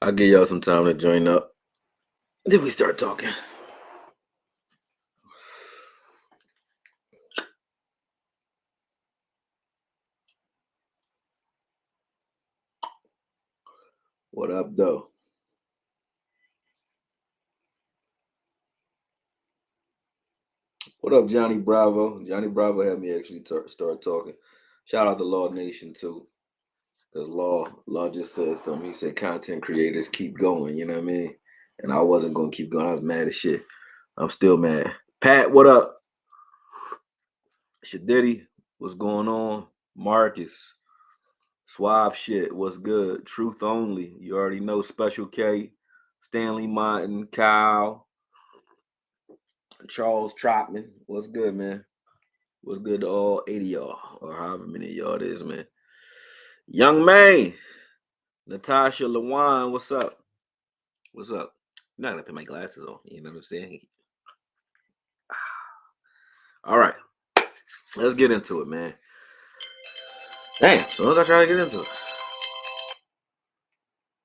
I'll give y'all some time to join up. Then we start talking. What up, though? What up, Johnny Bravo? Johnny Bravo had me actually start talking. Shout out to Law Nation too, because Law just said something. He said content creators keep going. You know what I mean? And I wasn't gonna keep going. I was mad as shit. I'm still mad. Pat, what up? Shadiddy, what's going on? Marcus, Suave shit, what's good? Truth only. You already know. Special K, Stanley Martin, Kyle, Charles Trotman. What's good, man? What's good to all 80 y'all, or however many of y'all it is, man. Young May, Natasha Lewan, what's up? What's up? I'm not gonna put my glasses on. You know what I'm saying? All right, let's get into it, man. Damn, so as I try to get into it,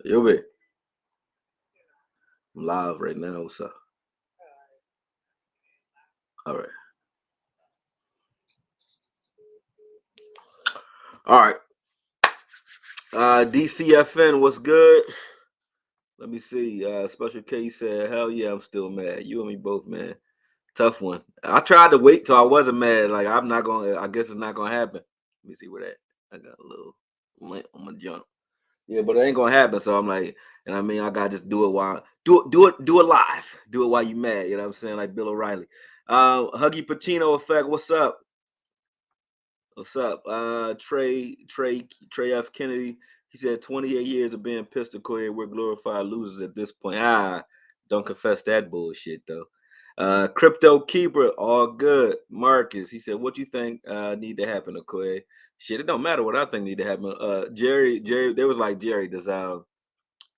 you'll be. I'm live right now. What's up? All right. All right. DCFN, what's good? Let me see. Special K said, "Hell yeah, I'm still mad. You and me both, man. Tough one. I tried to wait till I wasn't mad. Like I'm not gonna. I guess it's not gonna happen. Let me see where that. I got a little lint on my jump. Yeah, but it ain't gonna happen. So I'm like, and I mean, I gotta just do it while do it live. Do it while you mad. You know what I'm saying? Like Bill O'Reilly. Huggy Pacino effect. What's up? What's up? Trey F. Kennedy. He said 28 years of being pissed at Koye. We're glorified losers at this point. Don't confess that bullshit though. Crypto Keeper, all good. Marcus, he said, what you think need to happen to Koye? Shit, it don't matter what I think need to happen. Jerry, there was like Jerry, does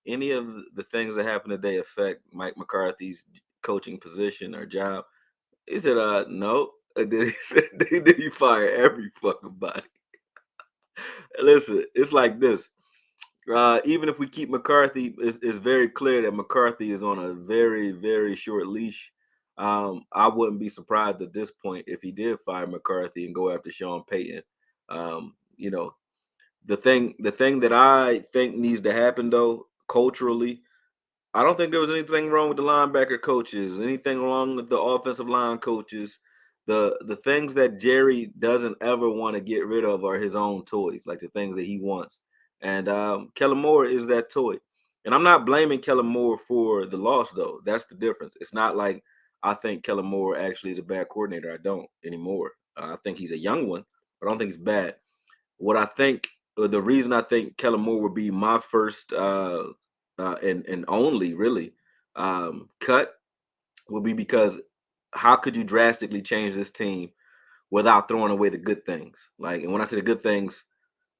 any of the things that happen today affect Mike McCarthy's coaching position or job? He said, no. And then he said, then you fire every fucking body. Listen, it's like this. Even if we keep McCarthy, it's very clear that McCarthy is on a very, very short leash. I wouldn't be surprised at this point if he did fire McCarthy and go after Sean Payton. You know, the thing that I think needs to happen though, culturally, I don't think there was anything wrong with the linebacker coaches, anything wrong with the offensive line coaches. The things that Jerry doesn't ever want to get rid of are his own toys, like the things that he wants. And Kellen Moore is that toy. And I'm not blaming Kellen Moore for the loss, though. That's the difference. It's not like I think Kellen Moore actually is a bad coordinator. I don't anymore. I think he's a young one, but I don't think he's bad. What I think, or the reason I think Kellen Moore would be my first and only really cut would be because how could you drastically change this team without throwing away the good things? Like, and when I say the good things,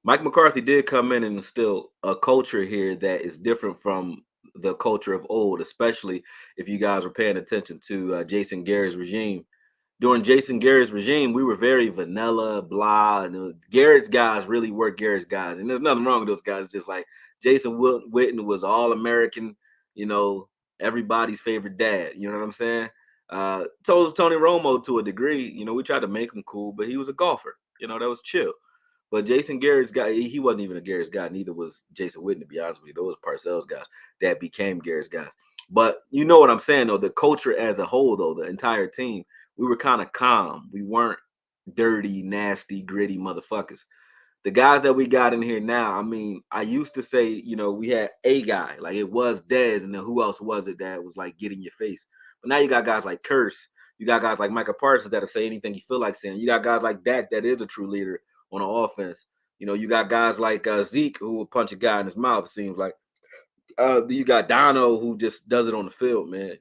Mike McCarthy did come in and instill a culture here that is different from the culture of old, especially if you guys were paying attention to Jason Garrett's regime. During Jason Garrett's regime, we were very vanilla, blah, and Garrett's guys really were Garrett's guys, and there's nothing wrong with those guys. It's just like Jason Witten was all American, you know, everybody's favorite dad. You know what I'm saying? So was Tony Romo to a degree. You know, we tried to make him cool, but he was a golfer. You know, that was chill. But Jason Garrett's guy, he wasn't even a Garrett's guy. Neither was Jason Witten, to be honest with you. Those Parcells guys that became Garrett's guys. But you know what I'm saying, though. The culture as a whole, though, the entire team, we were kind of calm. We weren't dirty, nasty, gritty motherfuckers. The guys that we got in here now, I mean, I used to say, you know, we had a guy, like it was Dez, and then who else was it that was like getting your face? But now you got guys like Curse, you got guys like Micah Parsons that'll say anything you feel like saying. You got guys like that is a true leader on the offense. You know, you got guys like Zeke who will punch a guy in his mouth, it seems like. You got Dono who just does it on the field, man.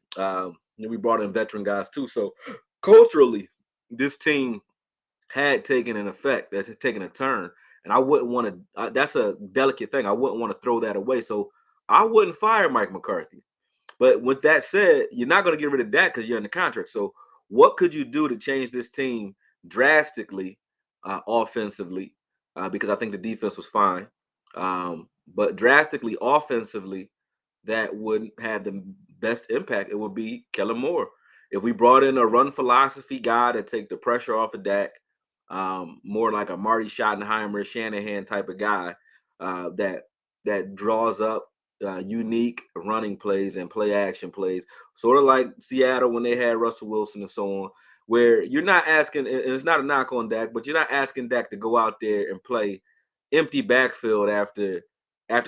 We brought in veteran guys too. So culturally, this team had taken an effect, that's taken a turn. And I wouldn't want to, that's a delicate thing. I wouldn't want to throw that away. So I wouldn't fire Mike McCarthy. But with that said, you're not going to get rid of that because you're in the contract. So what could you do to change this team drastically offensively? Because I think the defense was fine. But drastically offensively, that would have the best impact, it would be Kellen Moore. If we brought in a run philosophy guy to take the pressure off of Dak, more like a Marty Schottenheimer, Shanahan type of guy, that draws up unique running plays and play action plays, sort of like Seattle when they had Russell Wilson and so on, where you're not asking, and it's not a knock on Dak, but you're not asking Dak to go out there and play empty backfield after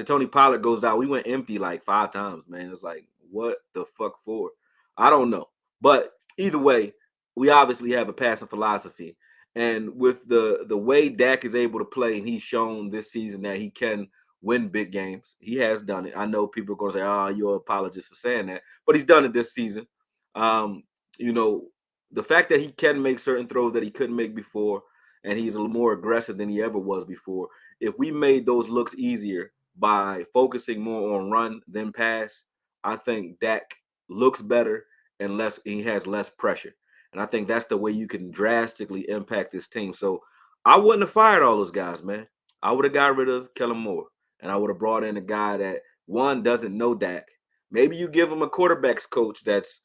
Tony Pollard goes out. We went empty like 5 times, man. It's like, what the fuck for? I don't know. But either way, we obviously have a passing philosophy. And with the way Dak is able to play, and he's shown this season that he can win big games. He has done it. I know people are going to say, "Oh, you're an apologist for saying that," but he's done it this season. Um, you know, the fact that he can make certain throws that he couldn't make before, and he's a little more aggressive than he ever was before. If we made those looks easier by focusing more on run than pass, I think Dak looks better and less. He has less pressure, and I think that's the way you can drastically impact this team. So I wouldn't have fired all those guys, man. I would have got rid of Kellen Moore, and I would have brought in a guy that one doesn't know Dak. Maybe you give him a quarterbacks coach that's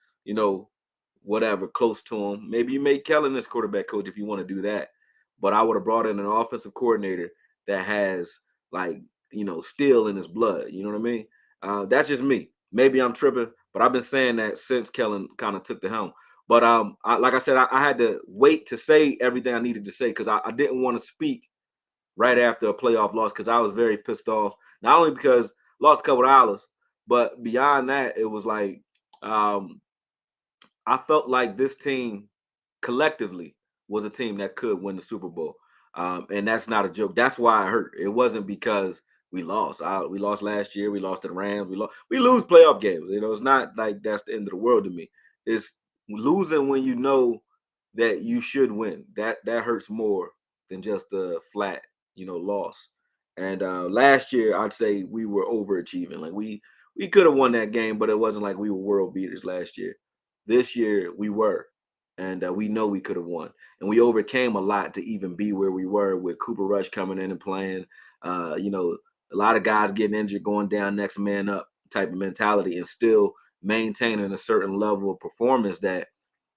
whatever close to him. Maybe you make Kellen this quarterback coach if you want to do that. But I would have brought in an offensive coordinator that has like steel in his blood. You know what I mean? That's just me. Maybe I'm tripping, but I've been saying that since Kellen kind of took the helm. But like I said, I had to wait to say everything I needed to say because I didn't want to speak right after a playoff loss because I was very pissed off. Not only because lost a couple of dollars, but beyond that, it was like um, I felt like this team collectively was a team that could win the Super Bowl. And that's not a joke. That's why I hurt. It wasn't because we lost. We lost last year. We lost to the Rams. We lose playoff games. It's not like that's the end of the world to me. It's losing when you know that you should win. That hurts more than just a flat, loss. And last year, I'd say we were overachieving. Like we could have won that game, but it wasn't like we were world beaters last year. This year we were, and we know we could have won, and we overcame a lot to even be where we were with Cooper Rush coming in and playing. A lot of guys getting injured, going down, next man up type of mentality, and still maintaining a certain level of performance that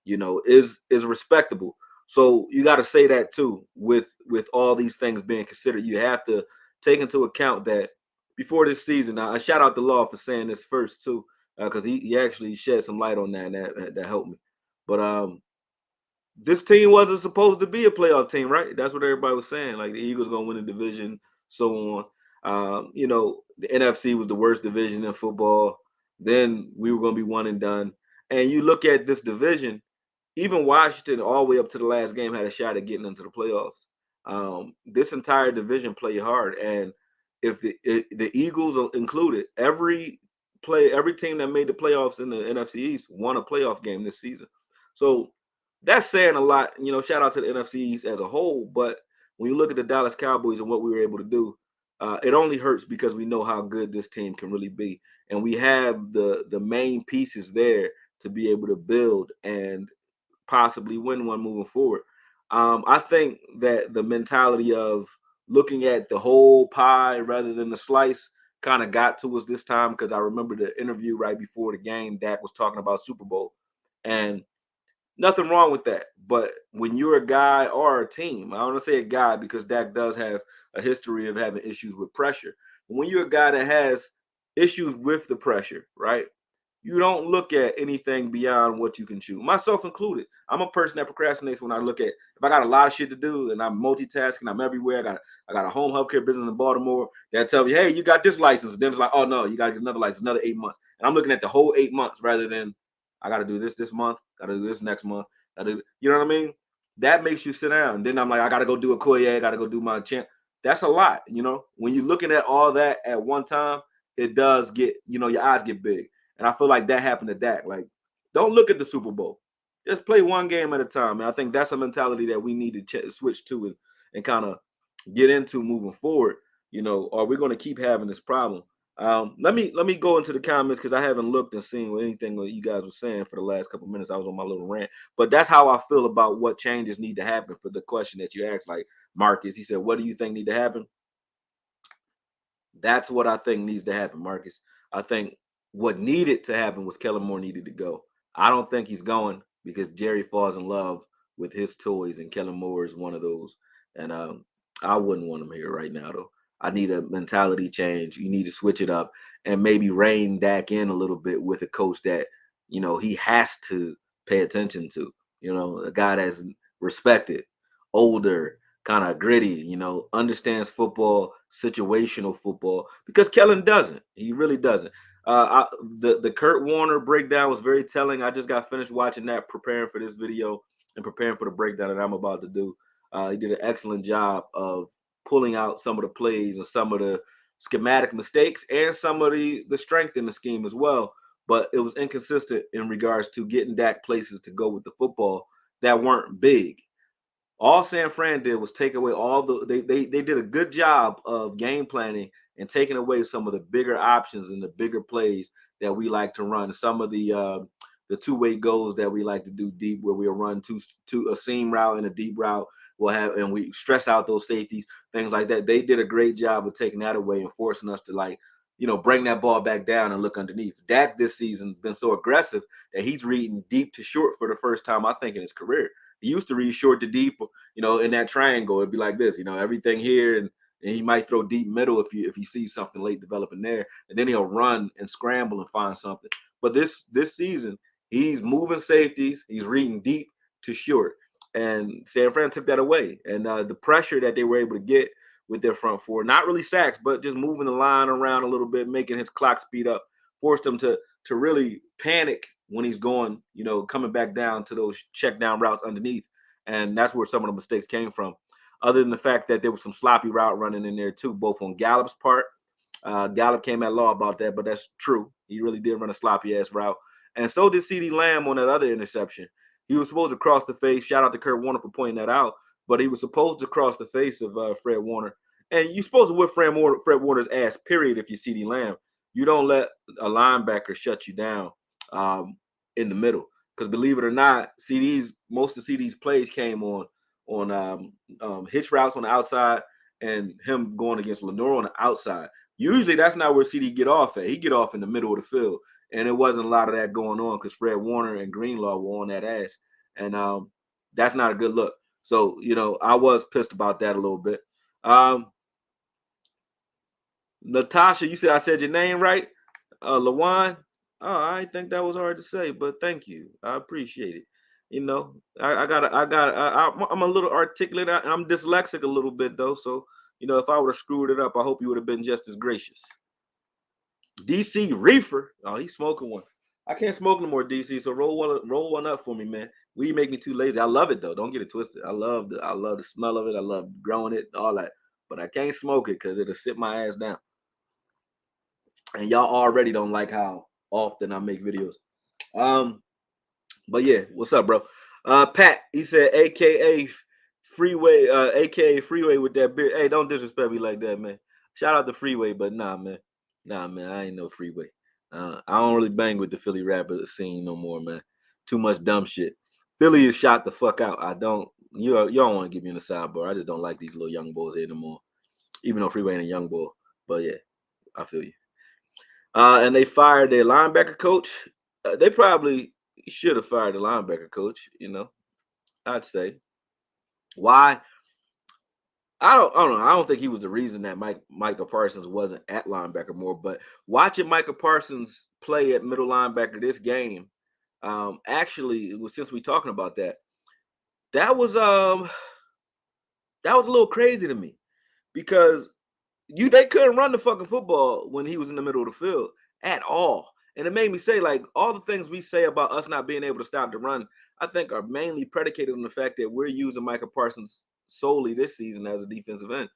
is respectable. So you got to say that too. With all these things being considered, you have to take into account that before this season. I shout out the Law for saying this first too, because he actually shed some light on that, and that helped me. But this team wasn't supposed to be a playoff team, right? That's what everybody was saying. Like the Eagles gonna win the division, so on. The NFC was the worst division in football. Then we were gonna be one and done. And you look at this division, even Washington, all the way up to the last game, had a shot at getting into the playoffs. This entire division played hard, and if the Eagles are included, every team that made the playoffs in the NFC East won a playoff game this season. So that's saying a lot. Shout out to the NFC East as a whole. But when you look at the Dallas Cowboys and what we were able to do, it only hurts because we know how good this team can really be, and we have the main pieces there to be able to build and possibly win one moving forward. I think that the mentality of looking at the whole pie rather than the slice kind of got to us this time because I remember the interview right before the game. Dak was talking about Super Bowl, and nothing wrong with that. But when you're a guy or a team, I don't want to say a guy because Dak does have a history of having issues with pressure. But when you're a guy that has issues with the pressure, right? You don't look at anything beyond what you can chew, myself included. I'm a person that procrastinates when I look at if I got a lot of shit to do and I'm multitasking, I'm everywhere. I got a home healthcare business in Baltimore that tell me, hey, you got this license. And then it's like, oh no, you got to get another license, another 8 months. And I'm looking at the whole 8 months rather than I got to do this month, got to do this next month. You know what I mean? That makes you sit down. And then I'm like, I got to go do AKOYE, I got to go do my chant. That's a lot, When you're looking at all that at one time, it does get, your eyes get big. And I feel like that happened to Dak. Like, don't look at the Super Bowl. Just play one game at a time. And I think that's a mentality that we need to switch to and kind of get into moving forward. Are we going to keep having this problem? Let me go into the comments because I haven't looked and seen what anything that you guys were saying for the last couple of minutes. I was on my little rant, but that's how I feel about what changes need to happen for the question that you asked. Like Marcus, he said, "What do you think need to happen?" That's what I think needs to happen, Marcus. I think what needed to happen was Kellen Moore needed to go. I don't think he's going because Jerry falls in love with his toys, and Kellen Moore is one of those. And I wouldn't want him here right now, though. I need a mentality change. You need to switch it up and maybe rein Dak in a little bit with a coach that he has to pay attention to. A guy that's respected, older, kind of gritty. Understands football, situational football, because Kellen doesn't. He really doesn't. The Kurt Warner breakdown was very telling. I just got finished watching that, preparing for this video and preparing for the breakdown that I'm about to do. He did an excellent job of pulling out some of the plays and some of the schematic mistakes and some of the strength in the scheme as well. But it was inconsistent in regards to getting Dak places to go with the football that weren't big. All San Fran did was take away all they did a good job of game planning and taking away some of the bigger options and the bigger plays that we like to run. Some of the two-way goals that we like to do deep, where we'll run two a seam route and a deep route. We'll have, and we stress out those safeties, things like that. They did a great job of taking that away and forcing us to bring that ball back down and look underneath. Dak this season been so aggressive that he's reading deep to short for the first time, I think, in his career. He used to read short to deep, in that triangle. It'd be like this, everything here, and he might throw deep middle if he sees something late developing there, and then he'll run and scramble and find something. But this season, he's moving safeties, he's reading deep to short, and San Fran took that away. And the pressure that they were able to get with their front four, not really sacks, but just moving the line around a little bit, making his clock speed up, forced him to really panic when he's going, coming back down to those check down routes underneath. And that's where some of the mistakes came from. Other than the fact that there was some sloppy route running in there too, both on Gallup's part. Gallup came at law about that, but that's true. He really did run a sloppy ass route. And so did CeeDee Lamb on that other interception. He was supposed to cross the face. Shout out to Kurt Warner for pointing that out. But he was supposed to cross the face of Fred Warner. And you're supposed to whip Fred Warner's ass, period, if you CeeDee Lamb. You don't let a linebacker shut you down in the middle. Because believe it or not, most of CeeDee's plays came on hitch routes on the outside and him going against Lenore on the outside. Usually that's not where CeeDee get off at. He get off in the middle of the field. And there wasn't a lot of that going on because Fred Warner and Greenlaw were on that ass. And that's not a good look. So, I was pissed about that a little bit. Natasha, you said I said your name right? Lawan? Oh, I think that was hard to say, but thank you. I appreciate it. I'm a little articulate. I'm dyslexic a little bit though. So, if I would have screwed it up, I hope you would have been just as gracious. DC Reefer. Oh, he's smoking one. I can't smoke no more, DC. So roll one up for me, man. Weed make me too lazy. I love it though. Don't get it twisted. I love the smell of it. I love growing it, all that. But I can't smoke it because it'll sit my ass down. And y'all already don't like how often I make videos. But yeah, what's up, bro? Pat, he said, AKA Freeway, AKA Freeway with that beard. Hey, don't disrespect me like that, man. Shout out to Freeway, but nah, man. I ain't no Freeway. I don't really bang with the Philly rapper scene no more, man. Too much dumb shit. Philly is shot the fuck out. I don't. You don't want to give me in the sidebar. I just don't like these little young boys anymore. Even though Freeway ain't a young boy, but yeah, I feel you. And they fired their linebacker coach. They probably should have fired the linebacker coach. I'd say. Why? I don't know. I don't think he was the reason that Micah Parsons wasn't at linebacker more. But watching Micah Parsons play at middle linebacker this game, actually, since we're talking about that, that was a little crazy to me because they couldn't run the fucking football when he was in the middle of the field at all. And it made me say, like, all the things we say about us not being able to stop the run, I think are mainly predicated on the fact that we're using Micah Parsons solely this season as a defensive end.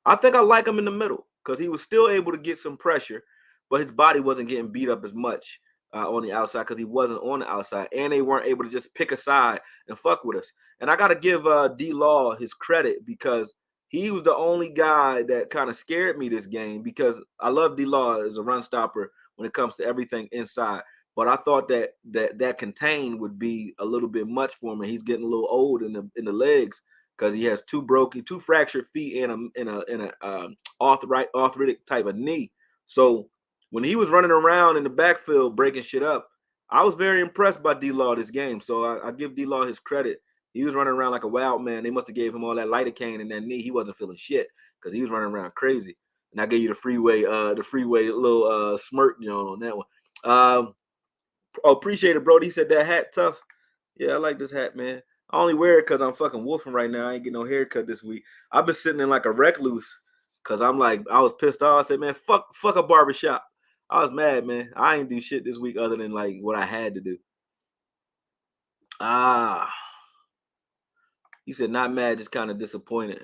I think I like him in the middle because he was still able to get some pressure, but his body wasn't getting beat up as much on the outside because he wasn't on the outside, and they weren't able to just pick a side and fuck with us. And I got to give D-Law his credit because he was the only guy that kind of scared me this game because I love D-Law as a run stopper when it comes to everything inside. But I thought that contain would be a little bit much for him, and he's getting a little old in the legs because he has two fractured feet and a arthritic type of knee. So when he was running around in the backfield breaking shit up, I was very impressed by D-Law this game. So I give D-Law his credit. He was running around like a wild man. They must have gave him all that lidocaine in that knee. He wasn't feeling shit because he was running around crazy. And I gave you the freeway little smirk, on that one. Appreciate it, bro. He said that hat tough. Yeah, I like this hat, man. I only wear it because I'm fucking wolfing right now. I ain't getting no haircut this week. I've been sitting in like a recluse because I was pissed off. I said, man, fuck a barbershop. I was mad, man. I ain't do shit this week other than like what I had to do. He said, not mad, just kind of disappointed.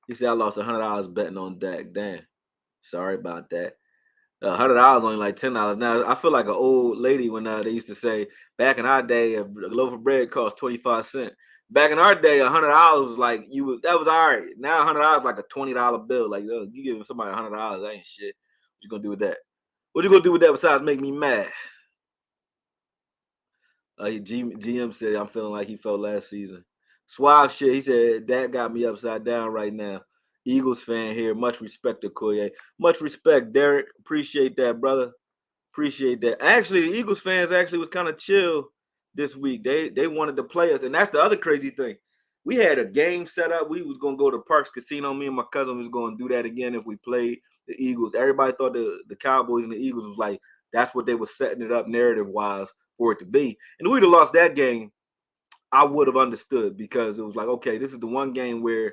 He said, I lost $100 betting on Dak. Damn. Sorry about that. $100 only like $10 now. I feel like an old lady when they used to say back in our day a loaf of bread cost 25 cents. Back in our day, $100 was like that was all right. Now $100 like a $20 bill. Like you giving somebody $100, that ain't shit. What you gonna do with that? What you gonna do with that besides make me mad? GM said I'm feeling like he felt last season. Suave shit. He said that got me upside down right now. Eagles fan here. Much respect to AKOYE. Much respect, Derek. Appreciate that, brother. Appreciate that. Actually, the Eagles fans actually was kind of chill this week. They wanted to play us, and that's the other crazy thing. We had a game set up. We was gonna go to Parks Casino. Me and my cousin was gonna do that again if we played the Eagles. Everybody thought the Cowboys and the Eagles was like that's what they were setting it up narrative wise for it to be. And if we'd have lost that game, I would have understood because it was like, okay, this is the one game where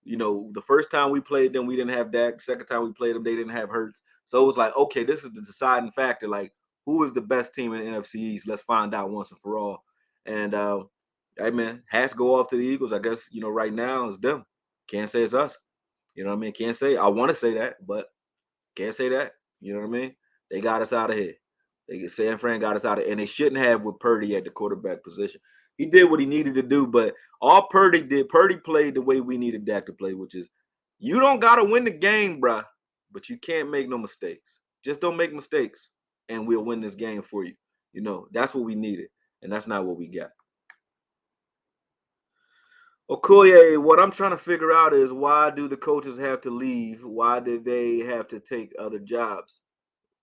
the first time we played them, we didn't have Dak. The second time we played them, they didn't have Hurts. So it was like, okay, this is the deciding factor. Like, who is the best team in the NFC East? Let's find out once and for all. And hey man, hats go off to the Eagles. I guess right now it's them. Can't say it's us. You know what I mean? Can't say. I want to say that, but can't say that. You know what I mean? They got us out of here. San Fran got us out of, and they shouldn't have with Purdy at the quarterback position. He did what he needed to do, but all Purdy did, Purdy played the way we needed Dak to play, which is you don't gotta win the game, bruh, but you can't make no mistakes. Just don't make mistakes, and we'll win this game for you. That's what we needed, and that's not what we got. Okoye, what I'm trying to figure out is why do the coaches have to leave? Why did they have to take other jobs?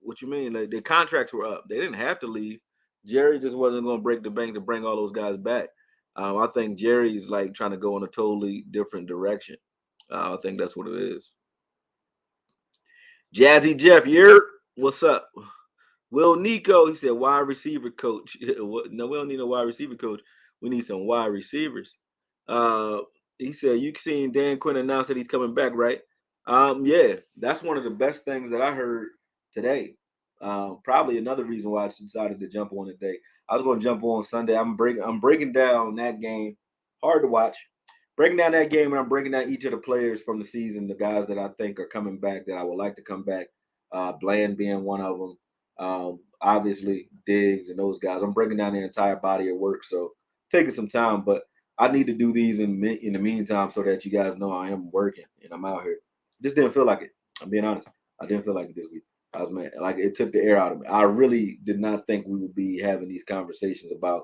What you mean? Like, their contracts were up. They didn't have to leave. Jerry just wasn't going to break the bank to bring all those guys back. I think Jerry's like trying to go in a totally different direction. I think that's what it is. Jazzy Jeff, what's up? Will Nico, he said, wide receiver coach. No, we don't need a wide receiver coach. We need some wide receivers. He said, you seen Dan Quinn announce that he's coming back, right? Yeah, that's one of the best things that I heard today. Probably another reason why I decided to jump on today. I was going to jump on Sunday. I'm breaking down that game. Hard to watch. Breaking down that game, and I'm breaking down each of the players from the season, the guys that I think are coming back that I would like to come back. Bland being one of them. Obviously Diggs and those guys. I'm breaking down their entire body of work, so taking some time, but I need to do these in the meantime so that you guys know I am working and I'm out here. Just didn't feel like it. I'm being honest. I didn't feel like it this week. I was mad. Like, it took the air out of me. I really did not think we would be having these conversations about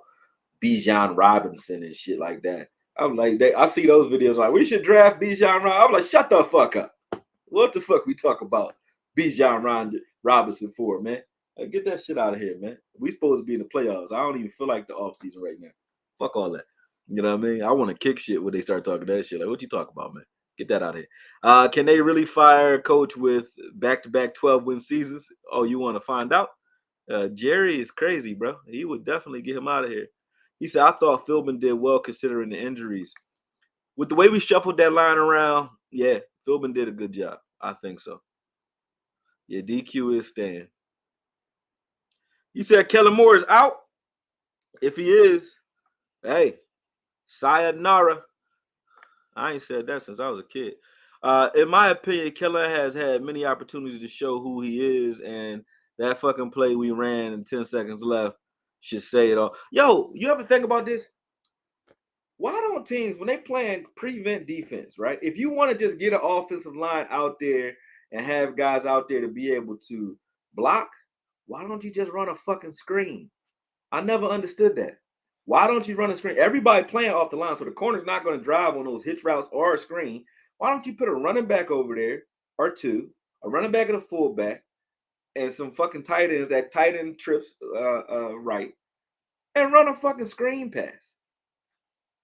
Bijan Robinson and shit like that. I'm like, I see those videos like, we should draft Bijan Robinson. I'm like, shut the fuck up. What the fuck we talk about Bijan Robinson for, man? Get that shit out of here, man. We supposed to be in the playoffs. I don't even feel like the offseason right now. Fuck all that. You know what I mean? I want to kick shit when they start talking that shit. Like, what you talking about, man? Get that out of here. Can they really fire a coach with back-to-back 12-win seasons? Oh, you want to find out? Jerry is crazy, bro. He would definitely get him out of here. He said, I thought Philbin did well considering the injuries. With the way we shuffled that line around, yeah, Philbin did a good job. I think so. Yeah, DQ is staying. You said Kellen Moore is out? If he is, hey, sayonara. I ain't said that since I was a kid. In my opinion, Kellen has had many opportunities to show who he is, and that fucking play we ran in 10 seconds left should say it all. Yo, you ever think about this? Why don't teams, when they playing prevent defense, right? If you want to just get an offensive line out there and have guys out there to be able to block, why don't you just run a fucking screen? I never understood that. Why don't you run a screen? Everybody playing off the line, so the corner's not going to drive on those hitch routes or a screen. Why don't you put a running back over there or two a running back and a fullback, and some fucking tight ends that tight end trips right, and run a fucking screen pass.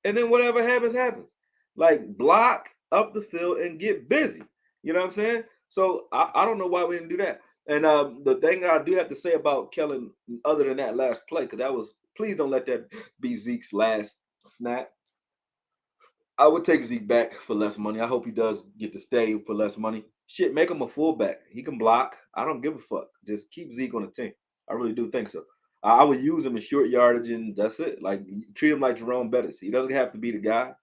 And then whatever happens, happens. Like block up the field and get busy. You know what I'm saying? So I don't know why we didn't do that. And the thing that I do have to say about Kellen, other than that last play, because that was, please don't let that be Zeke's last snap. I would take Zeke back for less money. I hope he does get to stay for less money. Shit, make him a fullback. He can block. I don't give a fuck. Just keep Zeke on the team. I really do think so. I would use him in short yardage, and that's it. Like, treat him like Jerome Bettis. He doesn't have to be the guy.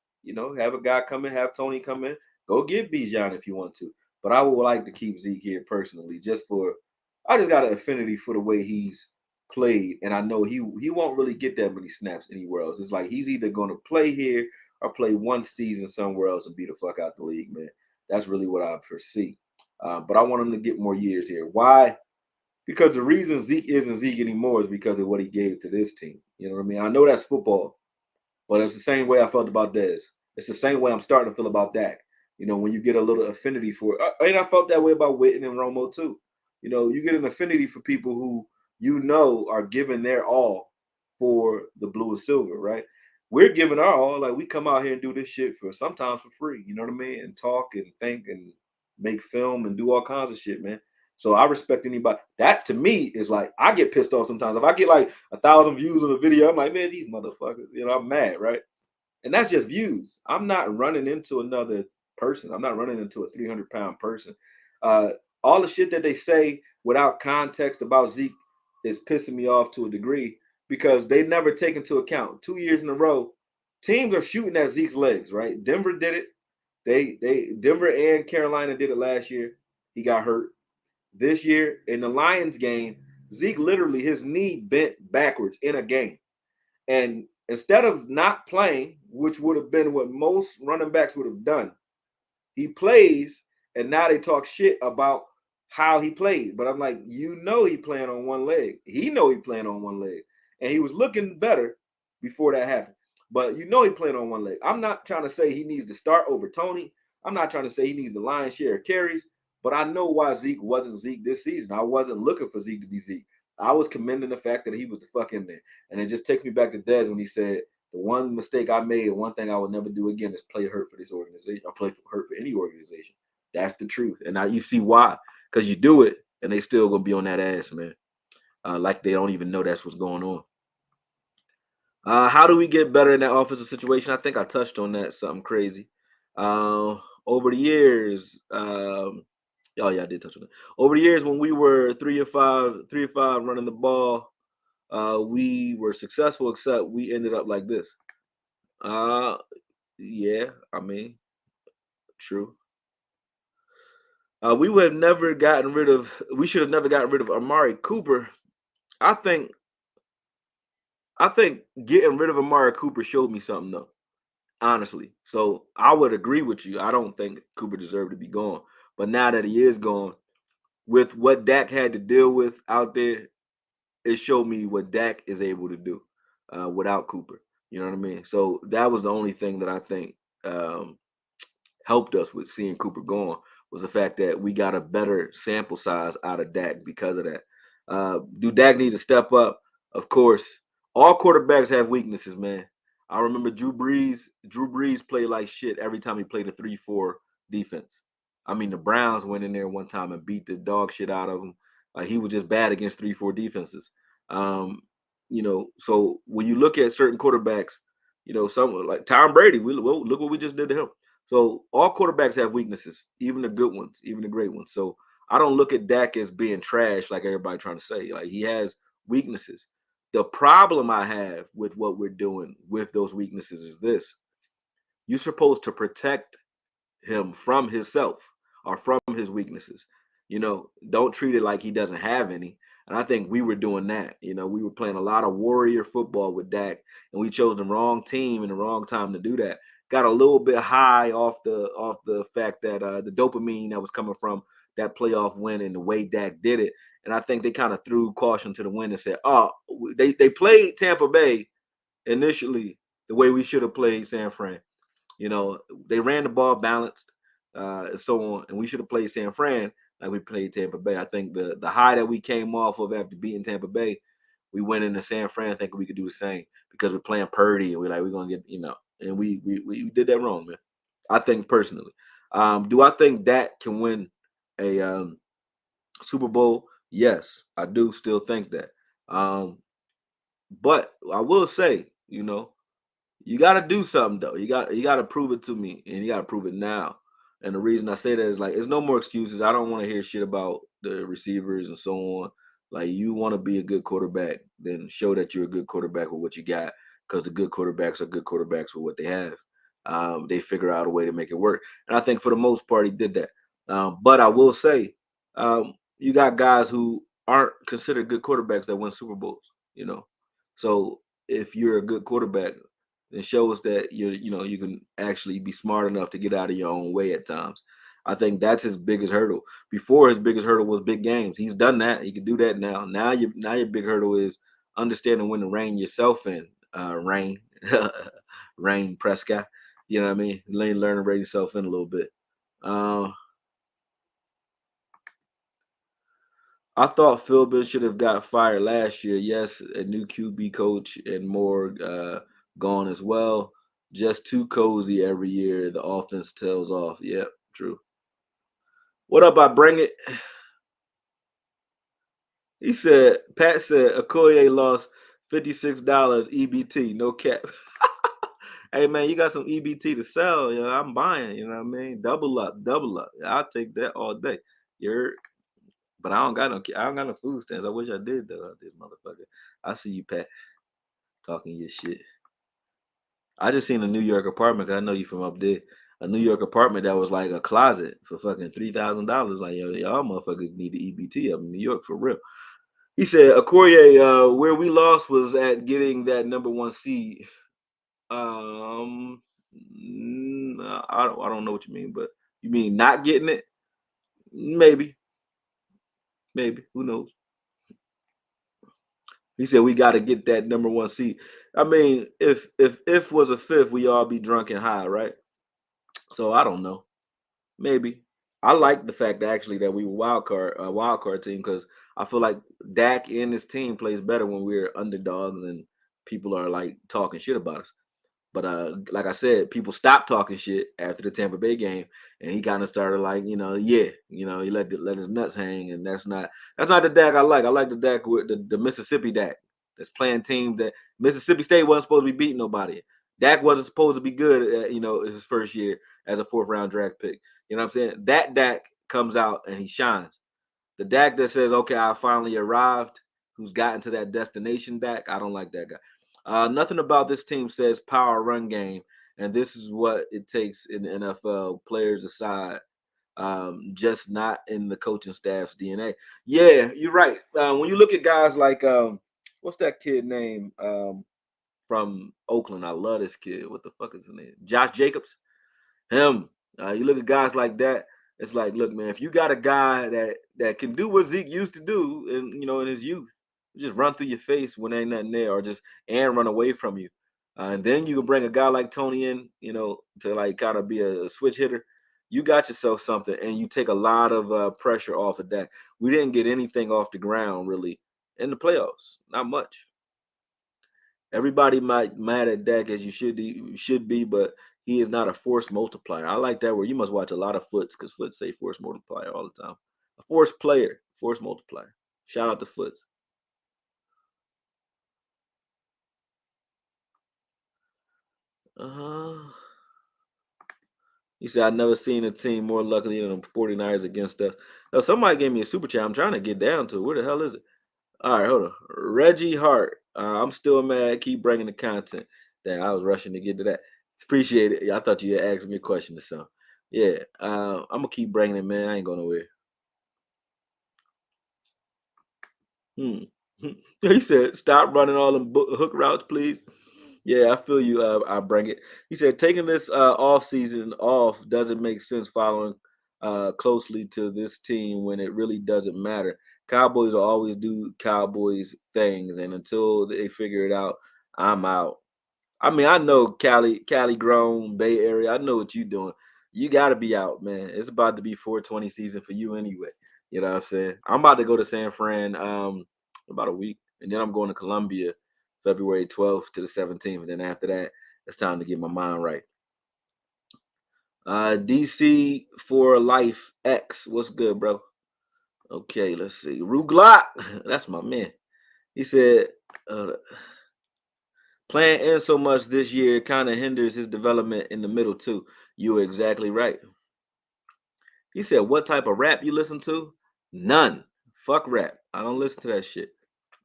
Have a guy come in, have Tony come in. Go get Bijan if you want to. But I would like to keep Zeke here personally, just for, I just got an affinity for the way he's played, and I know he won't really get that many snaps anywhere else. It's like he's either going to play here or play one season somewhere else and be the fuck out the league, man. That's really what I foresee. But I want him to get more years here. Why? Because the reason Zeke isn't Zeke anymore is because of what he gave to this team. You know what I mean? I know that's football, but it's the same way I felt about Dez. It's the same way I'm starting to feel about Dak. When you get a little affinity for it. And I felt that way about Witten and Romo too. You get an affinity for people who are giving their all for the blue and silver, right? We're giving our all. Like, we come out here and do this shit for sometimes for free. You know what I mean? And talk and think and make film and do all kinds of shit, man. So I respect anybody. That to me is like, I get pissed off sometimes. If I get like 1,000 views on a video, I'm like, man, these motherfuckers, I'm mad, right? And that's just views. I'm not running into another person. I'm not running into a 300-pound person. Uh, all the shit that they say without context about Zeke is pissing me off to a degree, because they never take into account 2 years in a row, teams are shooting at Zeke's legs, right? Denver did it. Denver and Carolina did it last year. He got hurt. This year in the Lions game, Zeke literally, his knee bent backwards in a game. And instead of not playing, which would have been what most running backs would have done, he plays, and now they talk shit about how he played. But I'm like, he playing on one leg. He playing on one leg. And he was looking better before that happened. But he playing on one leg. I'm not trying to say he needs to start over Tony. I'm not trying to say he needs the lion's share of carries. But I know why Zeke wasn't Zeke this season. I wasn't looking for Zeke to be Zeke. I was commending the fact that he was the fuck in there. And it just takes me back to Dez when he said, the one mistake I made, and one thing I will never do again, is play hurt for this organization, or play hurt for any organization. That's the truth. And now you see why. Because you do it, and they still going to be on that ass, man. Like they don't even know that's what's going on. How do we get better in that offensive situation? I think I touched on that, something crazy. Over the years, oh yeah, I did touch on it. Over the years, when we were 3-5 running the ball, we were successful, except we ended up like this. Yeah, I mean, true. We would have never gotten rid of. We should have never gotten rid of Amari Cooper. I think. I think getting rid of Amari Cooper showed me something, though. Honestly, so I would agree with you. I don't think Cooper deserved to be gone, but now that he is gone, with what Dak had to deal with out there, it showed me what Dak is able to do without Cooper. You know what I mean? So that was the only thing that I think helped us with seeing Cooper gone, was the fact that we got a better sample size out of Dak because of that. Do Dak need to step up? Of course. All quarterbacks have weaknesses, man. I remember Drew Brees. Drew Brees played like shit every time he played a 3-4 defense. I mean, the Browns went in there one time and beat the dog shit out of him. He was just bad against 3-4 defenses. So when you look at certain quarterbacks, someone like Tom Brady, look what we just did to him. So all quarterbacks have weaknesses, even the good ones, even the great ones. So I don't look at Dak as being trash like everybody trying to say. Like, he has weaknesses. The problem I have with what we're doing with those weaknesses is this: you're supposed to protect him from himself or from his weaknesses. Don't treat it like he doesn't have any. And I think we were doing that. We were playing a lot of warrior football with Dak, and we chose the wrong team and the wrong time to do that. Got a little bit high off the fact that the dopamine that was coming from that playoff win and the way Dak did it. And I think they kind of threw caution to the wind and said, "Oh, they played Tampa Bay initially the way we should have played San Fran. They ran the ball balanced, and so on, and we should have played San Fran like we played Tampa Bay. I think the high that we came off of after beating Tampa Bay, we went into San Fran thinking we could do the same because we're playing Purdy and we're gonna get and we did that wrong, man. I think personally. Do I think Dak can win a Super Bowl? Yes, I do still think that. Um, but I will say, you got to do something though. You got to prove it to me, and you got to prove it now. And the reason I say that is like, it's no more excuses. I don't want to hear shit about the receivers and so on. Like, you want to be a good quarterback, then show that you're a good quarterback with what you got. Because the good quarterbacks are good quarterbacks with what they have. They figure out a way to make it work, and I think for the most part he did that. But I will say, you got guys who aren't considered good quarterbacks that win Super Bowls. So if you're a good quarterback, it shows that you can actually be smart enough to get out of your own way at times. I think that's his biggest hurdle. Before, his biggest hurdle was big games. He's done that. He can do that now. Now your big hurdle is understanding when to rein yourself in. Rain, Rain Prescott. You know what I mean? Learn to rein yourself in a little bit. Uh, I thought Philbin should have got fired last year. Yes, a new QB coach and more gone as well. Just too cozy every year. The offense tails off. Yep, true. What up? I bring it. Pat said Okoye lost $56 EBT. No cap. Hey man, you got some EBT to sell. I'm buying. You know what I mean? Double up, double up. I'll take that all day. You're But I don't got no food stamps. I wish I did though. This motherfucker. I see you, Pat, talking your shit. I just seen a New York apartment. 'Cause I know you from up there. A New York apartment that was like a closet for fucking $3,000. Like, y'all motherfuckers need the EBT up in New York for real. He said, Okoye, where we lost was at getting that number one seed. Um, I don't know what you mean, but you mean not getting it? Maybe, maybe. Who knows? He said we got to get that number one seed. I mean, if was a fifth, we all be drunk and high, right? So I don't know. Maybe. I like the fact actually that we were wild card team because I feel like Dak and his team plays better when we're underdogs and people are like talking shit about us. But like I said, people stopped talking shit after the Tampa Bay game, and he kind of started like, he let his nuts hang, and that's not the Dak I like. I like the Dak with the Mississippi Dak that's playing teams that Mississippi State wasn't supposed to be beating nobody. Dak wasn't supposed to be good, his first year as a fourth round draft pick. You know what I'm saying? That Dak comes out and he shines. The Dak that says, "Okay, I finally arrived," who's gotten to that destination Dak, I don't like that guy. Nothing about this team says power run game, and this is what it takes in the NFL. Players aside, just not in the coaching staff's DNA. Yeah, you're right. When you look at guys like what's that kid name from Oakland? I love this kid. What the fuck is his name? Josh Jacobs. Him. You look at guys like that. It's like, look, man, if you got a guy that can do what Zeke used to do, in his youth, just run through your face when ain't nothing there, or just and run away from you, and then you can bring a guy like Tony in, to like kind of be a switch hitter. You got yourself something, and you take a lot of pressure off of that. We didn't get anything off the ground really in the playoffs, not much. Everybody might mad at Dak as you should be, but he is not a force multiplier. I like that word. You must watch a lot of Foots because Foots say force multiplier all the time. A force player, force multiplier. Shout out to Foots. Uh, he said, I've never seen a team more lucky than the 49ers against us. Now, somebody gave me a super chat. I'm trying to get down to it. Where the hell is it? All right, hold on. Reggie Hart. I'm still mad. Keep bringing the content. Damn, I was rushing to get to that. Appreciate it. I thought you had asked me a question or something. Yeah, I'm gonna keep bringing it, man. I ain't going nowhere. Hmm. He said, "Stop running all them hook routes, please." Yeah, I feel you. I bring it. He said, "Taking this off season off doesn't make sense. Following closely to this team when it really doesn't matter. Cowboys will always do Cowboys things, and until they figure it out, I'm out." I mean, I know Cali grown Bay Area. I know what you're doing. You got to be out, man. It's about to be 420 season for you anyway. You know what I'm saying? I'm about to go to San Fran about a week, and then I'm going to Colombia February 12th to the 17th. And then after that, it's time to get my mind right. DC for Life X. What's good, bro? Okay, let's see. Ruglock. That's my man. He said, uh, playing in so much this year kind of hinders his development in the middle, too. You were exactly right. He said, what type of rap you listen to? None. Fuck rap. I don't listen to that shit.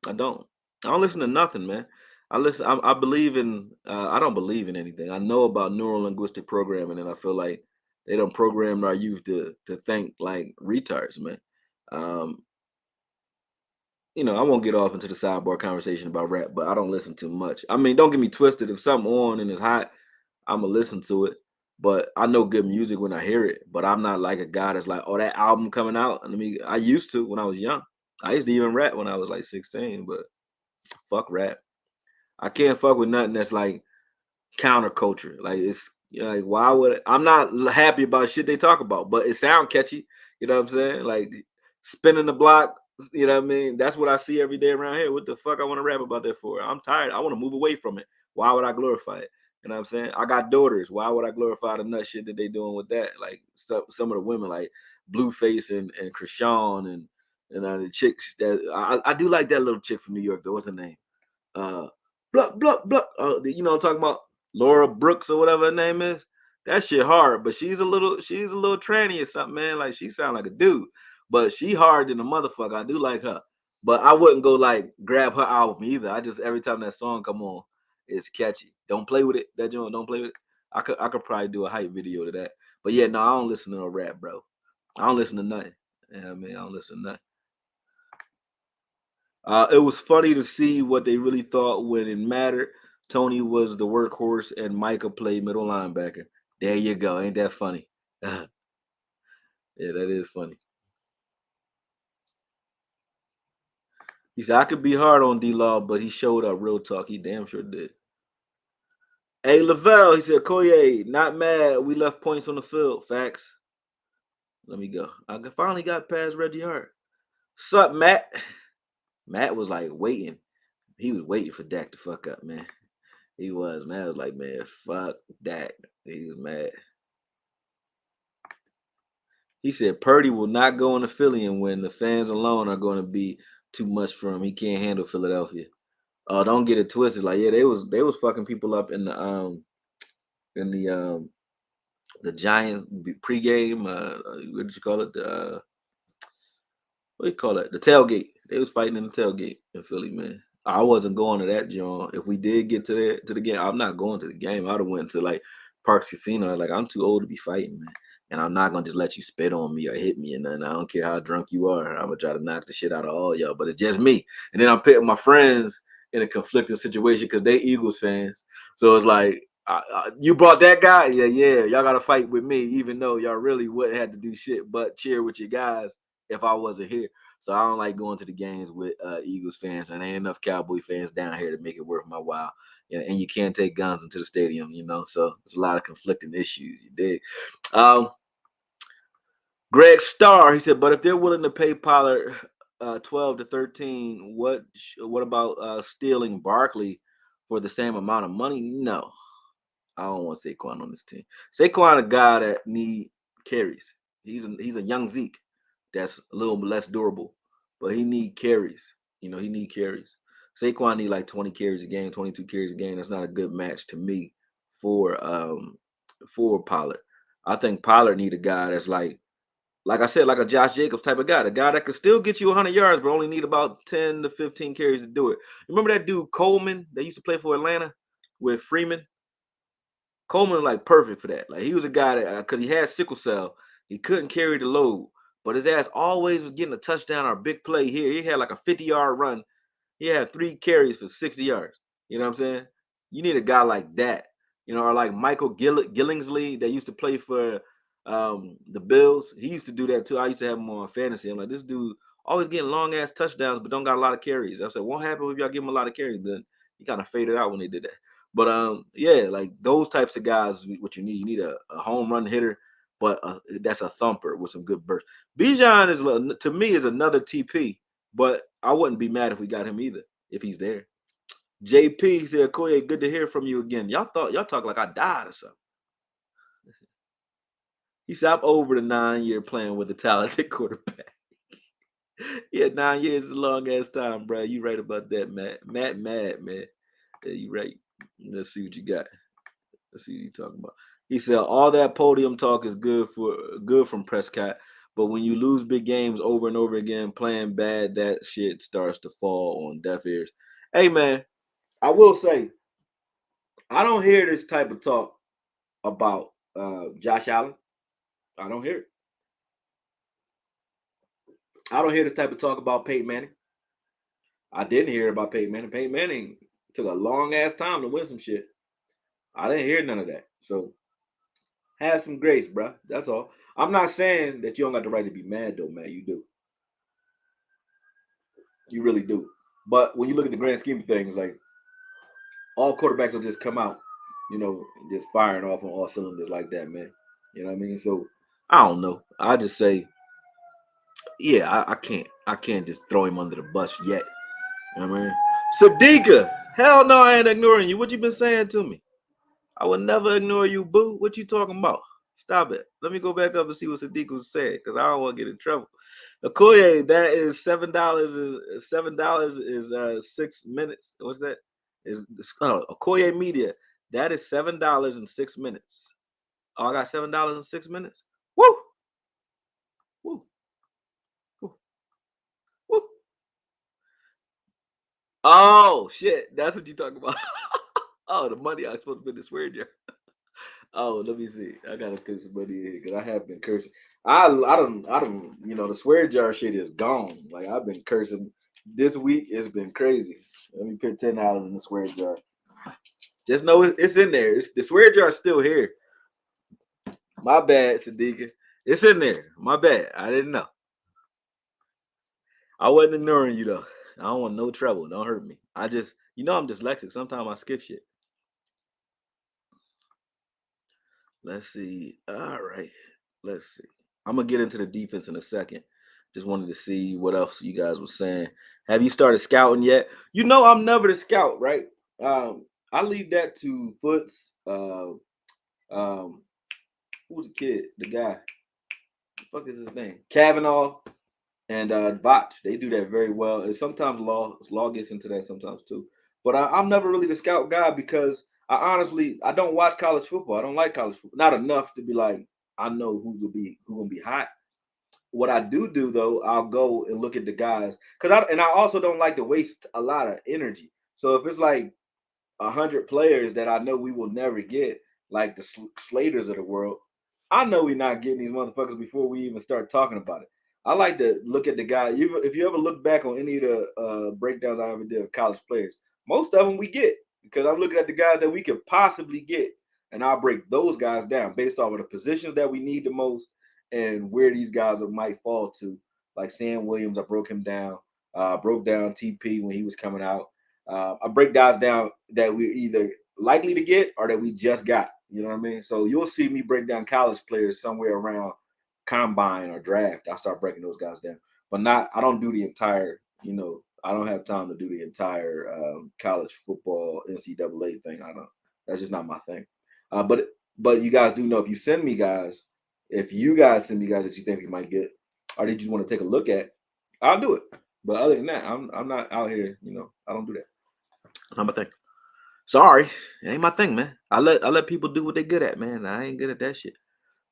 I don't. I don't listen to nothing, man. I listen. I believe in. I don't believe in anything. I know about neural linguistic programming, and I feel like they don't program our youth to think like retards, man. Um, I won't get off into the sidebar conversation about rap, but I don't listen too much. I mean, don't get me twisted. If something on and it's hot, I'ma listen to it. But I know good music when I hear it. But I'm not like a guy that's like, oh, that album coming out. I used to when I was young. I used to even rap when I was like 16, but fuck rap. I can't fuck with nothing that's like counterculture. Like like why would I'm not happy about shit they talk about, but it sound catchy. You know what I'm saying? Like spinning the block. You know what I mean? That's what I see every day around here. What the fuck I want to rap about that for? I'm tired. I want to move away from it. Why would I glorify it? You know what I'm saying? I got daughters. Why would I glorify the nut shit that they doing with that? Like some of the women like Blueface and Krishan and the chicks that I do like that little chick from New York though. What's her name? uh Bluck Bluck Bluck. You know what I'm talking about? Laura Brooks or whatever her name is. That shit hard, but she's a little tranny or something, man. Like she sound like a dude, but she hard than a motherfucker. I do like her, but I wouldn't go like grab her album either. I just every time that song come on, it's catchy. Don't play with it. That joint, don't play with it. I could probably do a hype video to that. But yeah, no, I don't listen to no rap, bro. I don't listen to nothing. Yeah, I mean, I don't listen to nothing. It was funny to see what they really thought when it mattered. Tony was the workhorse and Micah played middle linebacker. There you go. Ain't that funny? Yeah, that is funny. He said, I could be hard on D Law, but he showed up real talk. He damn sure did. Hey, Lavelle, he said, Koye, not mad. We left points on the field. Facts. Let me go. Finally got past Reggie Hart. Sup, Matt? Matt was like waiting. He was waiting for Dak to fuck up, man. He was, man. I was like, man, fuck Dak. He was mad. He said Purdy will not go in the Philly and win. The fans alone are going to be too much for him. He can't handle Philadelphia. Oh, don't get it twisted. Like, yeah, they was fucking people up in the Giants pregame. What did you call it? What do you call it? The tailgate. They was fighting in the tailgate in Philly, man. I wasn't going to that, John. If we did get to the game, I'm not going to the game. I'd have went to like Parks Casino. Like I'm too old to be fighting, man. And I'm not gonna just let you spit on me or hit me and nothing. I don't care how drunk you are. I'm gonna try to knock the shit out of all y'all. But it's just me. And then I'm putting my friends in a conflicting situation because they Eagles fans. So it's like you brought that guy, yeah. Y'all gotta fight with me, even though y'all really wouldn't have to do shit but cheer with your guys if I wasn't here. So I don't like going to the games with Eagles fans, and ain't enough Cowboy fans down here to make it worth my while. Yeah, and you can't take guns into the stadium, So there's a lot of conflicting issues. You dig? Um, Greg Starr, he said, but if they're willing to pay Pollard 12 to 13, what about stealing Barkley for the same amount of money? No, I don't want Saquon on this team. Saquon a guy that need carries. He's a young Zeke that's a little less durable, but he need carries. He need carries. Saquon need like 20 carries a game, 22 carries a game. That's not a good match to me for Pollard. I think Pollard need a guy that's like I said, like a Josh Jacobs type of guy, the guy that could still get you 100 yards, but only need about 10 to 15 carries to do it. Remember that dude Coleman that used to play for Atlanta with Freeman? Coleman like perfect for that. Like he was a guy that because he had sickle cell, he couldn't carry the load, but his ass always was getting a touchdown or a big play here. He had like a 50-yard run. He had 3 carries for 60 yards. You know what I'm saying? You need a guy like that. Or like Michael Gillingsley that used to play for the Bills. He used to do that too. I used to have him on fantasy. I'm like, this dude always getting long ass touchdowns, but don't got a lot of carries. I said, what happened if y'all give him a lot of carries? Then he kind of faded out when they did that. But yeah, like those types of guys is what you need. You need a home run hitter but that's a thumper with some good burst. Bijan is, to me, is another TP, but I wouldn't be mad if we got him either if he's there. JP said, "Koye, good to hear from you again. Y'all talk like I died or something." He said, "I'm over the 9 year playing with a talented quarterback." Yeah, 9 years is a long ass time, bro. You right about that, Matt. Matt, mad man. Yeah, you right. Let's see what you got. Let's see what you talking about. He said all that podium talk is good from Prescott, but when you lose big games over and over again, playing bad, that shit starts to fall on deaf ears. Hey man, I will say I don't hear this type of talk about Josh Allen. I don't hear it. I don't hear this type of talk about Peyton Manning. I didn't hear about Peyton Manning. Peyton Manning took a long ass time to win some shit. I didn't hear none of that. So have some grace, bro. That's all. I'm not saying that you don't got the right to be mad, though, man. You do. You really do. But when you look at the grand scheme of things, like all quarterbacks will just come out, just firing off on all cylinders like that, man. You know what I mean? So I don't know. I just say, yeah, I can't just throw him under the bus yet. You know what I mean? Sadiqa, hell no, I ain't ignoring you. What you been saying to me? I would never ignore you, boo. What you talking about? Stop it. Let me go back up and see what Sadiq was saying, because I don't want to get in trouble. Okoye, that is $7. Is $7 is 6 minutes. What's that? Is Okoye Media? That is $7 in 6 minutes. Oh, I got $7 in 6 minutes. Woo! Woo! Woo! Woo! Oh shit! That's what you talking about. Oh, the money I supposed to put in the swear jar. Oh, let me see. I gotta put some money in because I have been cursing. I don't. The swear jar shit is gone. Like I've been cursing this week. It's been crazy. Let me put $10 in the swear jar. Just know it's in there. The swear jar is still here. My bad, Sadiqa. It's in there. My bad. I didn't know. I wasn't ignoring you though. I don't want no trouble. Don't hurt me. I'm dyslexic. Sometimes I skip shit. Let's see. All right. Let's see. I'm gonna get into the defense in a second. Just wanted to see what else you guys were saying. Have you started scouting yet? I'm never the scout, right? I leave that to Foots. Who's the kid? The guy. The fuck is his name? Kavanaugh and Botch. They do that very well. And sometimes law gets into that sometimes too. But I'm never really the scout guy because I don't watch college football. I don't like college football. Not enough to be like I know who gonna be hot. What I do though, I'll go and look at the guys I also don't like to waste a lot of energy. So if it's like 100 players that I know we will never get, like the Slaters of the world, I know we're not getting these motherfuckers before we even start talking about it. I like to look at the guy. If you ever look back on any of the breakdowns I ever did of college players, most of them we get because I'm looking at the guys that we could possibly get, and I'll break those guys down based off of the positions that we need the most and where these guys might fall to. Like Sam Williams, I broke him down. Broke down TP when he was coming out. I break guys down that we're either likely to get or that we just got. You know what I mean? So you'll see me break down college players somewhere around combine or draft. I start breaking those guys down, but not. I don't do the entire. I don't have time to do the entire college football NCAA thing. I don't. That's just not my thing. But you guys do know if you send me guys, if you guys send me guys that you think we might get, or that you just want to take a look at, I'll do it. But other than that, I'm not out here. I don't do that. Not my thing. Sorry, it ain't my thing, man. I let people do what they good at, man. I ain't good at that shit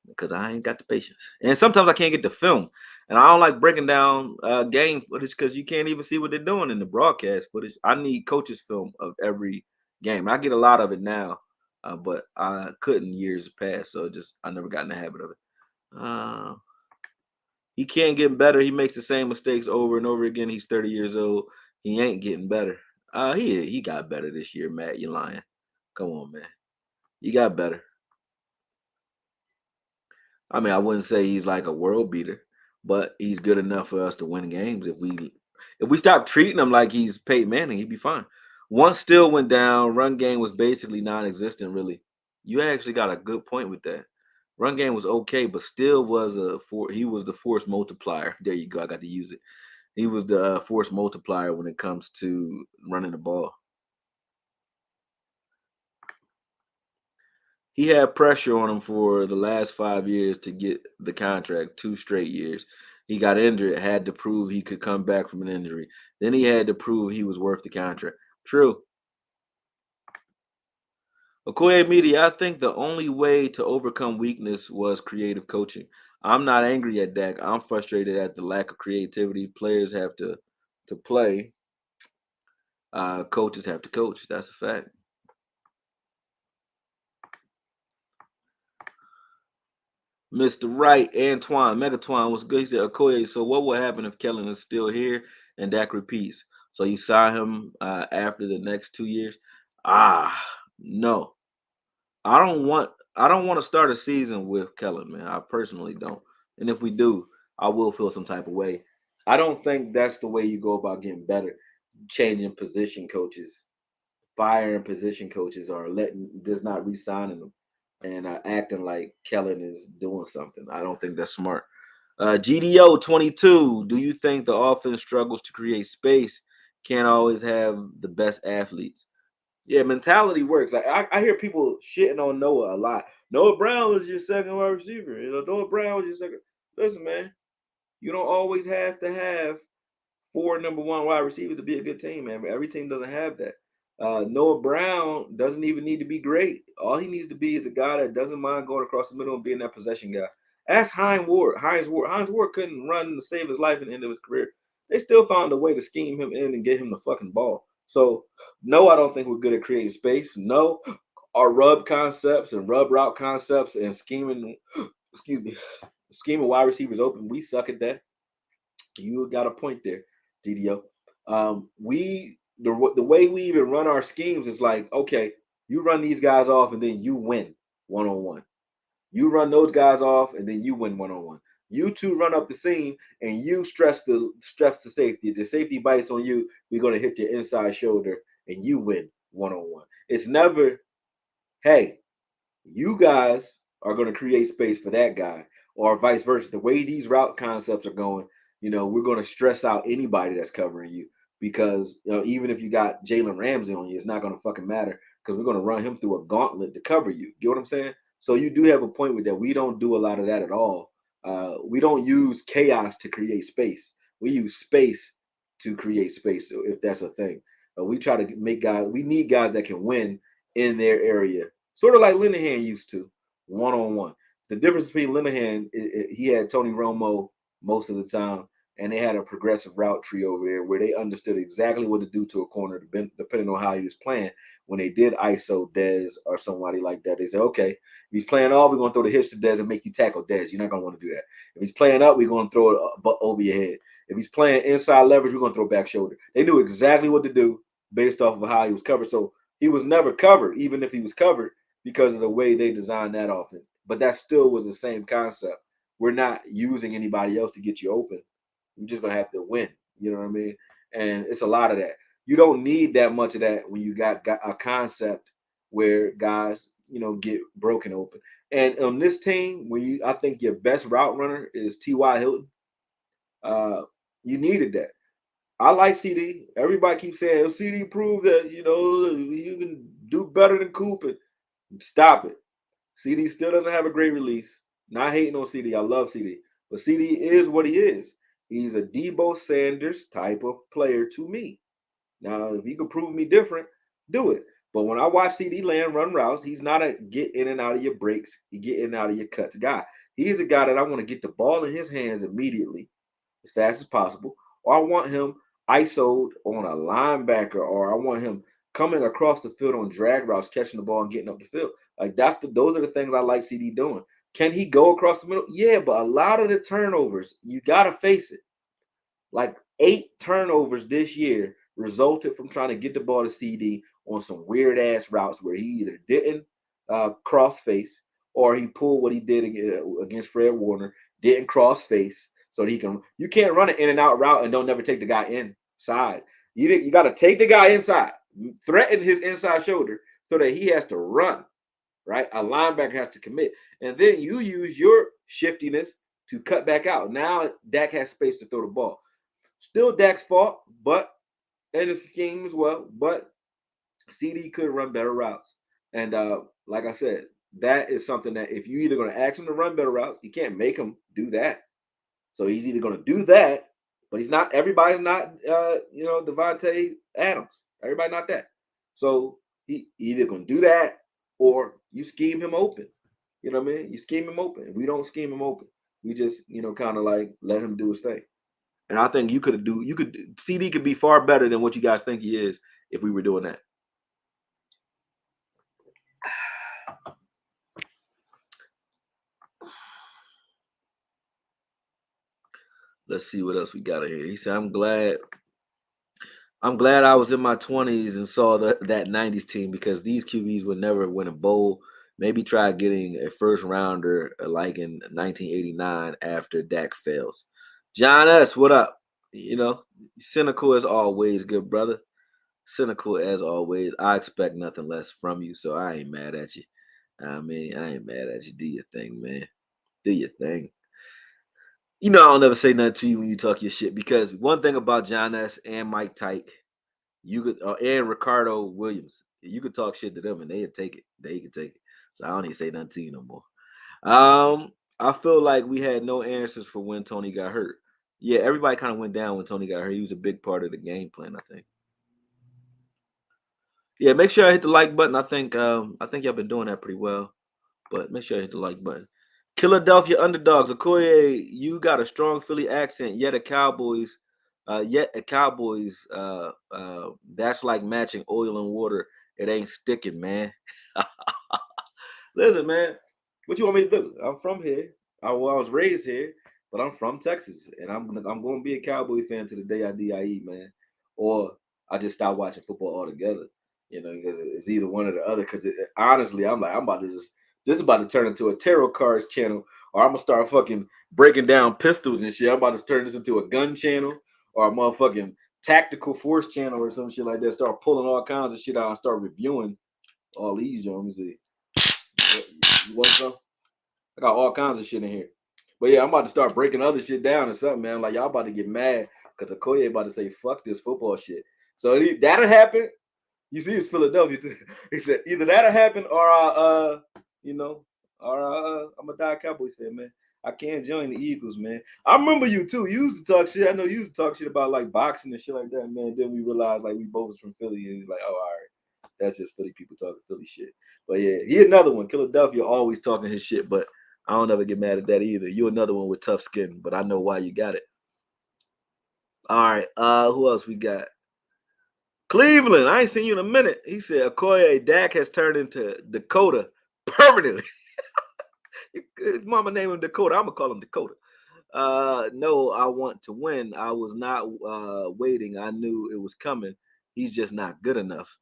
because I ain't got the patience. And sometimes I can't get the film, and I don't like breaking down game footage because you can't even see what they're doing in the broadcast footage. I need coaches' film of every game. I get a lot of it now, but I couldn't years past, so just I never got in the habit of it. Uh, he can't get better. He makes the same mistakes over and over again. He's 30 years old. He ain't getting better. He got better this year, Matt. You lying? Come on, man. He got better. I mean, I wouldn't say he's like a world beater, but he's good enough for us to win games. If we stop treating him like he's Peyton Manning, he'd be fine. Once Still went down, run game was basically non-existent. Really, you actually got a good point with that. Run game was okay, but still was he was the force multiplier. There you go. I got to use it. He was the force multiplier when it comes to running the ball. He had pressure on him for the last 5 years to get the contract, 2 straight years. He got injured, had to prove he could come back from an injury. Then he had to prove he was worth the contract. True. AKOYE Media, I think the only way to overcome weakness was creative coaching. I'm not angry at Dak. I'm frustrated at the lack of creativity. Players have to play. Coaches have to coach. That's a fact. Mr. Wright, Antoine, Megatwine was good. He said, Okoye, so what will happen if Kellen is still here and Dak repeats? So you sign him after the next 2 years? No. I don't want to start a season with Kellen, man. I personally don't. And if we do, I will feel some type of way. I don't think that's the way you go about getting better. Changing position coaches, firing position coaches, or letting just not re-signing them and acting like Kellen is doing something. I don't think that's smart. GDO 22. Do you think the offense struggles to create space? Can't always have the best athletes. Yeah, mentality works. Like I hear people shitting on Noah a lot. Noah Brown was your second wide receiver. Noah Brown was your second. Listen, man, you don't always have to have four number one wide receivers to be a good team, man. Every team doesn't have that. Noah Brown doesn't even need to be great. All he needs to be is a guy that doesn't mind going across the middle and being that possession guy. Ask Hines Ward. Hines Ward couldn't run to save his life at the end of his career. They still found a way to scheme him in and get him the fucking ball. So, no, I don't think we're good at creating space. No, our rub concepts and rub route concepts and scheming, excuse me, scheming wide receivers open, we suck at that. You got a point there, DDO. The way we even run our schemes is like, okay, you run these guys off and then you win 1-on-1. You run those guys off and then you win 1-on-1. You two run up the seam and you stress the safety. If the safety bites on you, we're gonna hit your inside shoulder and you win 1-on-1. It's never, hey, you guys are going to create space for that guy, or vice versa. The way these route concepts are going, we're going to stress out anybody that's covering you because even if you got Jalen Ramsey on you, it's not going to fucking matter because we're going to run him through a gauntlet to cover you. Get what I'm saying? So you do have a point with that. We don't do a lot of that at all. We don't use chaos to create space. We use space to create space. So if that's a thing, we try to make guys. We need guys that can win in their area, sort of like Linehan used to, 1-on-1. The difference between Linehan, he had Tony Romo most of the time, and they had a progressive route tree over there where they understood exactly what to do to a corner depending on how he was playing. When they did ISO Dez or somebody like that, they said, okay, if he's playing off, we're going to throw the hitch to Dez and make you tackle Dez. You're not going to want to do that. If he's playing up, we're going to throw it over your head. If he's playing inside leverage, we're going to throw back shoulder. They knew exactly what to do based off of how he was covered. So he was never covered, even if he was covered, because of the way they designed that offense. But that still was the same concept. We're not using anybody else to get you open. You're just gonna have to win. You know what I mean? And it's a lot of that. You don't need that much of that when you got a concept where guys, get broken open. And on this team, I think your best route runner is T.Y. Hilton. You needed that. I like CD. Everybody keeps saying CD proved that you can do better than Cooper. Stop it. CD still doesn't have a great release. Not hating on CD. I love CD. But CD is what he is. He's a Debo Sanders type of player to me. Now, if you can prove me different, do it. But when I watch CD Lamb run routes, he's not a get in and out of your breaks, you get in and out of your cuts guy. He's a guy that I want to get the ball in his hands immediately, as fast as possible, or I want him ISO'd on a linebacker, or I want him coming across the field on drag routes, catching the ball and getting up the field. Like those are the things I like CD doing. Can he go across the middle? Yeah, but a lot of the turnovers, you gotta face it. Like 8 turnovers this year resulted from trying to get the ball to CD on some weird ass routes where he either didn't cross face or he pulled what he did against Fred Warner, didn't cross face so that he can. You can't run an in and out route and don't never take the guy inside. You got to take the guy inside, threaten his inside shoulder so that he has to run. right? A linebacker has to commit. And then you use your shiftiness to cut back out. Now Dak has space to throw the ball. Still Dak's fault, but and it's a scheme as well. But CD could run better routes. And like I said, that is something that if you're either going to ask him to run better routes, you can't make him do that. So he's either going to do that, but he's not. Everybody's not, Devontae Adams. Everybody not that. So he either going to do that or you scheme him open. You know what I mean? You scheme him open. We don't scheme him open. We just, kind of like let him do his thing. And I think CD could be far better than what you guys think he is if we were doing that. Let's see what else we got here. He said, I'm glad I was in my 20s and saw that 90s team because these QBs would never win a bowl. Maybe try getting a first rounder like in 1989 after Dak fails. John S., what up? Cynical as always, good brother. Cynical as always. I expect nothing less from you, so I ain't mad at you. I ain't mad at you. Do your thing, man. Do your thing. I'll never say nothing to you when you talk your shit because one thing about John S. and Mike Tyke, you could and Ricardo Williams, you could talk shit to them and they'd take it. They could take it. So I don't even say nothing to you no more. I feel like we had no answers for when Tony got hurt. Yeah, everybody kind of went down when Tony got hurt. He was a big part of the game plan, I think. Yeah, make sure I hit the like button. I think y'all been doing that pretty well. But make sure you hit the like button. Philadelphia underdogs. Okoye, you got a strong Philly accent, yet a Cowboys, that's like matching oil and water. It ain't sticking, man. Listen, man, what you want me to do? I'm from here. I was raised here, but I'm from Texas, and I'm going to be a Cowboy fan to the day I die, man. Or I just stop watching football altogether. Because it's either one or the other. Because honestly, I'm about to this is about to turn into a tarot cards channel, or I'm gonna start fucking breaking down pistols and shit. I'm about to turn this into a gun channel or a motherfucking tactical force channel or some shit like that. Start pulling all kinds of shit out and start reviewing all these. Let me see. You want some? I got all kinds of shit in here. But yeah, I'm about to start breaking other shit down or something, man. Like y'all about to get mad because Okoye about to say fuck this football shit. So that'll happen. You see, it's Philadelphia too. He said either that'll happen or I'm a die Cowboys fan, man. I can't join the Eagles, man. I remember you too. You used to talk shit. I know you used to talk shit about like boxing and shit like that, man. Then we realized like we both was from Philly, and he's like, oh, all right, that's just Philly people talking Philly shit. But yeah, he another one. Philadelphia always talking his shit, but I don't ever get mad at that either. You another one with tough skin, but I know why you got it. All right, who else we got? Cleveland, I ain't seen you in a minute. He said, Okoye, Dak has turned into Dakota permanently. His mama named him Dakota. I'm going to call him Dakota. No, I want to win. I was not waiting. I knew it was coming. He's just not good enough.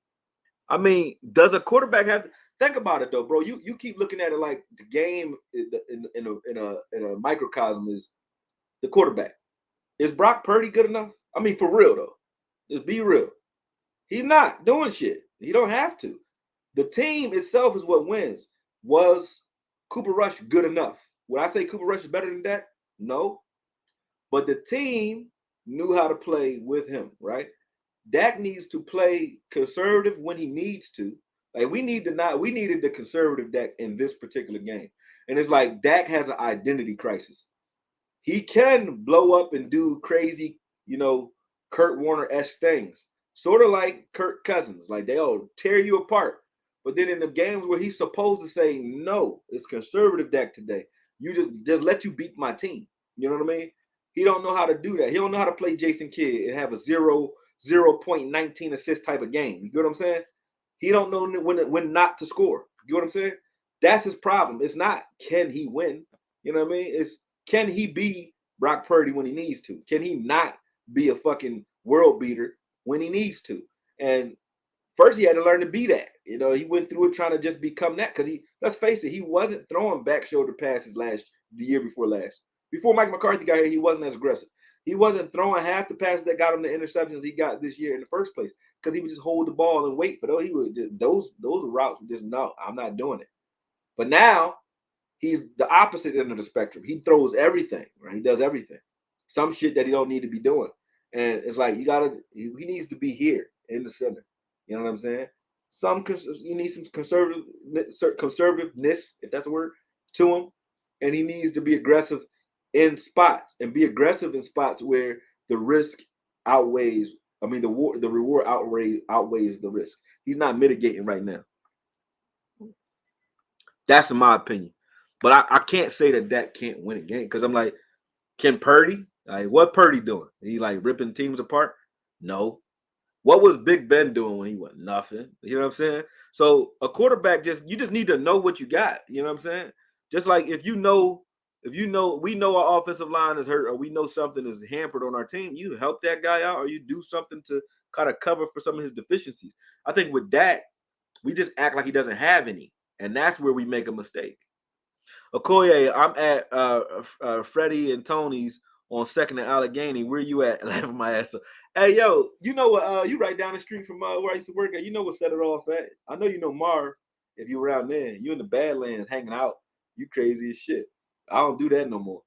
I mean, does a quarterback have to think about it though, bro? You keep looking at it like the game in a microcosm is the quarterback. Is Brock Purdy good enough? I mean, for real though. Just be real. He's not doing shit. He don't have to. The team itself is what wins. Was Cooper Rush good enough? Would I say Cooper Rush is better than that? No. But the team knew how to play with him, right? Dak needs to play conservative when he needs to. Like we needed the conservative Dak in this particular game. And it's like Dak has an identity crisis. He can blow up and do crazy, Kurt Warner-esque things. Sort of like Kirk Cousins. Like they'll tear you apart. But then in the games where he's supposed to say, no, it's conservative Dak today. You just let you beat my team. You know what I mean? He don't know how to do that. He don't know how to play Jason Kidd and have a 0.19 assist type of game. You get what I'm saying? He don't know when not to score. You know what I'm saying? That's his problem. It's not can he win. You know what I mean? It's can he be Brock Purdy when he needs to? Can he not be a fucking world beater when he needs to? And first he had to learn to be that. He went through it trying to just become that because let's face it, he wasn't throwing back shoulder passes the year before last. Before Mike McCarthy got here, he wasn't as aggressive. He wasn't throwing half the passes that got him the interceptions he got this year in the first place because he would just hold the ball and wait for those. He would just those routes. Just no, I'm not doing it. But now he's the opposite end of the spectrum. He throws everything, right? He does everything. Some shit that he don't need to be doing. And it's like he needs to be here in the center. You know what I'm saying? You need some conservativeness, if that's a word, to him. And he needs to be aggressive in spots and be aggressive in spots where the risk outweighs. I mean, the reward outweighs the risk. He's not mitigating right now. That's in my opinion. But I can't say that can't win a game because I'm like, can Purdy? Like, what Purdy doing? He like ripping teams apart? No. What was Big Ben doing when he went nothing? You know what I'm saying? So a quarterback you just need to know what you got. You know what I'm saying? Just like if we know our offensive line is hurt or we know something is hampered on our team, you help that guy out or you do something to kind of cover for some of his deficiencies. I think with that, we just act like he doesn't have any. And that's where we make a mistake. Okoye, I'm at Freddie and Tony's on 2nd and Allegheny. Where you at? Laughing my ass up. Hey, yo, you know what? You right down the street from where I used to work at. You know what set it off at? I know you know Marv. If you around there, you in the Badlands hanging out. You crazy as shit. I don't do that no more.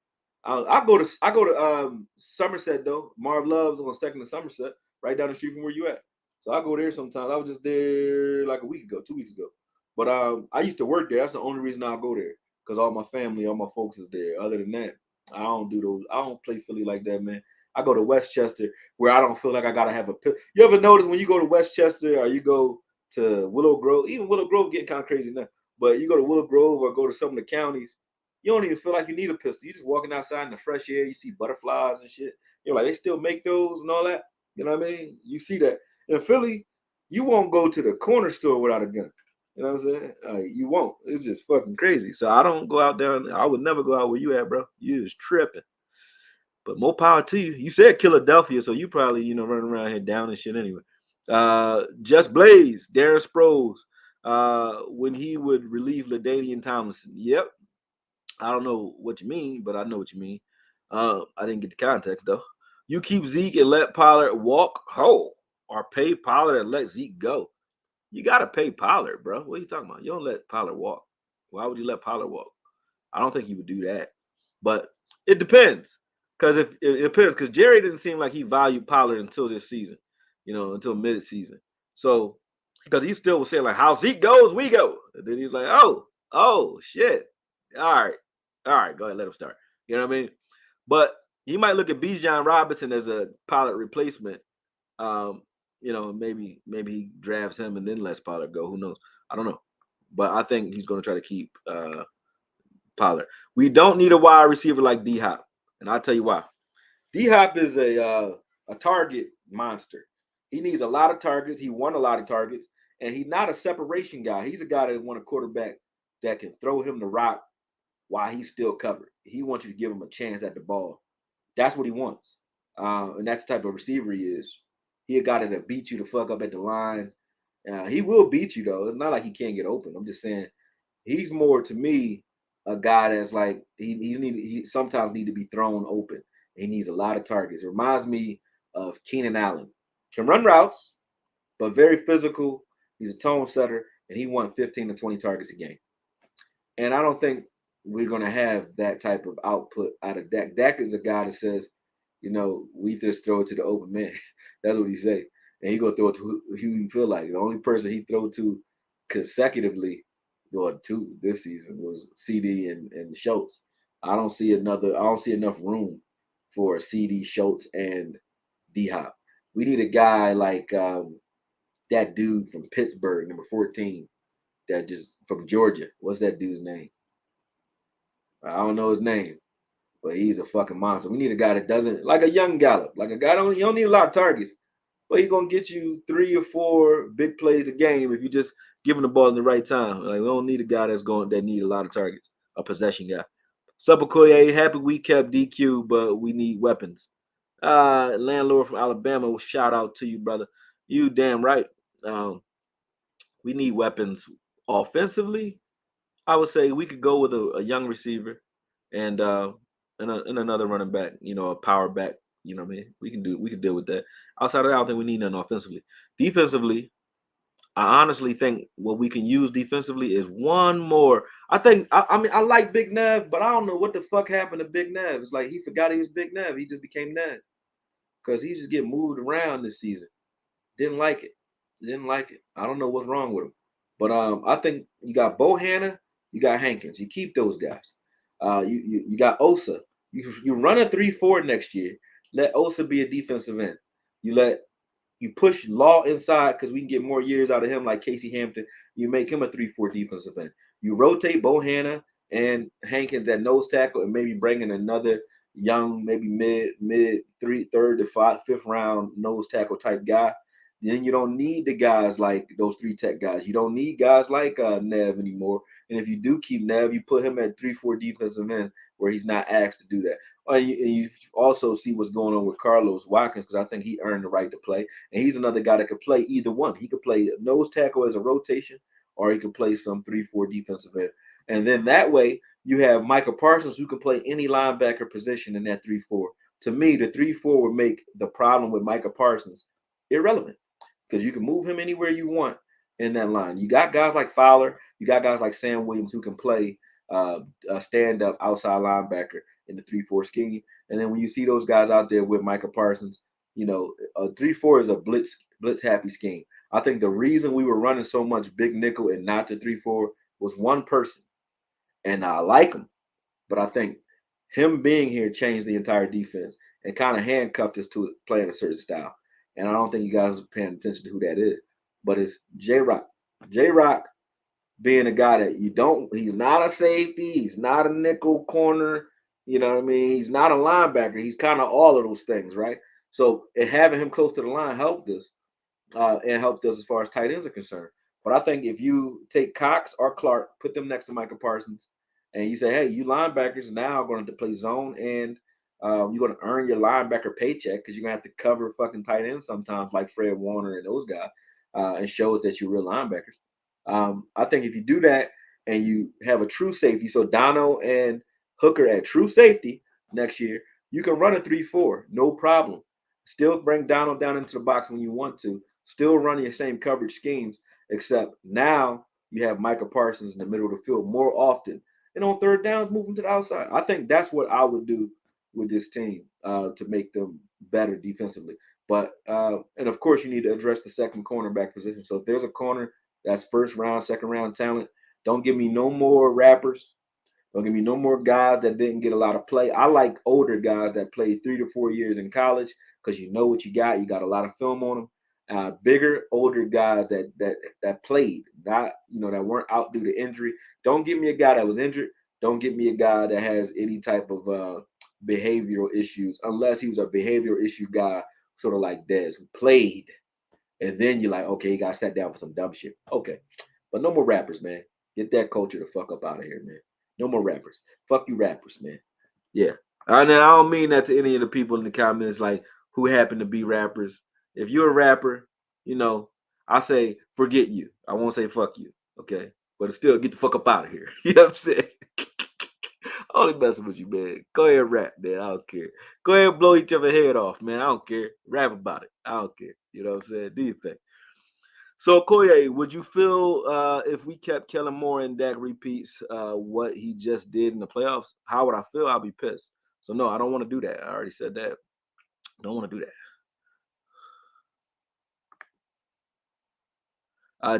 I go to Somerset though. Marv Loves on 2nd and Somerset, right down the street from where you at. So I go there sometimes. I was just there like a week ago, 2 weeks ago. But I used to work there. That's the only reason I go there because all my family, all my folks is there. Other than that, I don't do those. I don't play Philly like that, man. I go to Westchester where I don't feel like I gotta have a. You ever notice when you go to Westchester or you go to Willow Grove? Even Willow Grove getting kind of crazy now. But you go to Willow Grove or go to some of the counties, you don't even feel like you need a pistol. You just walking outside in the fresh air. You see butterflies and shit. You're like, they still make those and all that. You know what I mean? You see that in Philly, you won't go to the corner store without a gun. You know what I'm saying? You won't. It's just fucking crazy. So I don't go out down. I would never go out where you at, bro. You just tripping. But more power to you. You said Philadelphia, so you probably running around here down and shit anyway. Just Blaze, Darren Sproles, when he would relieve LaDainian Tomlinson. Yep. I don't know what you mean, but I know what you mean. I didn't get the context though. You keep Zeke and let Pollard walk whole, or pay Pollard and let Zeke go. You gotta pay Pollard, bro. What are you talking about? You don't let Pollard walk. Why would you let Pollard walk? I don't think he would do that. But it depends. Because if it depends, because Jerry didn't seem like he valued Pollard until this season, until mid-season. So because he still was saying like, how Zeke goes, we go. And then he's like, oh shit. All right, go ahead, let him start. You know what I mean? But you might look at Bijan Robinson as a Pollard replacement. Maybe he drafts him and then lets Pollard go. Who knows? I don't know. But I think he's going to try to keep Pollard. We don't need a wide receiver like D-Hop. And I'll tell you why. D-Hop is a target monster. He needs a lot of targets. He won a lot of targets. And he's not a separation guy. He's a guy that wants a quarterback that can throw him the rock while he's still covered. He wants you to give him a chance at the ball. That's what he wants. And that's the type of receiver he is. He a guy that'll beat you the fuck up at the line. He will beat you, though. It's not like he can't get open. I'm just saying he's more, to me, a guy that's like he sometimes need to be thrown open. He needs a lot of targets. It reminds me of Keenan Allen. Can run routes, but very physical. He's a tone setter, and he won 15 to 20 targets a game. And I don't think we're going to have that type of output out of Dak. Dak is a guy that says, we just throw it to the open man. That's what he say. And he go throw it to who he feel like. The only person he throw to consecutively, or two this season, was CD and Schultz. I don't see enough room for CD, Schultz, and D-Hop. We need a guy like that dude from Pittsburgh, number 14, that just from Georgia. What's that dude's name? I don't know his name, but he's a fucking monster. We need a guy that doesn't, like a young Gallup, like a guy you don't need a lot of targets, but he's gonna get you 3 or 4 big plays a game if you just give him the ball in the right time. Like, we don't need a guy that need a lot of targets, a possession guy. Sup, Okoye, happy we kept DQ, but we need weapons. Landlord from Alabama, shout out to you, brother. You damn right. We need weapons offensively. I would say we could go with a young receiver and another running back, a power back. You know what I mean? We can deal with that. Outside of that, I don't think we need nothing offensively. Defensively, I honestly think what we can use defensively is one more. I mean, I like Big Nev, but I don't know what the fuck happened to Big Nev. It's like he forgot he was Big Nev. He just became Nev because he just get moved around this season. Didn't like it. Didn't like it. I don't know what's wrong with him. But I think you got Bohanna, you got Hankins. You keep those guys. You got Osa. You run a 3-4 next year. Let Osa be a defensive end. You push Law inside because we can get more years out of him, like Casey Hampton. You make him a 3-4 defensive end. You rotate Bohanna and Hankins at nose tackle, and maybe bring in another young, maybe mid third to fifth round nose tackle type guy. Then you don't need the guys like those three tech guys. You don't need guys like Nev anymore. And if you do keep Nev, you put him at 3-4 defensive end where he's not asked to do that. And you also see what's going on with Carlos Watkins because I think he earned the right to play. And he's another guy that could play either one. He could play nose tackle as a rotation, or he could play some 3-4 defensive end. And then that way, you have Michael Parsons who can play any linebacker position in that 3-4. To me, the 3-4 would make the problem with Michael Parsons irrelevant because you can move him anywhere you want in that line. You got guys like Fowler, you got guys like Sam Williams who can play a stand-up outside linebacker in the 3-4 scheme. And then when you see those guys out there with Michael Parsons, you know, a 3-4 is a blitz happy scheme. I think the reason we were running so much big nickel and not the 3-4 was one person, and I like him, but I think him being here changed the entire defense and kind of handcuffed us to playing a certain style. And I don't think you guys are paying attention to who that is, but it's J Rock. J Rock being a guy that he's not a safety, he's not a nickel corner, you know what I mean? He's not a linebacker. He's kind of all of those things, right? So and having him close to the line helped us and helped us as far as tight ends are concerned. But I think if you take Cox or Clark, put them next to Michael Parsons, and you say, hey, you linebackers now are going to play zone and you're going to earn your linebacker paycheck because you're going to have to cover fucking tight ends sometimes, like Fred Warner and those guys, and show us that you're real linebackers. I think if you do that and you have a true safety, so Dono and Hooker at true safety next year, you can run a 3-4, no problem. Still bring Donald down into the box when you want to. Still run your same coverage schemes, except now you have Michael Parsons in the middle of the field more often. And on third downs, move them to the outside. I think that's what I would do with this team to make them better defensively. But and of course, you need to address the second cornerback position. So if there's a corner that's first round, second round talent, don't give me no more rappers. Don't give me no more guys that didn't get a lot of play. I like older guys that played 3 to 4 years in college because you know what you got. You got a lot of film on them. Bigger, older guys that played, not that weren't out due to injury. Don't give me a guy that was injured. Don't give me a guy that has any type of behavioral issues, unless he was a behavioral issue guy, sort of like Dez, who played, and then you're like, okay, he got sat down for some dumb shit. Okay, but no more rappers, man. Get that culture the fuck up out of here, man. No more rappers. Fuck you, rappers, man. Yeah. And I don't mean that to any of the people in the comments, like who happen to be rappers. If you're a rapper, I say forget you. I won't say fuck you. Okay. But still get the fuck up out of here. You know what I'm saying? Only messing with you, man. Go ahead and rap, man. I don't care. Go ahead and blow each other head off, man. I don't care. Rap about it. I don't care. You know what I'm saying? Do your thing. So, Koye, would you feel if we kept Kellen Moore and Dak repeats what he just did in the playoffs? How would I feel? I'll be pissed. So, no, I don't want to do that. I already said that. Don't want to do that.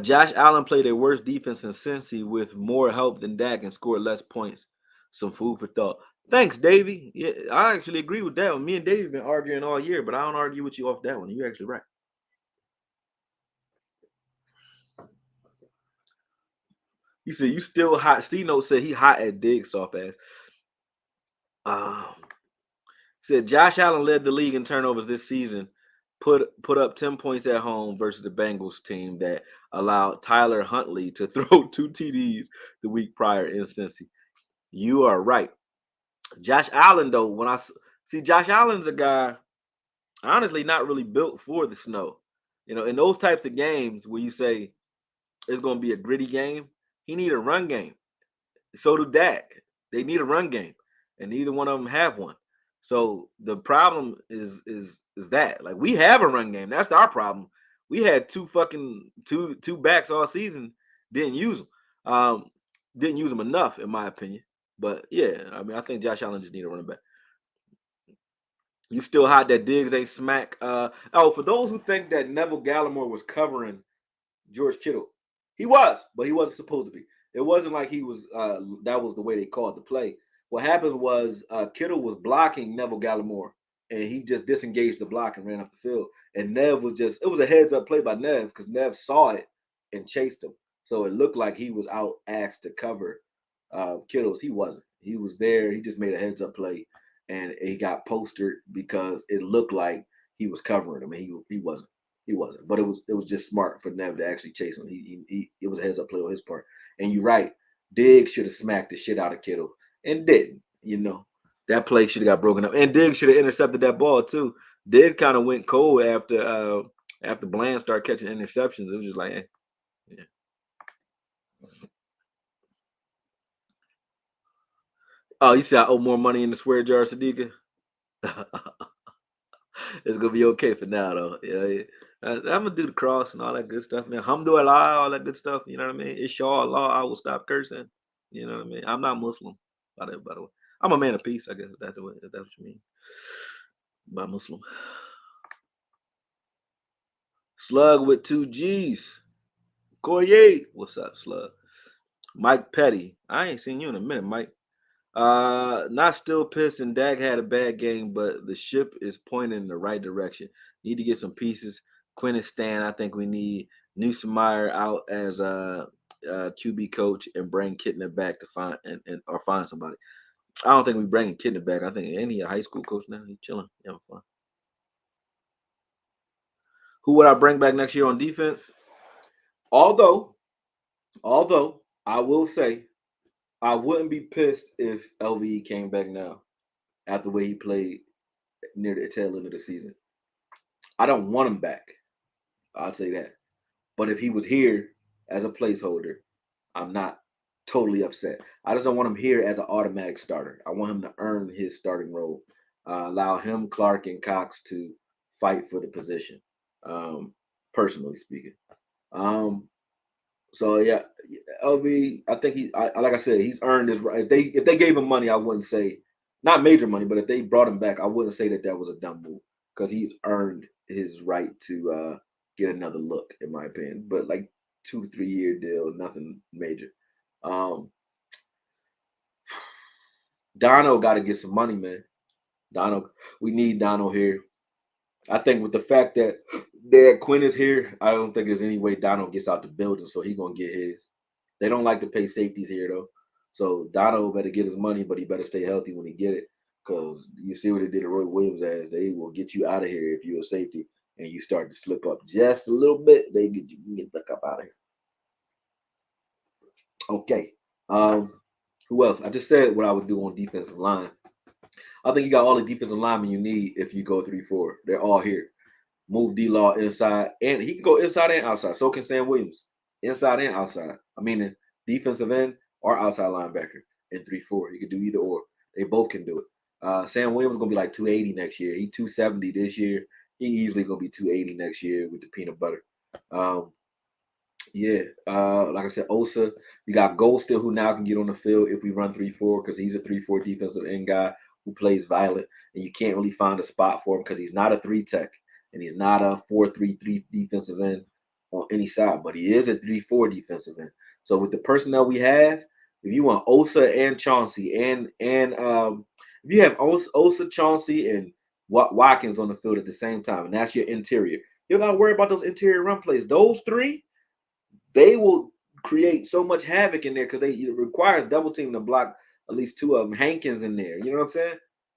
Josh Allen played a worse defense in Cincy with more help than Dak and scored less points. Some food for thought. Thanks, Davey. Yeah, I actually agree with that one. Me and Davey have been arguing all year, but I don't argue with you off that one. You're actually right. He said you still hot. Steve Note said he hot at dig soft ass. Said Josh Allen led the league in turnovers this season. Put up 10 points at home versus the Bengals team that allowed Tyler Huntley to throw 2 TDs the week prior in Cincy. You are right. Josh Allen, though, when I see Josh Allen's a guy, honestly, not really built for the snow. In those types of games where you say it's going to be a gritty game, he need a run game. So do Dak. They need a run game, and neither one of them have one. So the problem is that like we have a run game. That's our problem. We had two backs all season. Didn't use them. Didn't use them enough, in my opinion. But yeah, I mean, I think Josh Allen just need a running back. You still hot that Diggs ain't smack? For those who think that Neville Gallimore was covering George Kittle, he was, but he wasn't supposed to be. It wasn't like he was. That was the way they called the play. What happened was Kittle was blocking Neville Gallimore, and he just disengaged the block and ran up the field. And Nev was just. It was a heads up play by Nev because Nev saw it and chased him. So it looked like he was out asked to cover Kittle's. He wasn't. He was there. He just made a heads up play, and he got postered because it looked like he was covering him, and he wasn't. He wasn't, but it was just smart for Nev to actually chase him. It was a heads up play on his part. And you're right, Diggs should have smacked the shit out of Kittle and didn't. That play should have got broken up, and Diggs should have intercepted that ball too. Diggs kind of went cold after Bland started catching interceptions. It was just like, yeah. Oh, you said I owe more money in the swear jar, Sadiqa? It's gonna be okay for now, though. Yeah, I'm gonna do the cross and all that good stuff, man. Alhamdulillah, all that good stuff. You know what I mean? Inshallah, I will stop cursing. You know what I mean? I'm not Muslim, by the way. I'm a man of peace, I guess. If that's what you mean by Muslim. Slug with 2 G's. Koye, what's up, Slug? Mike Petty. I ain't seen you in a minute, Mike. Not still pissed, and Dak had a bad game, but the ship is pointing in the right direction. Need to get some pieces. Quinn and Stan, I think we need Newsmeyer out as QB coach and bring Kitna back to find or find somebody. I don't think we bringing Kitna back. I think any high school coach now, he's chilling, having fun. Who would I bring back next year on defense? Although I will say I wouldn't be pissed if LVE came back now after the way he played near the tail end of the season. I don't want him back. I'll say that. But if he was here as a placeholder, I'm not totally upset. I just don't want him here as an automatic starter. I want him to earn his starting role. Allow him, Clark, and Cox to fight for the position. Personally speaking. So yeah, LV. I think like I said, he's earned his right. If they gave him money, I wouldn't say not major money, but if they brought him back, I wouldn't say that was a dumb move because he's earned his right to get another look, in my opinion. But like 2 to 3 year deal, nothing major. Dono got to get some money, man. Dono, we need Dono here. I think with the fact that Quinn is here, I don't think there's any way Dono gets out the building, so he's gonna get his. They don't like to pay safeties here though, so Dono better get his money, but he better stay healthy when he get it. Cause you see what they did to Roy Williams as they will get you out of here if you're a safety and you start to slip up just a little bit. They get you get the fuck up out of here. Okay. Who else? I just said what I would do on defensive line. I think you got all the defensive linemen you need if you go 3-4. They're all here. Move D-Law inside, and he can go inside and outside. So can Sam Williams, inside and outside. I mean, the defensive end or outside linebacker in 3-4. You can do either or. They both can do it. Sam Williams is gonna be like 280 next year. He 270 this year. He easily gonna be 280 next year with the peanut butter. Yeah, like I said, Osa. You got Gold who now can get on the field if we run 3-4 because he's a 3-4 defensive end guy who plays violent, and you can't really find a spot for him because he's not a 3 tech and he's not a 4-3-3 defensive end on any side, but he is a 3-4 defensive end. So with the personnel we have, if you want Osa and Chauncey and if you have Osa, Chauncey, and Watkins on the field at the same time, and that's your interior, you don't got to worry about those interior run plays. Those three, they will create so much havoc in there because it requires double team to block at least two of them. Hankins in there, you know what I'm saying?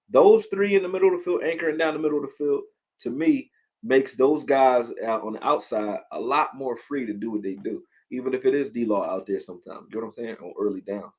Those three in the middle of the field, anchoring down the middle of the field, to me, makes those guys on the outside a lot more free to do what they do, even if it is D-Law out there sometimes. You know what I'm saying? On early downs.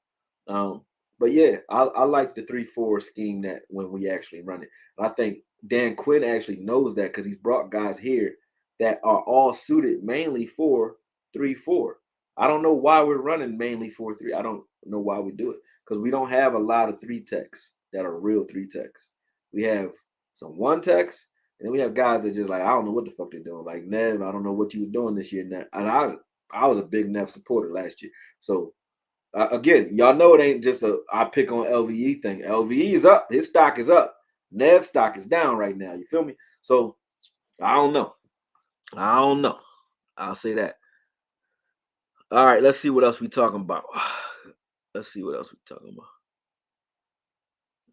But yeah, I like the 3-4 scheme that when we actually run it. And I think Dan Quinn actually knows that because he's brought guys here that are all suited mainly for 3-4. I don't know why we're running mainly 4-3. I don't know why we do it because we don't have a lot of 3 techs that are real 3 techs. We have some 1 techs And we have guys that just like, I don't know what the fuck they're doing. Like Nev, I don't know what you were doing this year. And I was a big Nev supporter last year. So again, y'all know it ain't just a I pick on LVE thing. LVE is up. His stock is up. Nev stock is down right now. You feel me? So I don't know. I don't know. I'll say that. All right, let's see what else we talking about. Let's see what else we talking about.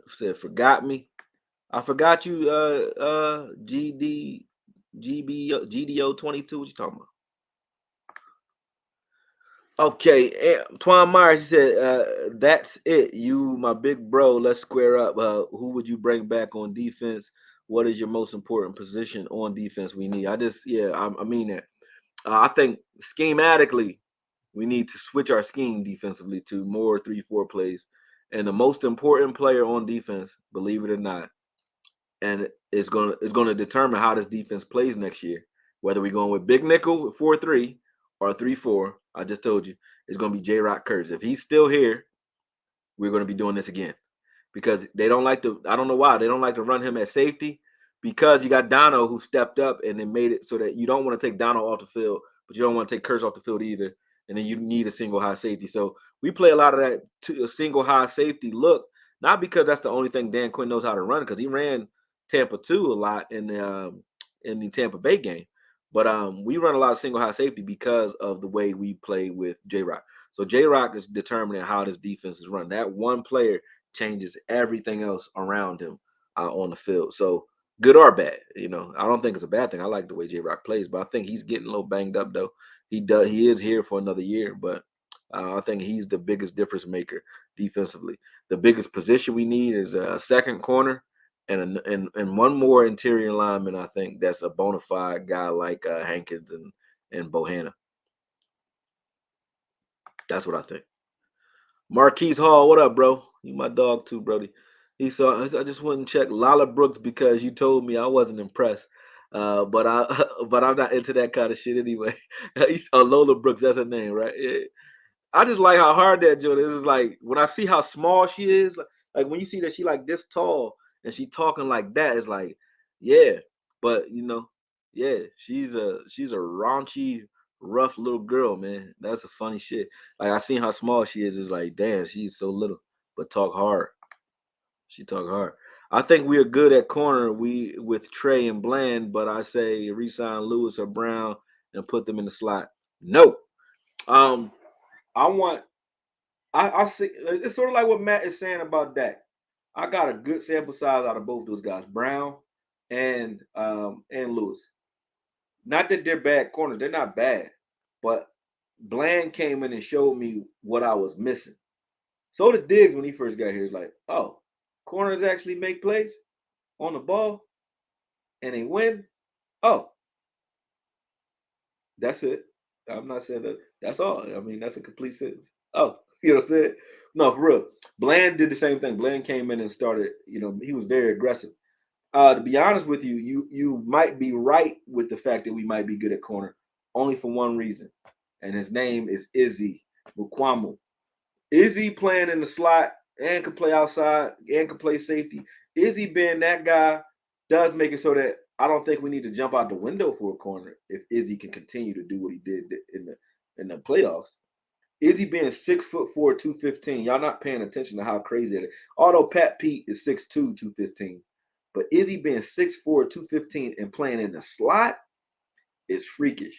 Said forgot me. I forgot you. GDO 22. What you talking about? Okay, Twan Myers, he said, that's it. You, my big bro, let's square up. Who would you bring back on defense? What is your most important position on defense we need? I mean that. I think schematically, we need to switch our scheme defensively to more 3-4 plays. And the most important player on defense, believe it or not, and it's gonna determine how this defense plays next year. Whether we're going with big nickel with 4-3 or 3-4, I just told you, it's gonna be J Rock Curse. If he's still here, we're gonna be doing this again. Because they don't like to, I don't know why, they don't like to run him at safety because you got Dono who stepped up and they made it so that you don't want to take Dono off the field, but you don't want to take Curse off the field either. And then you need a single high safety. So we play a lot of that a single high safety look, not because that's the only thing Dan Quinn knows how to run, because he ran Tampa 2 a lot in the Tampa Bay game. But we run a lot of single high safety because of the way we play with J Rock. So J Rock is determining how this defense is run. That one player changes everything else around him on the field. So good or bad, I don't think it's a bad thing. I like the way J Rock plays, but I think he's getting a little banged up though. He is here for another year, but I think he's the biggest difference maker defensively. The biggest position we need is a second corner and one more interior lineman. I think that's a bona fide guy like Hankins and Bohanna. That's what I think. Marquise Hall, what up, bro? You my dog too, Brody. He saw. I just went and checked Lala Brooks because you told me I wasn't impressed. But but I'm not into that kind of shit anyway. He saw Lola Brooks. That's her name, right? Yeah. I just like how hard that joint is. It's like when I see how small she is, like when you see that she like this tall and she talking like that, it's like, yeah. But yeah, she's a raunchy, rough little girl, man. That's a funny shit. Like I seen how small she is. It's like, damn, she's so little, but talk hard. She talk hard. I think we are good at corner. We with Trey and Bland, but I say resign Lewis or Brown and put them in the slot. No. Um, I want I see it's sort of like what Matt is saying about Dak. I got a good sample size out of both those guys, Brown and Lewis. Not that they're bad corners, they're not bad, but Bland came in and showed me what I was missing. So did Diggs when he first got here. He's like, oh, corners actually make plays on the ball and they win. Oh, that's it. I'm not saying that. That's all. I mean, that's a complete sentence. Oh, you know what I'm saying? No, for real. Bland did the same thing. Bland came in and started. He was very aggressive. To be honest with you, you might be right with the fact that we might be good at corner, only for one reason, and his name is Izzy Mukwamu. Izzy playing in the slot and can play outside and can play safety. Izzy being that guy does make it so that I don't think we need to jump out the window for a corner if Izzy can continue to do what he did in the playoffs. Izzy being 6'4", 215. Y'all not paying attention to how crazy it is. Although Pat Pete is 6'2", 215. But Izzy being 6'4", 215 and playing in the slot is freakish.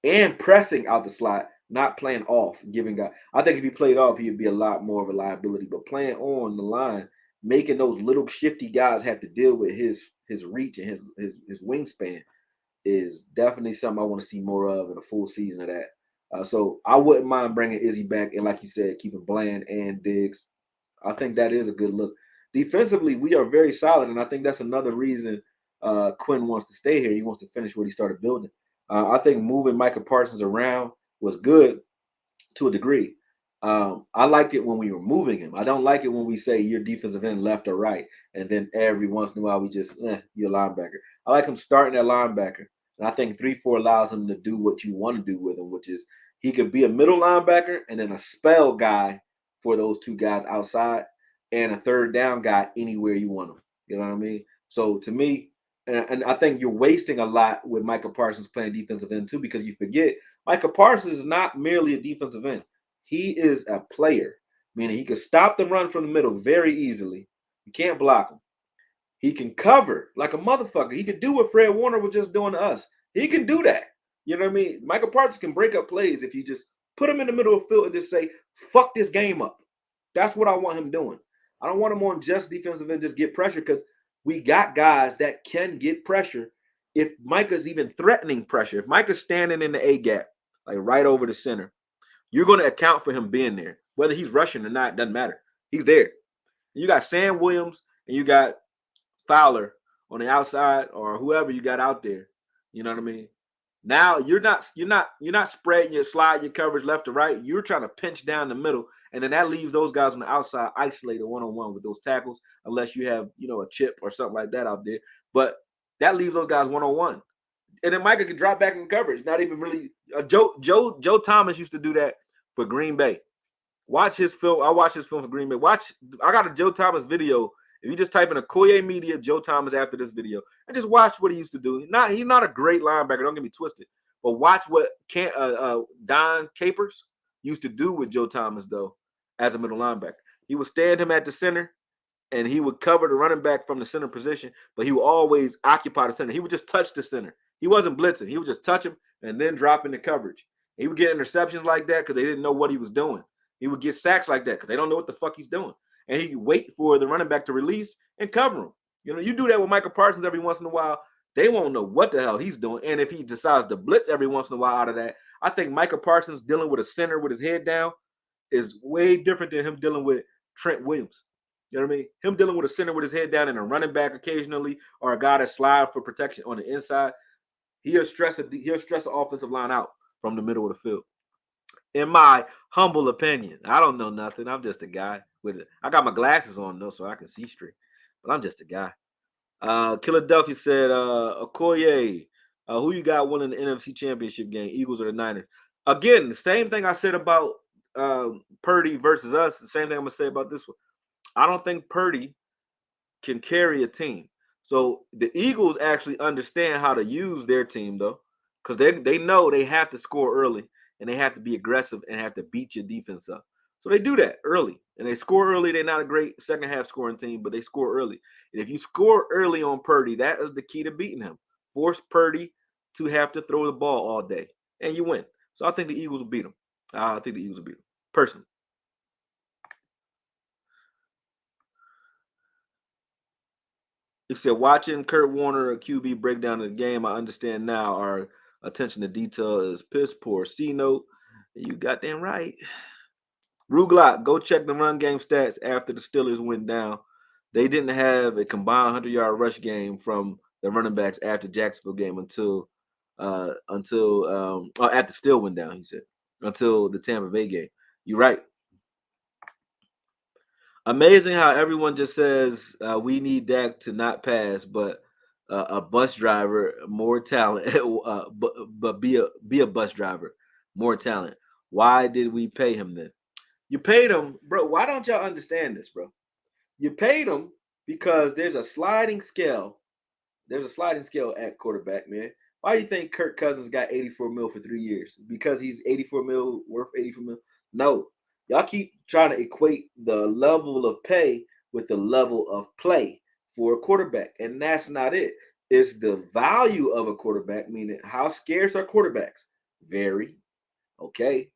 And pressing out the slot, not playing off, giving guy. I think if he played off, he'd be a lot more of a liability. But playing on the line, making those little shifty guys have to deal with his reach and his wingspan is definitely something I want to see more of in a full season of that. So I wouldn't mind bringing Izzy back, and like you said, keeping Bland and Diggs. I think that is a good look. Defensively, we are very solid, and I think that's another reason Quinn wants to stay here. He wants to finish what he started building. I think moving Micah Parsons around was good to a degree. I like it when we were moving him. I don't like it when we say your defensive end left or right, and then every once in a while we just you're a linebacker. I like him starting at linebacker, and I think 3-4 allows him to do what you want to do with him, which is he could be a middle linebacker and then a spell guy for those two guys outside, and a third down guy anywhere you want him. You know what I mean? So to me, And I think you're wasting a lot with Micah Parsons playing defensive end too, because you forget Micah Parsons is not merely a defensive end. He is a player, meaning he can stop the run from the middle very easily. You can't block him. He can cover like a motherfucker. He can do what Fred Warner was just doing to us. He can do that. You know what I mean? Michael Parsons can break up plays if you just put him in the middle of the field and just say, fuck this game up. That's what I want him doing. I don't want him on just defensive end, just get pressure, because we got guys that can get pressure if Micah's even threatening pressure. If Micah's standing in the A gap, like right over the center, you're going to account for him being there. Whether he's rushing or not, doesn't matter. He's there. You got Sam Williams and you got Fowler on the outside, or whoever you got out there. You know what I mean? Now you're not spreading your slide your coverage left to right. You're trying to pinch down the middle, and then that leaves those guys on the outside isolated one-on-one with those tackles, unless you have a chip or something like that out there. But that leaves those guys one-on-one. And then Micah can drop back in coverage. Not even really Joe Thomas used to do that for Green Bay. Watch his film. I watched his film for Green Bay. I got a Joe Thomas video. If you just type in AKOYE Media, Joe Thomas after this video, and just watch what he used to do. He's not a great linebacker. Don't get me twisted. But watch what Don Capers used to do with Joe Thomas, though, as a middle linebacker. He would stand him at the center, and he would cover the running back from the center position, but he would always occupy the center. He would just touch the center. He wasn't blitzing. He would just touch him and then drop into coverage. He would get interceptions like that because they didn't know what he was doing. He would get sacks like that because they don't know what the fuck he's doing. And he wait for the running back to release and cover him. You do that with Michael Parsons every once in a while, they won't know what the hell he's doing. And if he decides to blitz every once in a while out of that, I think Michael Parsons dealing with a center with his head down is way different than him dealing with Trent Williams. You know what I mean? Him dealing with a center with his head down and a running back occasionally, or a guy that slide for protection on the inside, he'll stress the offensive line out from the middle of the field. In my humble opinion, I don't know nothing. I'm just a guy with it. I got my glasses on though, so I can see straight. But I'm just a guy. Philadelphia said, Okoye, who you got winning the NFC Championship game, Eagles or the Niners? Again, the same thing I said about Purdy versus us. The same thing I'm gonna say about this one. I don't think Purdy can carry a team. So the Eagles actually understand how to use their team though, because they know they have to score early and they have to be aggressive and have to beat your defense up. So they do that early, and they score early. They're not a great second half scoring team, but they score early. And if you score early on Purdy, that is the key to beating him. Force Purdy to have to throw the ball all day, and you win. So I think the Eagles will beat him. I think the Eagles will beat him, personally. He said, watching Kurt Warner, a QB breakdown of the game, I understand now our attention to detail is piss poor. C note, you goddamn right. Ruglot, go check the run game stats after the Steelers went down. They didn't have a combined 100-yard rush game from the running backs after Jacksonville game until after Steele went down, he said, until the Tampa Bay game. You're right. Amazing how everyone just says we need Dak to not pass, but a bus driver, more talent, but be a bus driver, more talent. Why did we pay him then? You paid him, bro. Why don't y'all understand this, bro? You paid him because there's a sliding scale. There's a sliding scale at quarterback, man. Why do you think Kirk Cousins got 84 mil for 3 years? Because he's 84 mil, worth 84 mil? No. Y'all keep trying to equate the level of pay with the level of play for a quarterback, and that's not it. It's the value of a quarterback, meaning how scarce are quarterbacks? Very. Okay.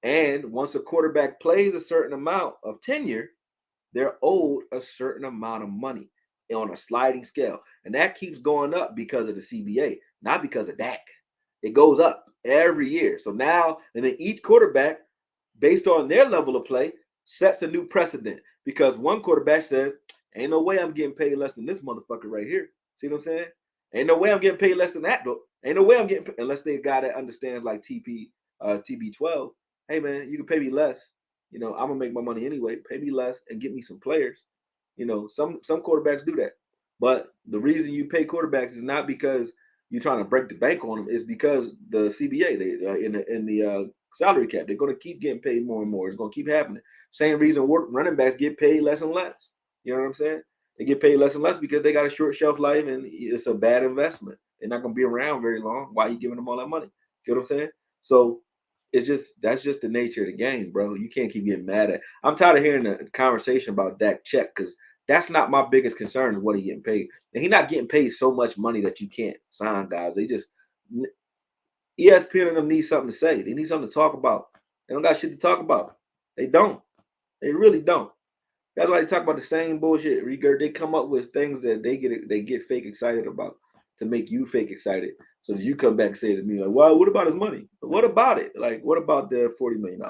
And once a quarterback plays a certain amount of tenure, they're owed a certain amount of money on a sliding scale. And that keeps going up because of the CBA, not because of Dak. It goes up every year. So now, and then each quarterback, based on their level of play, sets a new precedent because one quarterback says, ain't no way I'm getting paid less than this motherfucker right here. See what I'm saying? Ain't no way I'm getting paid less than that, though. Ain't no way I'm getting paid, unless they a guy that understands like TB12. Hey, man, you can pay me less. I'm going to make my money anyway. Pay me less and get me some players. Some quarterbacks do that. But the reason you pay quarterbacks is not because you're trying to break the bank on them. It's because the CBA, they in the salary cap, they're going to keep getting paid more and more. It's going to keep happening. Same reason running backs get paid less and less. You know what I'm saying? They get paid less and less because they got a short shelf life and it's a bad investment. They're not gonna be around very long. Why are you giving them all that money? You know what I'm saying? So that's just the nature of the game, bro. You can't keep getting mad at. I'm tired of hearing the conversation about Dak check because that's not my biggest concern is what he getting paid. And he's not getting paid so much money that you can't sign guys. They just ESPN and them need something to say. They need something to talk about. They don't got shit to talk about. They don't. They really don't. That's why they talk about the same bullshit. They come up with things that they get fake excited about to make you fake excited. So that you come back and say to me like, "Well, what about his money? What about it? Like, what about the $40 million?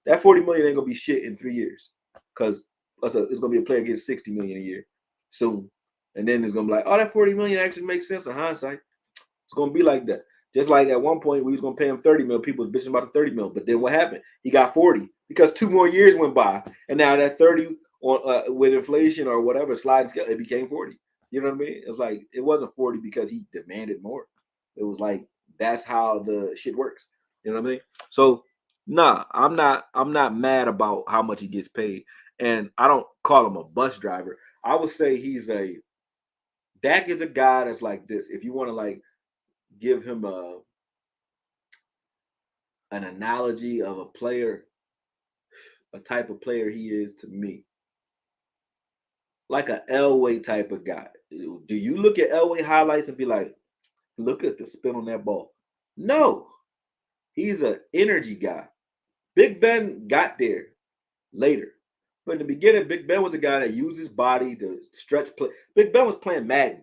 That $40 million ain't gonna be shit in 3 years, because it's gonna be a player getting $60 million a year soon, and then it's gonna be like, oh, that $40 million actually makes sense in hindsight. It's gonna be like that. Just like at one point we was gonna pay him 30 mil, people was bitching about the 30 mil, but then what happened? He got 40 because 2 more years went by, and now that 30 on with inflation or whatever sliding scale, it became 40. You know what I mean? It's like it wasn't 40 because he demanded more. It was like that's how the shit works. You know what I mean? So nah, I'm not mad about how much he gets paid, and I don't call him a bus driver. I would say Dak is a guy that's like this. If you want to like give him an analogy of a player, a type of player he is to me, like a Elway type of guy. Do you look at Elway highlights and be like, look at the spin on that ball? No, he's an energy guy. Big Ben got there later. But in the beginning, Big Ben was a guy that used his body to stretch play. Big Ben was playing Madden.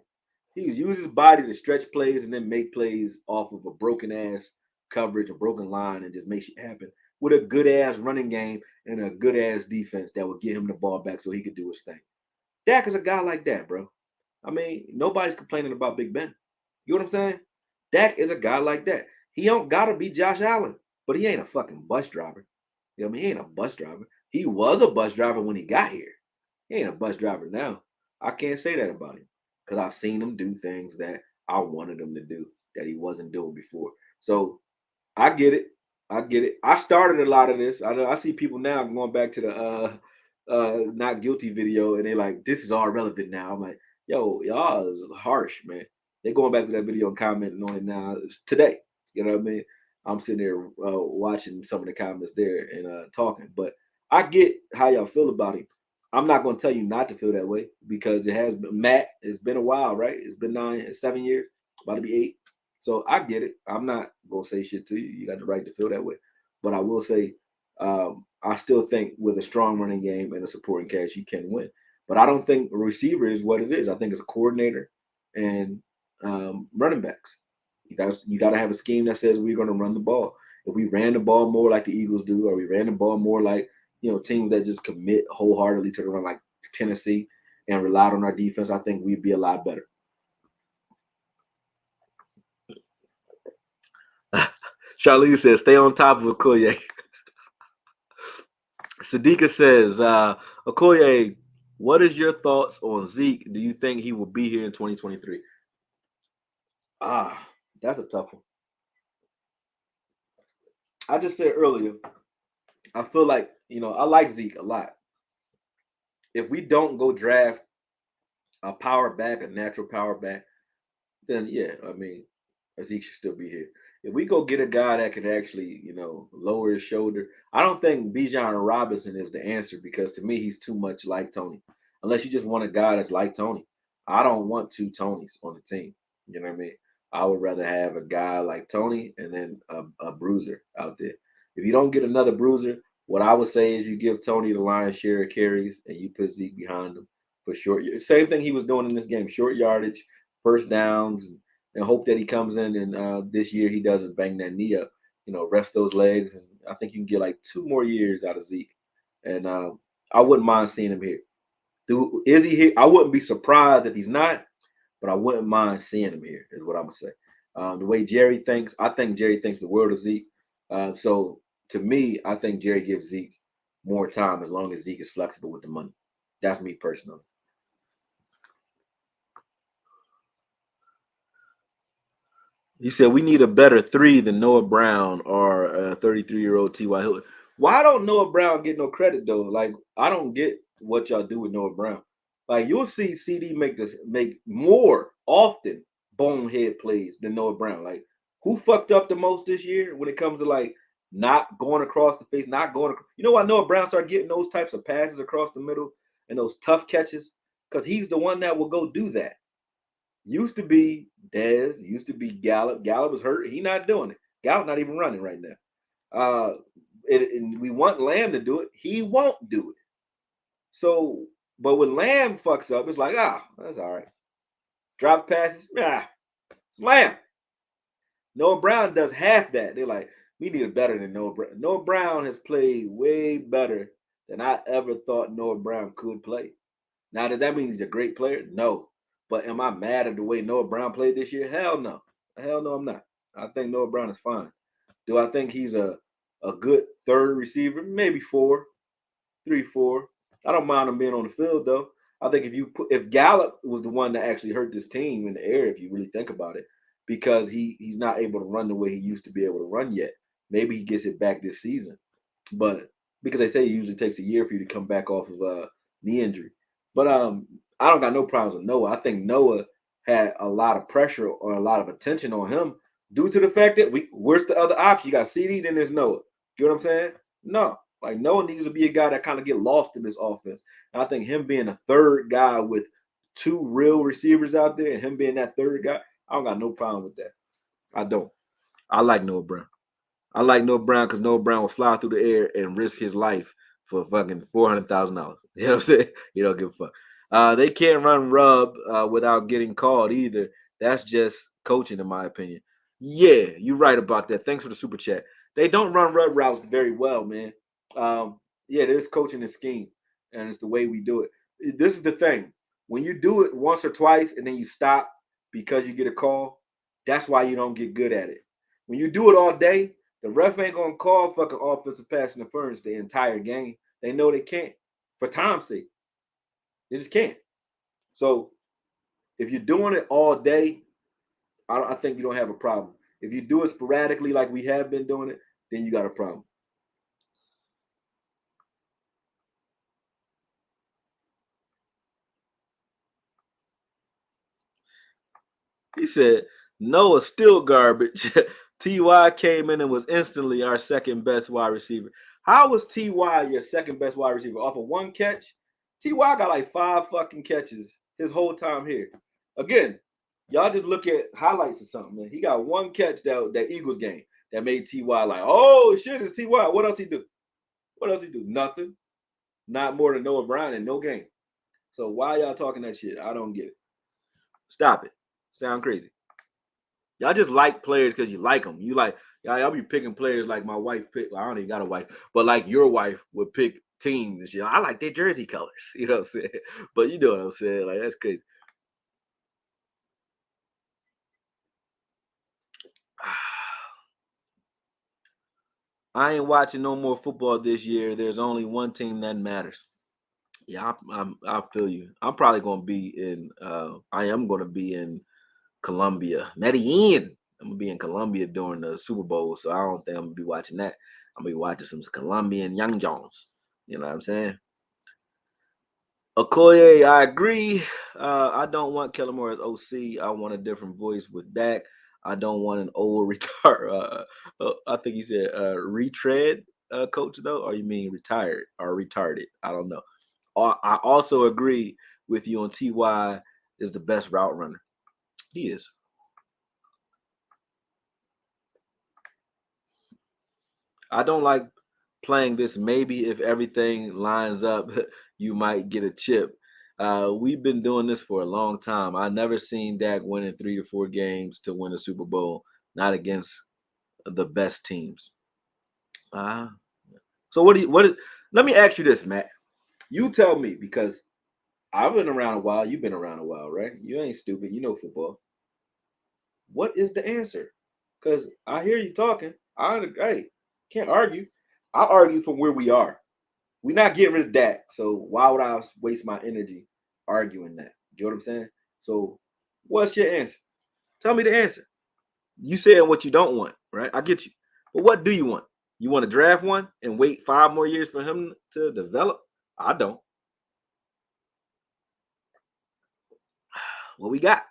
He was using his body to stretch plays and then make plays off of a broken ass coverage, a broken line, and just make shit happen with a good ass running game and a good ass defense that would get him the ball back so he could do his thing. Dak is a guy like that, bro. I mean, nobody's complaining about Big Ben. You know what I'm saying? Dak is a guy like that. He don't gotta be Josh Allen, but he ain't a fucking bus driver. You know what I mean? He ain't a bus driver. He was a bus driver when he got here. He ain't a bus driver now. I can't say that about him because I've seen him do things that I wanted him to do that he wasn't doing before. So I get it. I get it. I started a lot of this. I see people now going back to the not guilty video and they like, this is all relevant now. I'm like, yo, y'all is harsh, man. They going back to that video and commenting on it now today. You know what I mean? I'm sitting there watching some of the comments there and talking, but I get how y'all feel about him. I'm not going to tell you not to feel that way because it has been Matt. It's been a while, right? It's been 7 years, about to be 8. So I get it. I'm not gonna say shit to you. You got the right to feel that way. But I will say, I still think with a strong running game and a supporting cast, you can win. But I don't think a receiver is what it is. I think it's a coordinator and running backs. You got to have a scheme that says we're going to run the ball. If we ran the ball more like the Eagles do, or we ran the ball more like teams that just commit wholeheartedly to the run like Tennessee and relied on our defense, I think we'd be a lot better. Charlene says, stay on top of AKOYE. Sadika says, AKOYE, what is your thoughts on Zeke? Do you think he will be here in 2023? That's a tough one. I just said earlier, I feel like, I like Zeke a lot. If we don't go draft a power back, a natural power back, then yeah, I mean, Zeke should still be here. If we go get a guy that can actually, lower his shoulder, I don't think Bijan Robinson is the answer because to me he's too much like Tony. Unless you just want a guy that's like Tony, I don't want two Tonys on the team. You know what I mean? I would rather have a guy like Tony and then a bruiser out there. If you don't get another bruiser, what I would say is you give Tony the lion's share of carries and you put Zeke behind him for short. Same thing he was doing in this game: short yardage, first downs, and hope that he comes in and this year he doesn't bang that knee up. Rest those legs, and I think you can get like 2 more years out of Zeke. And I wouldn't mind seeing him here. Is he here? I wouldn't be surprised if he's not, but I wouldn't mind seeing him here. Is what I'm gonna say. The way Jerry thinks, I think Jerry thinks the world of Zeke. So to me, I think Jerry gives Zeke more time as long as Zeke is flexible with the money. That's me personally. You said we need a better 3 than Noah Brown or a 33-year-old T.Y. Hilton. Why don't Noah Brown get no credit though? Like I don't get what y'all do with Noah Brown. Like you'll see CD make more often bonehead plays than Noah Brown. Like who fucked up the most this year when it comes to like not going across the face, not going. You know why Noah Brown started getting those types of passes across the middle and those tough catches? Because he's the one that will go do that. Used to be Dez, used to be Gallup. Gallup was hurt. He not doing it. Gallup not even running right now. And we want Lamb to do it. He won't do it. So, but when Lamb fucks up, it's like, that's all right. Drops passes, it's Lamb. Noah Brown does half that. They're like, we need it better than Noah Brown. Noah Brown has played way better than I ever thought Noah Brown could play. Now, does that mean he's a great player? No. But am I mad at the way Noah Brown played this year? Hell no. Hell no, I'm not. I think Noah Brown is fine. Do I think he's a good third receiver? Maybe 4, 3, 4. I don't mind him being on the field though. I think if Gallup was the one that actually hurt this team in the air, if you really think about it, because he's not able to run the way he used to be able to run yet. Maybe he gets it back this season, but because they say it usually takes a year for you to come back off of knee injury. But I don't got no problems with Noah. I think Noah had a lot of pressure or a lot of attention on him due to the fact that where's the other option? You got CD, then there's Noah. You know what I'm saying? No. Like Noah needs to be a guy that kind of get lost in this offense. And I think him being a third guy with 2 real receivers out there and him being that third guy, I don't got no problem with that. I don't. I like Noah Brown. I like Noah Brown because Noah Brown will fly through the air and risk his life for fucking $400,000. You know what I'm saying? You don't give a fuck. They can't run rub without getting called either. That's just coaching, in my opinion. Yeah, you're right about that. Thanks for the super chat. They don't run rub routes very well, man. Yeah, it is coaching and scheme, and it's the way we do it. This is the thing. When you do it once or twice and then you stop because you get a call, that's why you don't get good at it. When you do it all day, the ref ain't gonna call fucking offensive pass interference the entire game. They know they can't. For time's sake. They just can't. So if you're doing it all day, I think you don't have a problem. If you do it sporadically like we have been doing it, then you got a problem. He said, Noah's still garbage. Ty came in and was instantly our second best wide receiver. How was Ty your second best wide receiver? Off of one catch? Ty got like 5 fucking catches his whole time here. Again, y'all just look at highlights or something, man. He got 1 catch that Eagles game that made Ty like, oh shit, it's Ty. What else he do? What else he do? Nothing. Not more than Noah Brown in no game. So why y'all talking that shit? I don't get it. Stop it. Sound crazy. Y'all just like players because you like them. You like y'all be picking players like my wife picked. Well, I don't even got a wife, but like your wife would pick teams and shit. I like their jersey colors. You know what I'm saying? But you know what I'm saying? Like that's crazy. I ain't watching no more football this year. There's only one team that matters. Yeah, I feel you. I'm probably gonna be in. I am gonna be in Colombia, Medellin. I'm gonna be in Colombia during the Super Bowl, so I don't think I'm gonna be watching that. I'm gonna be watching some Colombian Young Jones. You know what I'm saying? Okoye, I agree. I don't want Kellen Moore as OC. I want a different voice with Dak. I don't want an old retard. I think he said retread coach though, or you mean retired or retarded? I don't know. I also agree with you on Ty is the best route runner. He is. I don't like playing this. Maybe if everything lines up, you might get a chip. We've been doing this for a long time. I never seen Dak winning 3 or 4 games to win a Super Bowl, not against the best teams. Uh, so let me ask you this, Matt. You tell me because I've been around a while. You've been around a while, right? You ain't stupid. You know football. What is the answer? Because I hear you talking. Hey, can't argue. I argue from where we are. We're not getting rid of Dak. So why would I waste my energy arguing that? You know what I'm saying? So what's your answer? Tell me the answer. You said what you don't want, right? I get you. But what do you want? You want to draft one and wait 5 more years for him to develop? I don't. What we got?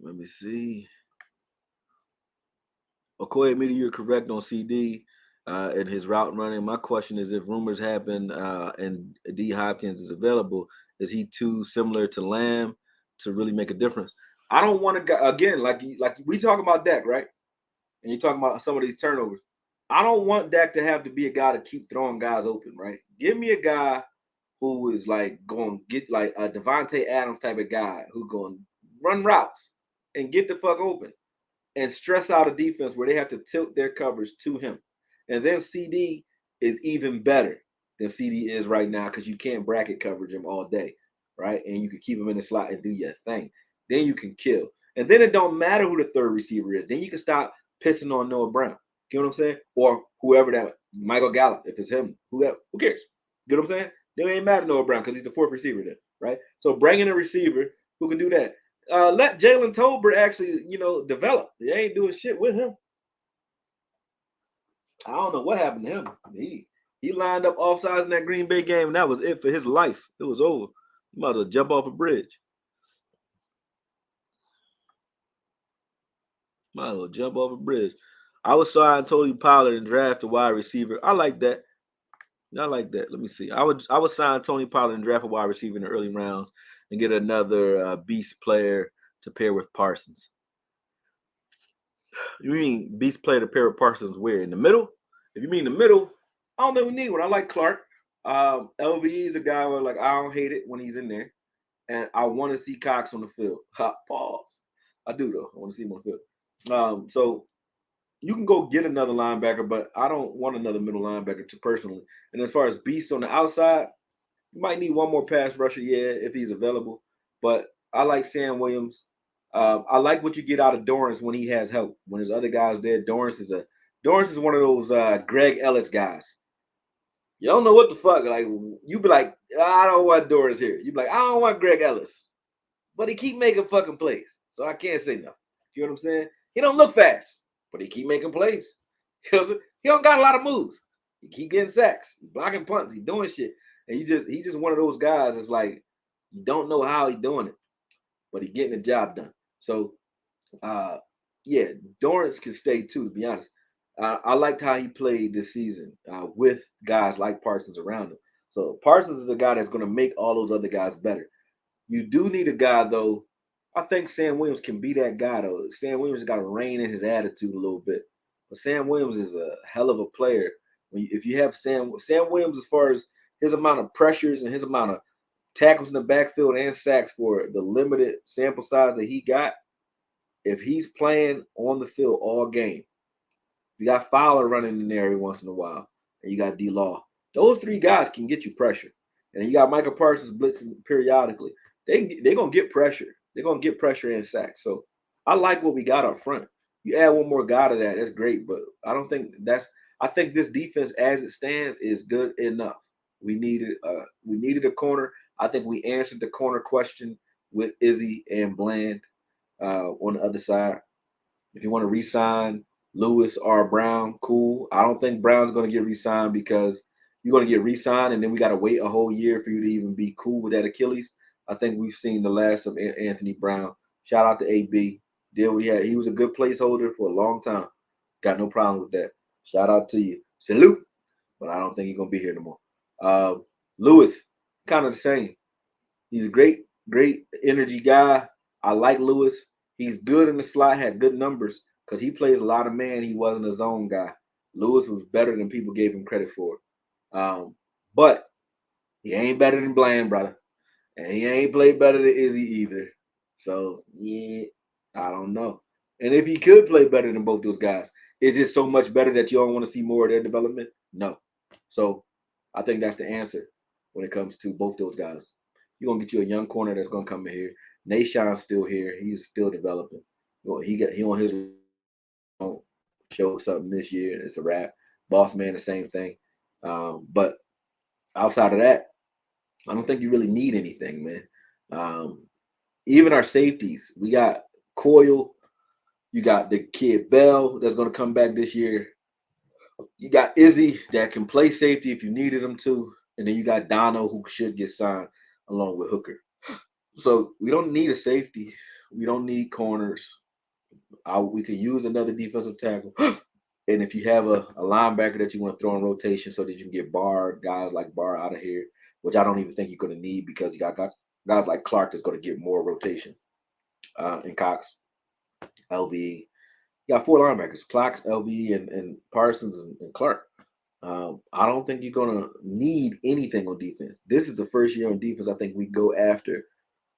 Let me see. AKOYE Media, you're correct on CD and his route running. My question is, if rumors happen and D Hopkins is available, is he too similar to Lamb to really make a difference? I don't want to again like we talking about Dak, right? And you're talking about some of these turnovers. I don't want Dak to have to be a guy to keep throwing guys open, right? Give me a guy who is like going to get like a Devontae Adams type of guy who going to run routes and get the fuck open and stress out a defense where they have to tilt their coverage to him. And then CD is even better than CD is right now because you can't bracket coverage him all day, right? And you can keep him in the slot and do your thing. Then you can kill. And then it don't matter who the third receiver is. Then you can stop pissing on Noah Brown. You know what I'm saying? Or whoever that Michael Gallup, if it's him, whoever, who cares? You know what I'm saying? It ain't matter Noah Brown because he's the fourth receiver then, right? So bring in a receiver who can do that. Let Jalen Tolbert actually, develop. They ain't doing shit with him. I don't know what happened to him. He lined up offsides in that Green Bay game, and that was it for his life. It was over. He might as well jump off a bridge. Might as well jump off a bridge. I was sign Tony Pollard and draft a wide receiver. I like that. I like that. Let me see. I would sign Tony Pollard and draft a wide receiver in the early rounds and get another beast player to pair with Parsons. You mean beast player to pair with Parsons where? In the middle? If you mean the middle, I don't think we need one. I like Clark. LVE is a guy where like I don't hate it when he's in there. And I want to see Cox on the field. Hot pause. I do though. I want to see him on the field. So you can go get another linebacker, but I don't want another middle linebacker too personally. And as far as beasts on the outside, you might need one more pass rusher, yeah, if he's available. But I like Sam Williams. I like what you get out of Dorrance when he has help. When his other guys there, Dorrance is one of those Greg Ellis guys. You don't know what the fuck. Like you be like, I don't want Dorrance here. You be like, I don't want Greg Ellis, but he keep making fucking plays, so I can't say nothing. You know what I'm saying? He don't look fast, but he keep making plays. You know what I'm saying? He don't got a lot of moves. He keep getting sacks, he blocking punts, he doing shit, and he's just one of those guys. It's like you don't know how he's doing it, but he getting the job done. So, yeah, Dorrance can stay too. To be honest, I liked how he played this season with guys like Parsons around him. So Parsons is a guy that's going to make all those other guys better. You do need a guy though. I think Sam Williams can be that guy though. Sam Williams got to rein in his attitude a little bit. But Sam Williams is a hell of a player. If you have Sam Williams, as far as his amount of pressures and his amount of tackles in the backfield and sacks for the limited sample size that he got, if he's playing on the field all game, you got Fowler running in there every once in a while, and you got D Law. Those three guys can get you pressure. And you got Michael Parsons blitzing periodically. They're gonna get pressure. They're gonna get pressure and sacks. So I like what we got up front. You add one more guy to that, that's great. But I don't think I think this defense as it stands is good enough. We needed a corner. I think we answered the corner question with Izzy and Bland on the other side. If you want to re-sign Lewis or Brown, cool. I don't think Brown's going to get re-signed because you're going to get re-signed and then we got to wait a whole year for you to even be cool with that Achilles. I think we've seen the last of Anthony Brown. Shout out to AB. Deal we had. He was a good placeholder for a long time. Got no problem with that. Shout out to you. Salute. But I don't think he's going to be here no more. Lewis, kind of the same. He's a great energy guy. I like Lewis. He's good in the slot, had good numbers because he plays a lot of man. He wasn't a zone guy. Lewis was better than people gave him credit for. But he ain't better than Bland, brother. And he ain't played better than Izzy either. So, yeah, I don't know. And if he could play better than both those guys, is it so much better that you don't want to see more of their development? No. So, I think that's the answer when it comes to both those guys. You're going to get you a young corner that's going to come in here. Nashawn's still here. He's still developing. He on his show something this year. It's a wrap. Boss man, the same thing. But outside of that, I don't think you really need anything, man. Even our safeties, we got Coyle. You got the kid Bell that's going to come back this year. You got Izzy that can play safety if you needed him to, and then you got Dono who should get signed along with Hooker. So we don't need a safety. We don't need corners. We could use another defensive tackle. And if you have a linebacker that you want to throw in rotation so that you can get guys like Barr out of here, which I don't even think you're going to need because you got guys like Clark that's going to get more rotation. And Cox, LV. You got four linebackers: Cox, LV, and Parsons and Clark. I don't think you're going to need anything on defense. This is the first year on defense. I think we go after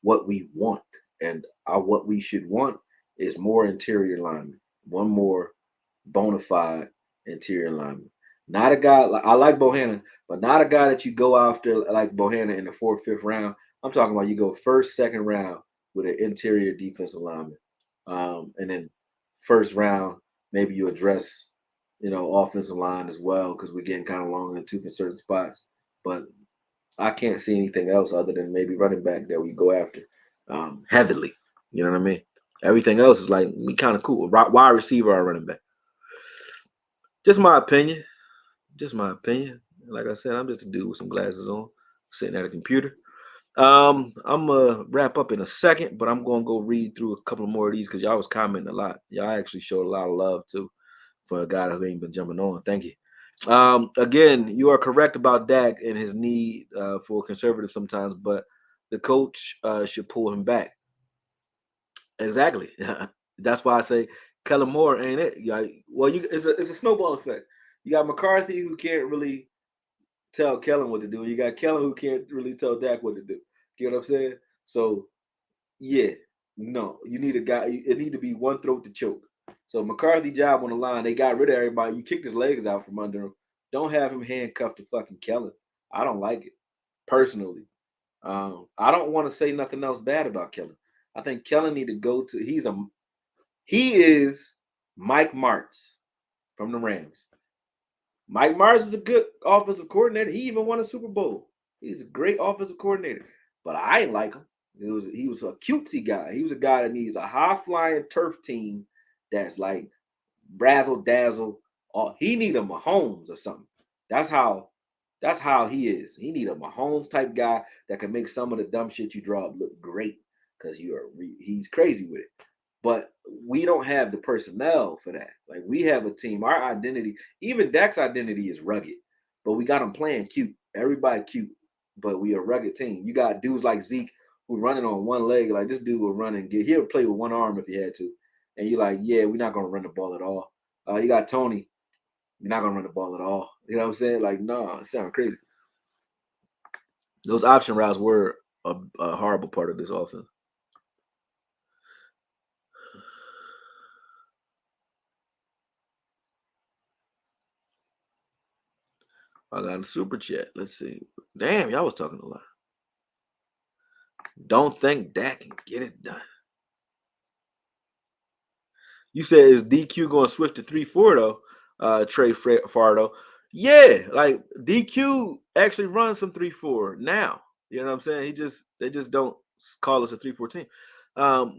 what we want, and what we should want is more interior linemen. One more bona fide interior lineman. Not a guy like I like Bohannon, but not a guy that you go after like Bohannon in the fourth, fifth round. I'm talking about you go first, second round with an interior defensive lineman, and then first round maybe you address offensive line as well because we're getting kind of long in the tooth in certain spots. But I can't see anything else other than maybe running back that we go after heavily. You know what I mean? Everything else is like we kind of cool. Wide receiver or running back. Just my opinion. Just my opinion. Like I said, I'm just a dude with some glasses on, sitting at a computer. I'm gonna wrap up in a second, but I'm gonna go read through a couple more of these because y'all was commenting a lot. Y'all actually showed a lot of love too for a guy who ain't been jumping on. Thank you. Again, you are correct about Dak and his need for conservative sometimes, but the coach should pull him back. Exactly. That's why I say Kellen Moore ain't it. It's a snowball effect. You got McCarthy who can't really tell Kellen what to do. You got Kellen who can't really tell Dak what to do. You know what I'm saying? So yeah, no, you need a guy. It need to be one throat to choke. So McCarthy job on the line. They got rid of everybody. You kicked his legs out from under him. Don't have him handcuffed to fucking Kellen. I don't like it personally. I don't want to say nothing else bad about Kellen. I think Kellen need to go to. He is Mike Martz from the Rams. Mike Martz was a good offensive coordinator. He even won a Super Bowl. He's a great offensive coordinator. But I ain't like him. He was a cutesy guy. He was a guy that needs a high flying turf team that's like brazzle dazzle. He need a Mahomes or something. That's how he is. He need a Mahomes type guy that can make some of the dumb shit you draw up look great because he's crazy with it. But we don't have the personnel for that. Like we have a team. Our identity, even Dak's identity is rugged, but we got him playing cute. Everybody cute, but we a rugged team. You got dudes like Zeke who running on one leg. Like this dude will run and he'll play with one arm if he had to. And you're like, yeah, we're not gonna run the ball at all. You got Tony, you're not gonna run the ball at all. You know what I'm saying? Like, no, it sounds crazy. Those option routes were a horrible part of this offense. I got a super chat. Let's see. Damn, y'all was talking a lot. Don't think Dak can get it done. You said is DQ going to switch to 3-4 though? Trey Fardo. Yeah, like DQ actually runs some 3-4 now. You know what I'm saying? They just don't call us a 3-4 team.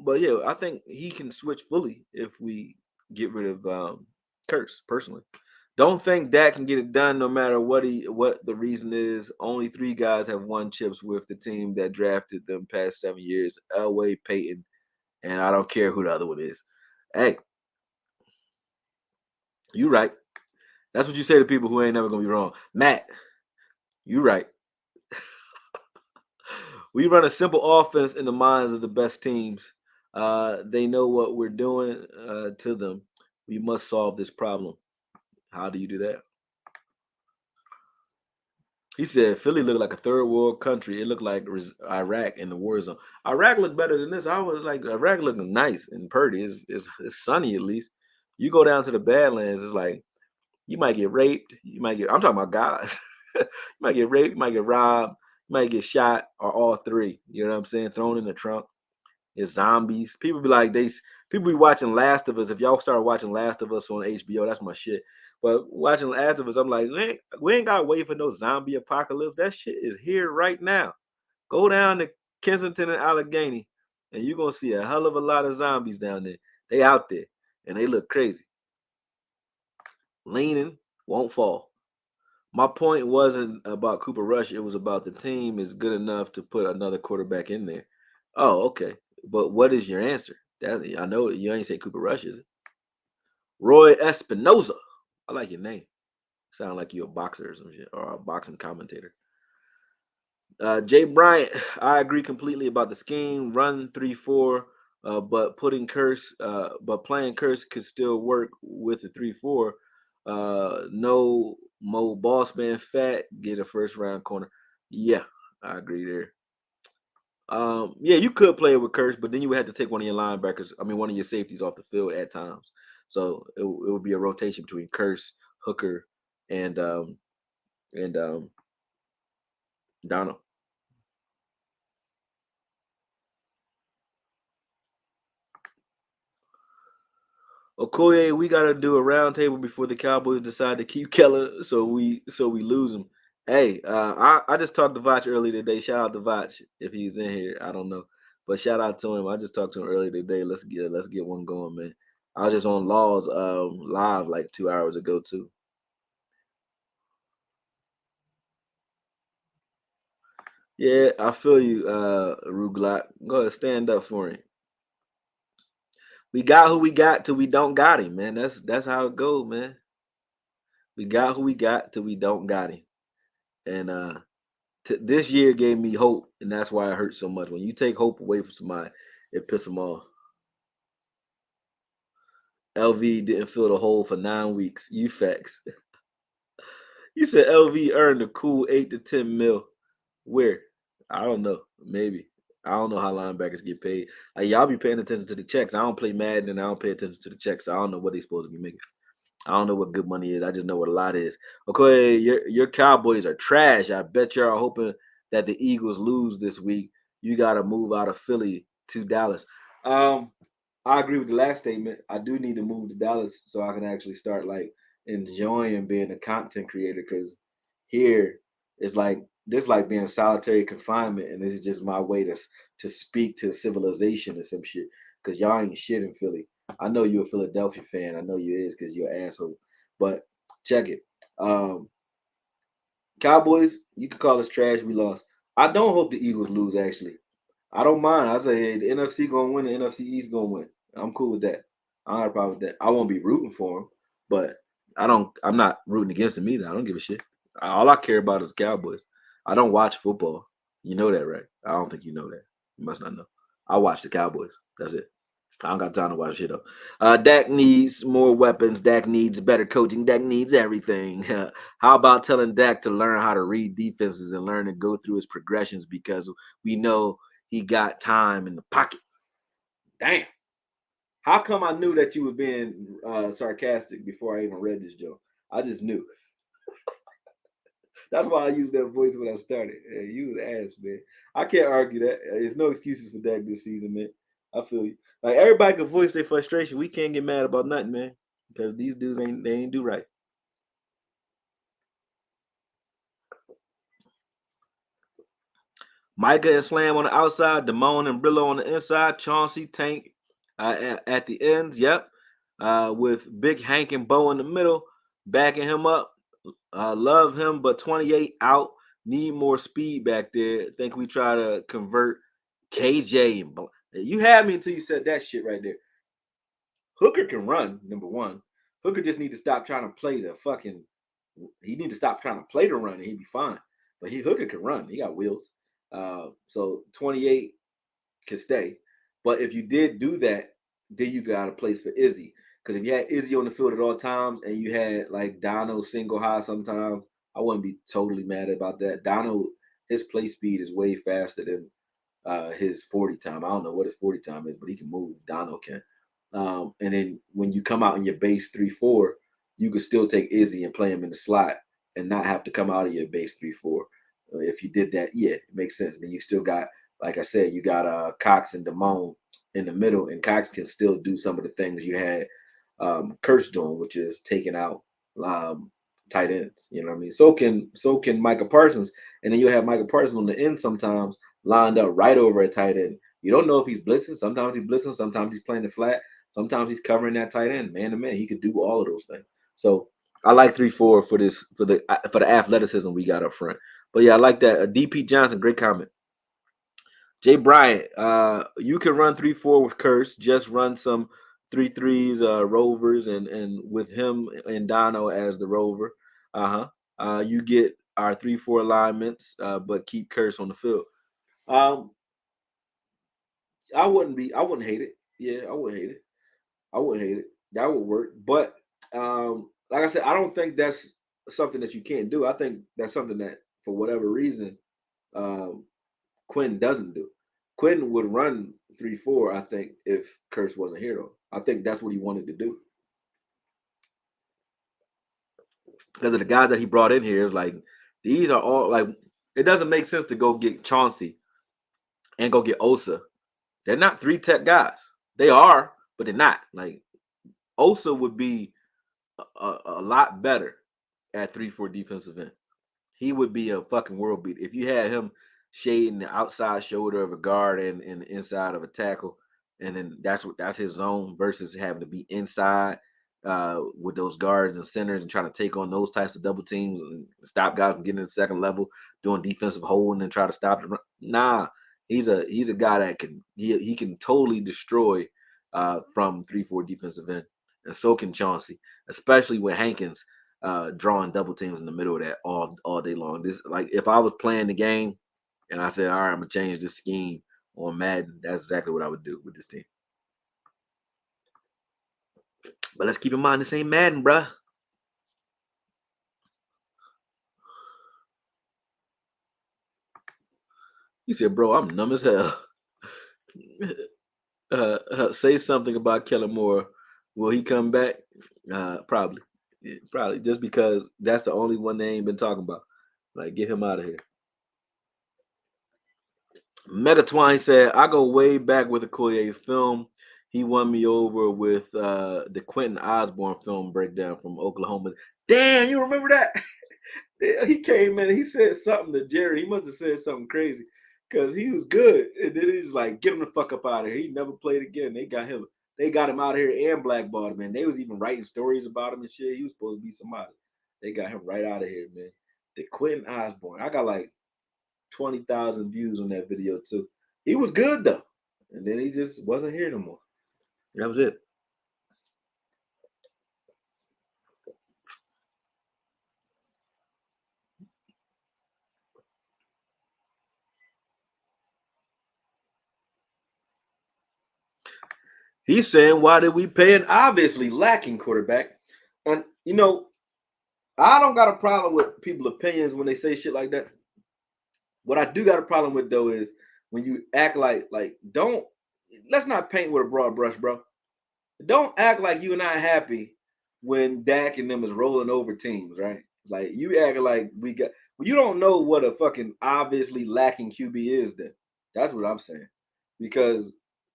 But yeah, I think he can switch fully if we get rid of Kurtz personally. Don't think Dak can get it done no matter what the reason is. Only 3 guys have won chips with the team that drafted them past 7 years. Elway, Peyton, and I don't care who the other one is. Hey, you right. That's what you say to people who ain't never gonna be wrong. Matt, you right. We run a simple offense in the minds of the best teams. They know what we're doing to them. We must solve this problem. How do you do that? He said Philly looked like a third world country. It looked like Iraq in the war zone. Iraq looked better than this. I was like, Iraq looking nice and pretty. It's sunny at least. You go down to the Badlands, it's like you might get raped. I'm talking about guys. You might get raped, you might get robbed, you might get shot, or all three. You know what I'm saying? Thrown in the trunk. It's zombies. People be watching Last of Us. If y'all start watching Last of Us on HBO, that's my shit. But watching Last of Us, I'm like, we ain't gotta wait for no zombie apocalypse. That shit is here right now. Go down to Kensington and Allegheny, and you're gonna see a hell of a lot of zombies down there. They out there and they look crazy. Leaning. Won't fall. My point wasn't about Cooper Rush. It was about the team is good enough to put another quarterback in there. Oh, okay. But what is your answer? That I know you ain't say Cooper Rush, is it? Roy Espinoza. I like your name. Sound like you're a boxer or some shit, or a boxing commentator. Jay Bryant, I agree completely about the scheme. Run 3-4, but playing curse could still work with the 3-4. No Mo Boss Man Fat get a first round corner. Yeah, I agree there. Yeah, you could play it with Curse, but then you would have to take one of your linebackers. I mean, one of your safeties off the field at times. So it would be a rotation between Curse, Hooker, and and Donald. Okoye, we gotta do a roundtable before the Cowboys decide to keep Keller, so we lose him. Hey, I just talked to Vach earlier today. Shout out to Vach if he's in here. I don't know, but shout out to him. I just talked to him earlier today. Let's get one going, man. I was just on Laws live like 2 hours ago too. Yeah, I feel you, Ruglot. Go ahead, stand up for him. We got who we got till we don't got him, man. That's how it goes, man. We got who we got till we don't got him, and this year gave me hope, and that's why it hurts so much. When you take hope away from somebody, it pisses them off. LV didn't fill the hole for 9 weeks. You facts. You said LV earned a cool 8 to 10 mil. Where? I don't know. Maybe. I don't know how linebackers get paid. Y'all be paying attention to the checks. I don't play Madden and I don't pay attention to the checks. So I don't know what they supposed to be making. I don't know what good money is. I just know what a lot is. Okay, your Cowboys are trash. I bet you are hoping that the Eagles lose this week. You got to move out of Philly to Dallas. Um, I agree with the last statement. I do need to move to Dallas so I can actually start like enjoying being a content creator because here it's like this like being solitary confinement, and this is just my way to speak to civilization or some shit. Cause y'all ain't shit in Philly. I know you're a Philadelphia fan. I know you is because you're an asshole. But check it. Um, Cowboys, you can call us trash. We lost. I don't hope the Eagles lose. Actually, I don't mind. I say hey, the NFC gonna win. The NFC East gonna win. I'm cool with that. I don't have a problem with that. I won't be rooting for them, but I don't. I'm not rooting against them either. I don't give a shit. All I care about is the Cowboys. I don't watch football. You know that, right? I don't think you know that. You must not know. I watch the Cowboys. That's it. I don't got time to watch shit up. Dak needs more weapons. Dak needs better coaching. Dak needs everything. How about telling Dak to learn how to read defenses and learn to go through his progressions because we know he got time in the pocket. Damn. How come I knew that you were being sarcastic before I even read this joke? I just knew. That's why I used that voice when I started. Hey, you was ass, man. I can't argue that. There's no excuses for Dak this season, man. I feel you. Like everybody can voice their frustration. We can't get mad about nothing, man. Because these dudes ain't do right. Micah and Slam on the outside, Damone and Brillo on the inside, Chauncey, Tank at the ends. Yep. With Big Hank and Bo in the middle, backing him up. Love him, but 28 out. Need more speed back there. Think we try to convert KJ and you had me until you said that shit right there. Hooker can run, number one. Hooker just need to stop trying to play the fucking. He need to stop trying to play the run, and he'd be fine. But Hooker can run. He got wheels. So 28 can stay. But if you did do that, then you got a place for Izzy. Because if you had Izzy on the field at all times and you had like Dono single high sometimes, I wouldn't be totally mad about that. Dono, his play speed is way faster than his 40 time. I don't know what his 40 time is, but he can move. Dono can. And then when you come out in your base 3-4, you could still take Izzy and play him in the slot and not have to come out of your base 3-4. If you did that, yeah, it makes sense. Then you still got, like I said, you got Cox and Damone in the middle, and Cox can still do some of the things you had Kurtz doing, which is taking out um, tight ends. You know what I mean? So can Micah Parsons, and then you have Micah Parsons on the end sometimes lined up right over a tight end. You don't know if he's blitzing. Sometimes he's blitzing. Sometimes he's playing the flat. Sometimes he's covering that tight end, man to man. He could do all of those things. So I like 3-4 for the athleticism we got up front. But yeah, I like that. DP Johnson, great comment. Jay Bryant, you can run 3-4 with Curse. Just run some 3-3s, rovers, and with him and Dono as the rover. You get our 3-4 alignments, but keep Curse on the field. Um, I wouldn't hate it. Yeah, I wouldn't hate it. I wouldn't hate it. That would work. But like I said, I don't think that's something that you can't do. I think that's something that, for whatever reason, um, Quinn doesn't do. Quinn would run 3-4, I think, if Curse wasn't here though. I think that's what he wanted to do. Because of the guys that he brought in here, like these are all like it doesn't make sense to go get Chauncey and go get Osa. They're not 3 tech guys. They are, but they're not. Like Osa would be a lot better at 3-4 defensive end. He would be a fucking world beater. If you had him shading the outside shoulder of a guard and the inside of a tackle, and then that's his zone versus having to be inside with those guards and centers and trying to take on those types of double teams and stop guys from getting to the second level, doing defensive holding and try to stop the run. Nah, he's a guy that he can totally destroy from 3-4 defensive end, and so can Chauncey, especially with Hankins drawing double teams in the middle of that all day long. This like if I was playing the game and I said, all right, I'm gonna change this scheme on Madden, that's exactly what I would do with this team. But let's keep in mind this ain't Madden, bruh. He said, bro, I'm numb as hell. Say something about Kellen Moore. Will he come back? Probably. Yeah, probably just because that's the only one they ain't been talking about. Like, get him out of here. Metatwine said, I go way back with the AKOYE film. He won me over with the Quentin Osborne film breakdown from Oklahoma. Damn, you remember that? Yeah, he came in, he said something to Jerry. He must have said something crazy because he was good. And then he's like, get him the fuck up out of here. He never played again. They got him out of here and blackballed him, man. They was even writing stories about him and shit. He was supposed to be somebody. They got him right out of here, man. The Quentin Osborne. I got like 20,000 views on that video too. He was good though. And then he just wasn't here no more. That was it. He's saying, why did we pay an obviously lacking quarterback? And I don't got a problem with people's opinions when they say shit like that. What I do got a problem with though is when you act like don't let's not paint with a broad brush, bro. Don't act like you and I happy when Dak and them is rolling over teams, right? Like you act like we got well, you don't know what a fucking obviously lacking QB is then. That's what I'm saying. Because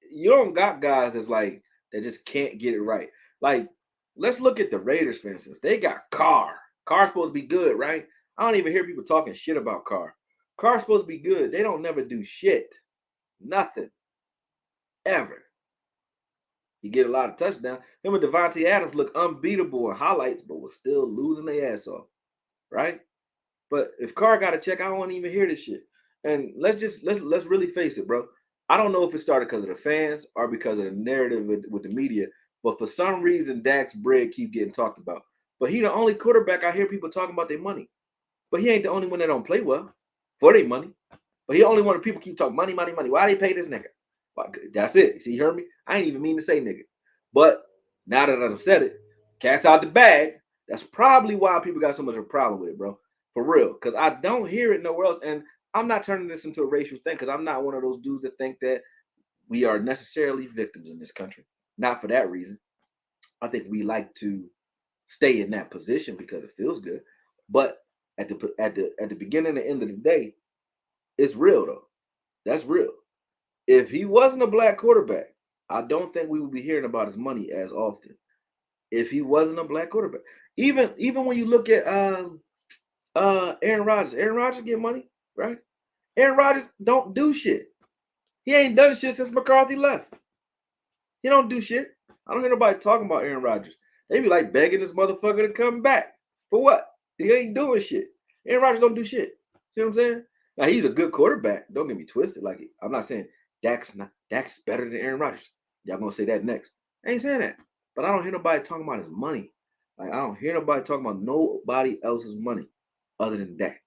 you don't got guys that's like that just can't get it right. Like, let's look at the Raiders, for instance. They got Carr. Carr's supposed to be good, right? I don't even hear people talking shit about Carr. Carr's supposed to be good. They don't never do shit. Nothing. Ever. He get a lot of touchdowns. Him and Devontae Adams look unbeatable in highlights, but was still losing their ass off. Right? But if Carr got a check, I don't even hear this shit. And let's really face it, bro. I don't know if it started because of the fans or because of the narrative with the media, but for some reason Dak's bread keep getting talked about. But he the only quarterback I hear people talking about their money. But he ain't the only one that don't play well for their money. But he the only one that people keep talking money, money, money. Why they pay this nigga? Well, that's it. See, you heard me? I ain't even mean to say nigga. But now that I've said it, cast out the bag. That's probably why people got so much of a problem with it, bro. For real. Because I don't hear it nowhere else. And I'm not turning this into a racial thing because I'm not one of those dudes that think that we are necessarily victims in this country. Not for that reason. I think we like to stay in that position because it feels good. But at the beginning and end of the day, it's real though. That's real. If he wasn't a black quarterback, I don't think we would be hearing about his money as often. If he wasn't a black quarterback, even when you look at Aaron Rodgers get money, right? Aaron Rodgers don't do shit. He ain't done shit since McCarthy left. He don't do shit. I don't hear nobody talking about Aaron Rodgers. They be like begging this motherfucker to come back. For what? He ain't doing shit. Aaron Rodgers don't do shit. See what I'm saying? Now he's a good quarterback. Don't get me twisted. Like I'm not saying Dak's better than Aaron Rodgers. Y'all gonna say that next? I ain't saying that. But I don't hear nobody talking about his money. Like I don't hear nobody talking about nobody else's money other than Dak.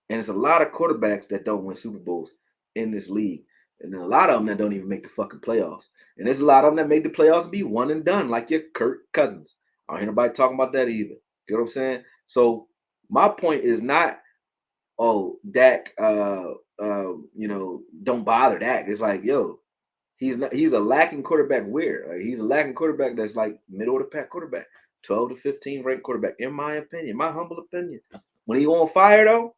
And it's a lot of quarterbacks that don't win Super Bowls in this league. And then a lot of them that don't even make the fucking playoffs. And there's a lot of them that made the playoffs and be one and done, like your Kirk Cousins. I don't hear nobody talking about that either. You know what I'm saying? So my point is not, oh, Dak, don't bother Dak. It's like, yo, he's a lacking quarterback where? Like, he's a lacking quarterback that's like middle of the pack quarterback. 12 to 15 ranked quarterback, in my opinion, my humble opinion. When he on fire though,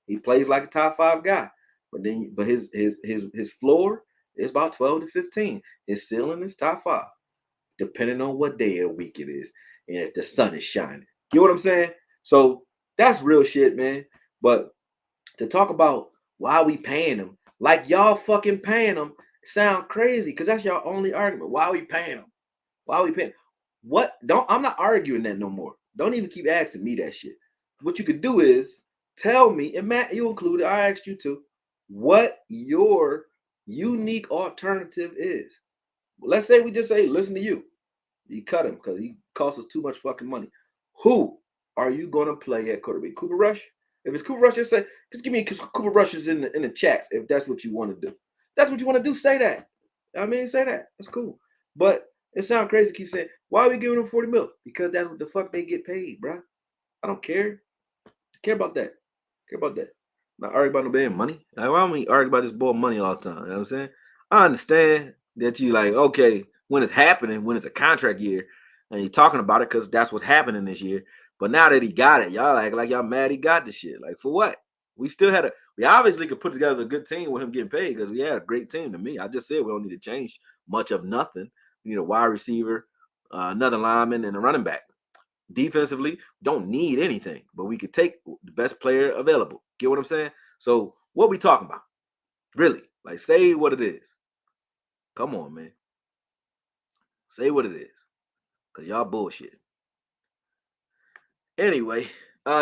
he plays like a top 5 guy. But his floor is about 12 to 15. His ceiling is top 5, depending on what day of the week it is and if the sun is shining. You know what I'm saying? So that's real shit, man. But to talk about why we paying him, like y'all fucking paying him, sound crazy because that's your only argument. Why are we paying him? Why are we paying? What? I'm not arguing that no more. Don't even keep asking me that shit. What you could do is tell me, and Matt, you included, I asked you to, what your unique alternative is. Let's say we just say, listen to you. You cut him because he costs us too much fucking money. Who are you going to play at quarterback? Cooper Rush? If it's Cooper Rush, just give me Cooper Rushes in the chats if that's what you want to do. If that's what you want to do, say that. I mean, say that. That's cool. But it sounds crazy to keep saying, why are we giving them 40 mil? Because that's what the fuck they get paid, bro. I don't care. Care about that. Care about that. Not argue about no damn money. Like, why don't we argue about this boy money all the time? You know what I'm saying? I understand that you like, okay, when it's happening, when it's a contract year, and you're talking about it because that's what's happening this year. But now that he got it, y'all act like y'all mad he got the shit. Like, for what? We obviously could put together a good team with him getting paid because we had a great team to me. I just said we don't need to change much of nothing. We need a wide receiver, another lineman, and a running back. Defensively, don't need anything, but we could take the best player available. Get what I'm saying? So what we talking about? Really? Like, say what it is. Come on, man. Say what it is. Cause y'all bullshit. Anyway,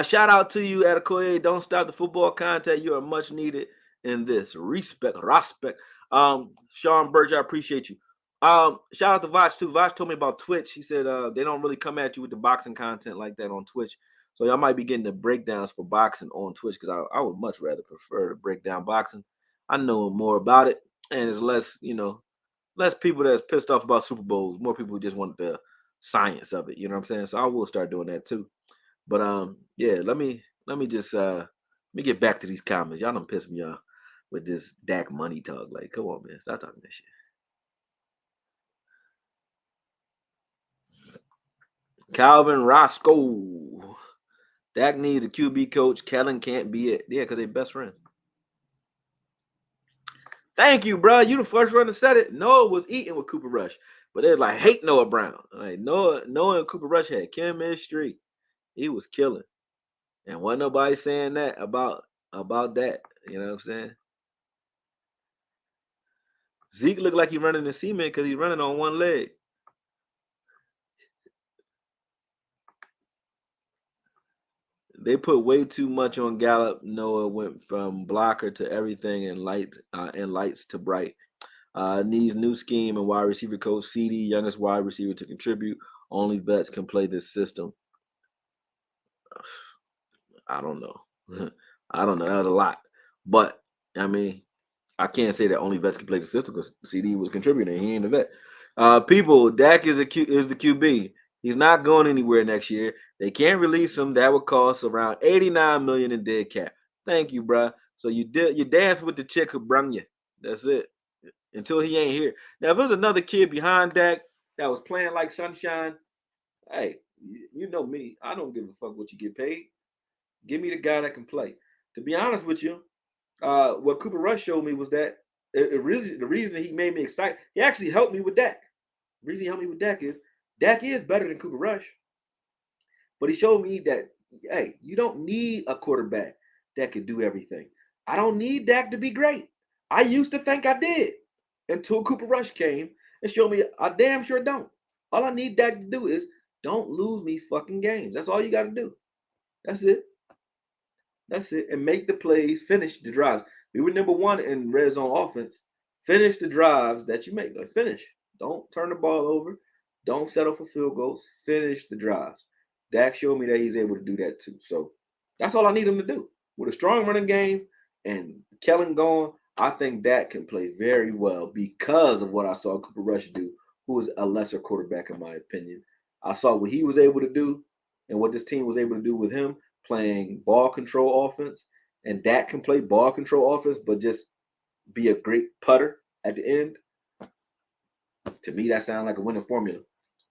shout out to you at AKOYE. Don't stop the football content. You are much needed in this. Respect. Sean Birch, I appreciate you. Shout out to Voch too. Voch told me about Twitch. He said they don't really come at you with the boxing content like that on Twitch. So y'all might be getting the breakdowns for boxing on Twitch because I would much rather prefer to break down boxing. I know more about it, and it's less, less people that's pissed off about Super Bowls. More people just want the science of it. You know what I'm saying? So I will start doing that too. But yeah, let me just let me get back to these comments. Y'all done piss me off with this Dak money talk. Like, come on, man, stop talking that shit. Calvin Roscoe. Dak needs a QB coach. Kellen can't be it. Yeah, because they're best friends. Thank you, bro. You the first one to said it. Noah was eating with Cooper Rush, but it's like hate Noah Brown. Like Noah and Cooper Rush had chemistry. He was killing, and wasn't nobody saying that about that. You know what I'm saying? Zeke looked like he running in cement because he's running on one leg. They put way too much on Gallup. Noah went from blocker to everything and lights to bright. Needs new scheme and wide receiver coach. CD, youngest wide receiver to contribute. Only vets can play this system. I don't know. I don't know. That was a lot. But I mean, I can't say that only vets can play the system because CD was contributing. He ain't a vet. People, Dak is the QB. He's not going anywhere next year. They can't release him. That would cost around $89 million in dead cap. Thank you, bro. So you dance with the chick who brung you. That's it. Until he ain't here. Now, if there's another kid behind Dak that was playing like sunshine, hey, you know me. I don't give a fuck what you get paid. Give me the guy that can play. To be honest with you, what Cooper Rush showed me was that the reason he made me excited, he actually helped me with Dak. The reason he helped me with Dak is better than Cooper Rush. But he showed me that, hey, you don't need a quarterback that can do everything. I don't need Dak to be great. I used to think I did until Cooper Rush came and showed me I damn sure don't. All I need Dak to do is Don't lose me fucking games. That's all you got to do. That's it. That's it. And make the plays, finish the drives. We were number one in red zone offense. Finish the drives that you make. Like finish. Don't turn the ball over. Don't settle for field goals. Finish the drives. Dak showed me that he's able to do that too. So that's all I need him to do. With a strong running game and Kellen gone, I think Dak can play very well because of what I saw Cooper Rush do, who is a lesser quarterback in my opinion. I saw what he was able to do and what this team was able to do with him playing ball control offense. And Dak can play ball control offense, but just be a great putter at the end. To me, that sounds like a winning formula.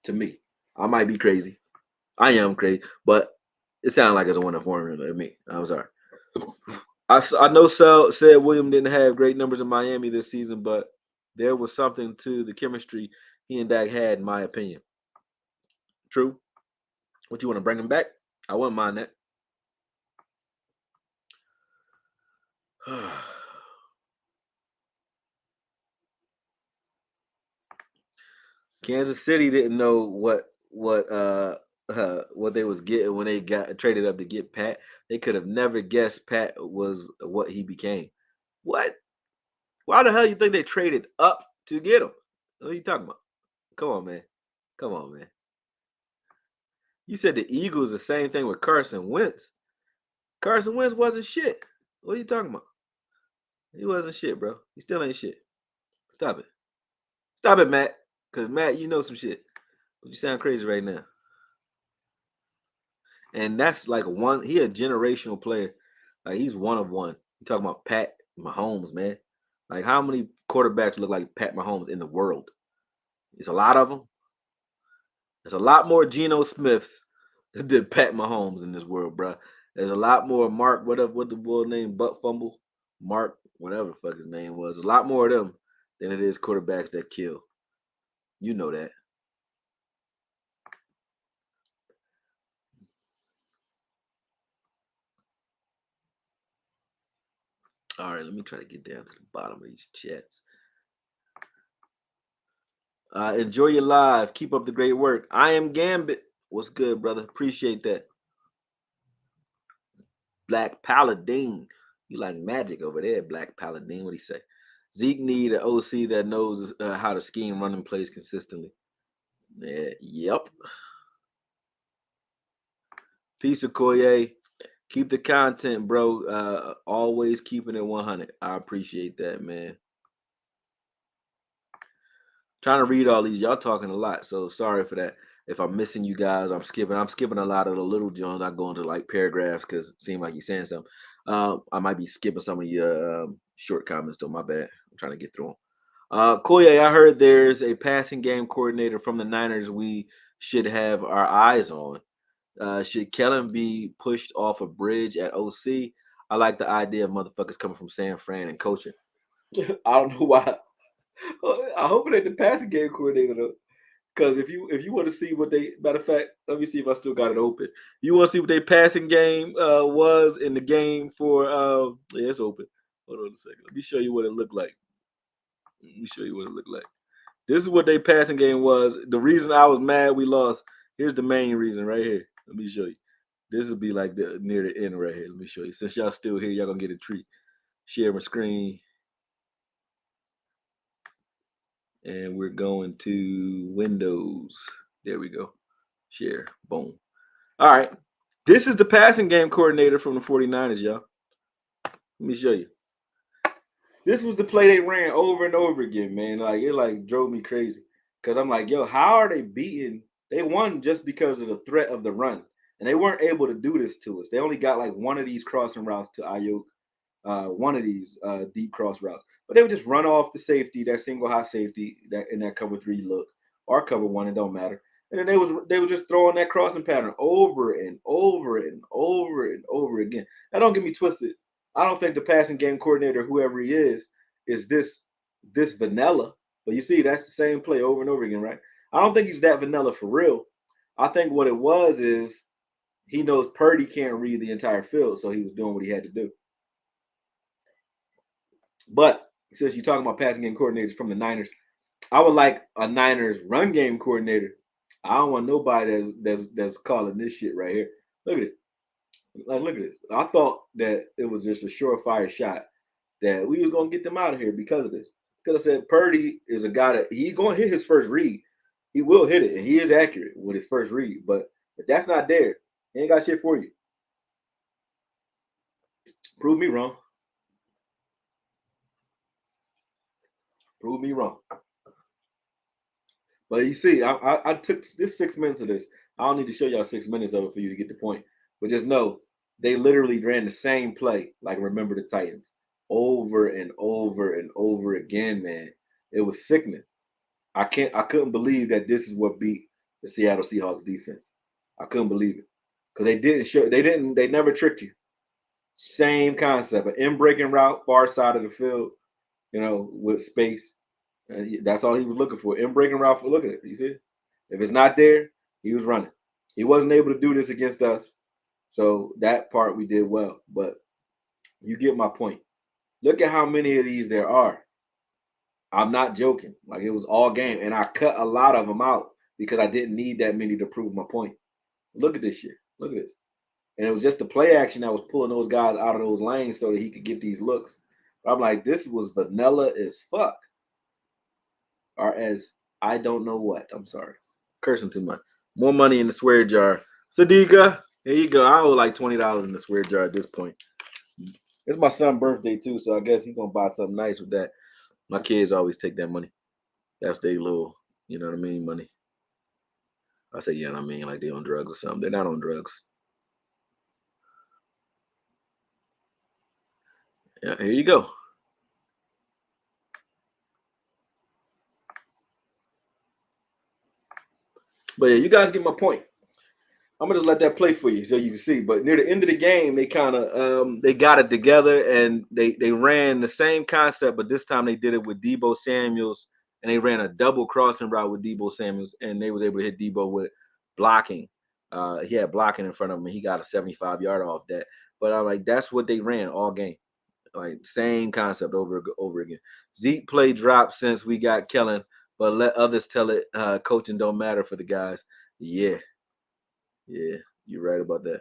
To me, I might be crazy. I am crazy, but it sounds like it's a winning formula to me. I'm sorry. I know said William didn't have great numbers in Miami this season, but there was something to the chemistry he and Dak had, in my opinion. True. What you want to bring him back? I wouldn't mind that. Kansas City didn't know what they was getting when they got traded up to get Pat. They could have never guessed Pat was what he became. What? Why the hell you think they traded up to get him? What are you talking about? Come on, man. Come on, man. You said the Eagles the same thing with Carson Wentz. Carson Wentz wasn't shit. What are you talking about? He wasn't shit, bro. He still ain't shit. Stop it. Stop it, Matt. Because, Matt, you know some shit. You sound crazy right now. And that's like he a generational player. Like he's one of one. You talking about Pat Mahomes, man. Like how many quarterbacks look like Pat Mahomes in the world? It's a lot of them. There's a lot more Geno Smiths than Pat Mahomes in this world, bro. There's a lot more Mark, what the boy name, Butt Fumble, Mark, whatever the fuck his name was. A lot more of them than it is quarterbacks that kill. You know that. All right, let me try to get down to the bottom of these chats. Enjoy your live. Keep up the great work. I am Gambit. What's good, brother? Appreciate that. Black Paladin. You like magic over there, Black Paladin. What do you say? Zeke need an OC that knows how to scheme running plays consistently. Yeah, yep. Peace of Koye. Keep the content, bro. Always keeping it 100. I appreciate that, man. Trying to read all these. Y'all talking a lot, so sorry for that. If I'm missing you guys, I'm skipping. I'm skipping a lot of the little Jones. I go into like paragraphs because it seems like you're saying something. I might be skipping some of your short comments, though. My bad. I'm trying to get through them. Koye, I heard there's a passing game coordinator from the Niners we should have our eyes on. Should Kellen be pushed off a bridge at OC? I like the idea of motherfuckers coming from San Fran and coaching. I don't know why. I hope it ain't the passing game coordinator though. Because if you want to see what they, matter of fact, let me see if I still got it open. You want to see what their passing game was in the game for? Yeah, it's open. Hold on a second. Let me show you what it looked like. Let me show you what it looked like. This is what their passing game was. The reason I was mad we lost. Here's the main reason right here. Let me show you. This will be like near the end right here. Let me show you. Since y'all still here, y'all gonna get a treat. Share my screen. And we're going to Windows. There we go. Share. Boom. All right. This is the passing game coordinator from the 49ers, y'all. Let me show you. This was the play they ran over and over again, man. Like it drove me crazy. Cause I'm like, yo, how are they beating? They won just because of the threat of the run. And they weren't able to do this to us. They only got like one of these crossing routes to Ayuk, one of these deep cross routes. But they would just run off the safety, that single high safety, that in that cover 3 look, or cover 1, it don't matter. And then they was just throwing that crossing pattern over and over and over and over again. Now don't get me twisted. I don't think the passing game coordinator, whoever he is this vanilla. But you see, that's the same play over and over again, right? I don't think he's that vanilla for real. I think what it was is he knows Purdy can't read the entire field, so he was doing what he had to do. But since you're talking about passing game coordinators from the Niners, I would like a Niners run game coordinator I don't want nobody that's calling this shit right here. Look at it. Like, look at this. I thought that it was just a surefire shot that we was gonna get them out of here because of this. Because I said Purdy is a guy that he's gonna hit his first read. He will hit it, and he is accurate with his first read. But if that's not there, he ain't got shit for you. Prove me wrong. Prove me wrong. But you see, I took this 6 minutes of this. I don't need to show y'all 6 minutes of it for you to get the point. But just know they literally ran the same play, like remember the Titans, over and over and over again, man. It was sickening. I couldn't believe that this is what beat the Seattle Seahawks defense. I couldn't believe it. Because they never tricked you. Same concept, an in breaking route, far side of the field, with space. And that's all he was looking for. In breaking route, look at it. You see? If it's not there, he was running. He wasn't able to do this against us. So that part we did well. But you get my point. Look at how many of these there are. I'm not joking. Like, it was all game. And I cut a lot of them out because I didn't need that many to prove my point. Look at this shit. Look at this. And it was just the play action that was pulling those guys out of those lanes so that he could get these looks. But I'm like, this was vanilla as fuck. Or as I don't know what. I'm sorry. Cursing too much. More money in the swear jar. Sadiqa, here you go. I owe like $20 in the swear jar at this point. It's my son's birthday too, so I guess he's gonna buy something nice with that. My kids always take that money. That's their little, you know what I mean, money. I say, yeah, I mean, like they on drugs or something. They're not on drugs. Yeah, here you go. But yeah, you guys get my point. I'm gonna just let that play for you so you can see. But near the end of the game, they kind of they got it together and they ran the same concept, but this time they did it with Debo Samuels and they ran a double crossing route with Debo Samuels and they was able to hit Debo with blocking. He had blocking in front of him and he got a 75-yard off that. But I'm like, that's what they ran all game. Like same concept over again. Zeke play dropped since we got Kellen, but let others tell it. Coaching don't matter for the guys. Yeah, yeah, you're right about that.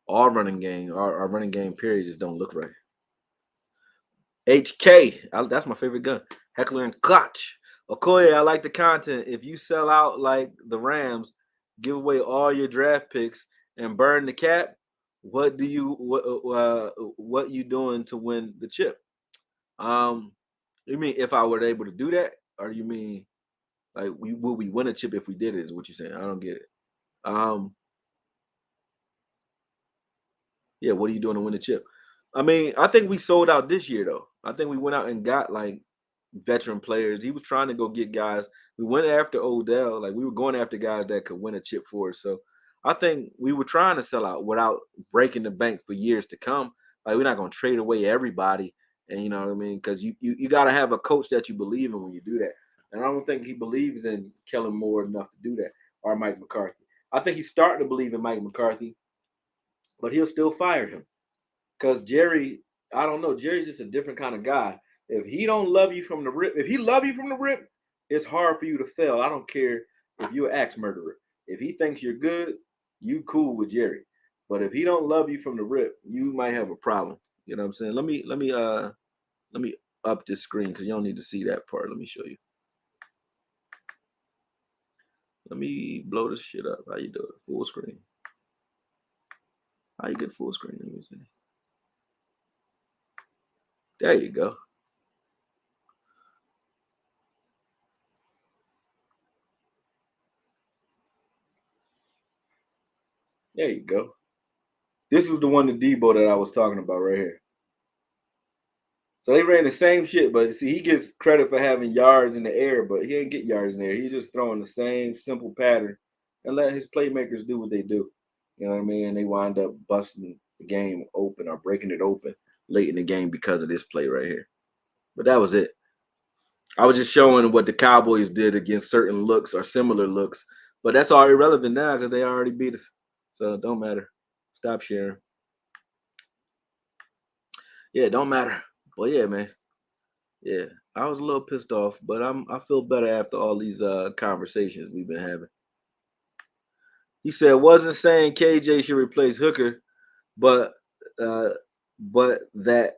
Our running game period just don't look right. HK, that's my favorite gun. Heckler and Koch. Okoye, I like the content. If you sell out like the Rams, give away all your draft picks and burn the cap, what you doing to win the chip? Um, you mean if I were able to do that, or you mean like will we win a chip if we did it? Is what you're saying? I don't get it. Um, Yeah, what are you doing to win the chip? I mean, I think we sold out this year though. I think we went out and got like veteran players. He was trying to go get guys. We went after Odell, like we were going after guys that could win a chip for us. So I think we were trying to sell out without breaking the bank for years to come. Like we're not gonna trade away everybody, and you know what I mean? Because you got to have a coach that you believe in when you do that. And I don't think he believes in Kellen Moore enough to do that, or Mike McCarthy. I think he's starting to believe in Mike McCarthy, but he'll still fire him. Because Jerry, I don't know, Jerry's just a different kind of guy. If he don't love you from the rip, if he love you from the rip, it's hard for you to fail. I don't care if you're an axe murderer. If he thinks you're good, you cool with Jerry. But if he don't love you from the rip, you might have a problem. You know what I'm saying? Let me up this screen because you don't need to see that part. Let me show you. Let me blow this shit up. How you do it? Full screen. How you get full screen? Let me see. There you go. There you go. This was the one, the Debo that I was talking about right here. So they ran the same shit, but see, he gets credit for having yards in the air, but he ain't get yards in the air. He's just throwing the same simple pattern and let his playmakers do what they do. You know what I mean? And they wind up busting the game open or breaking it open late in the game because of this play right here. But that was it. I was just showing what the Cowboys did against certain looks or similar looks, but that's all irrelevant now because they already beat us. So it don't matter. Stop sharing. Yeah, it don't matter. But yeah, man. Yeah. I was a little pissed off, but I feel better after all these conversations we've been having. He said wasn't saying KJ should replace Hooker, but uh but that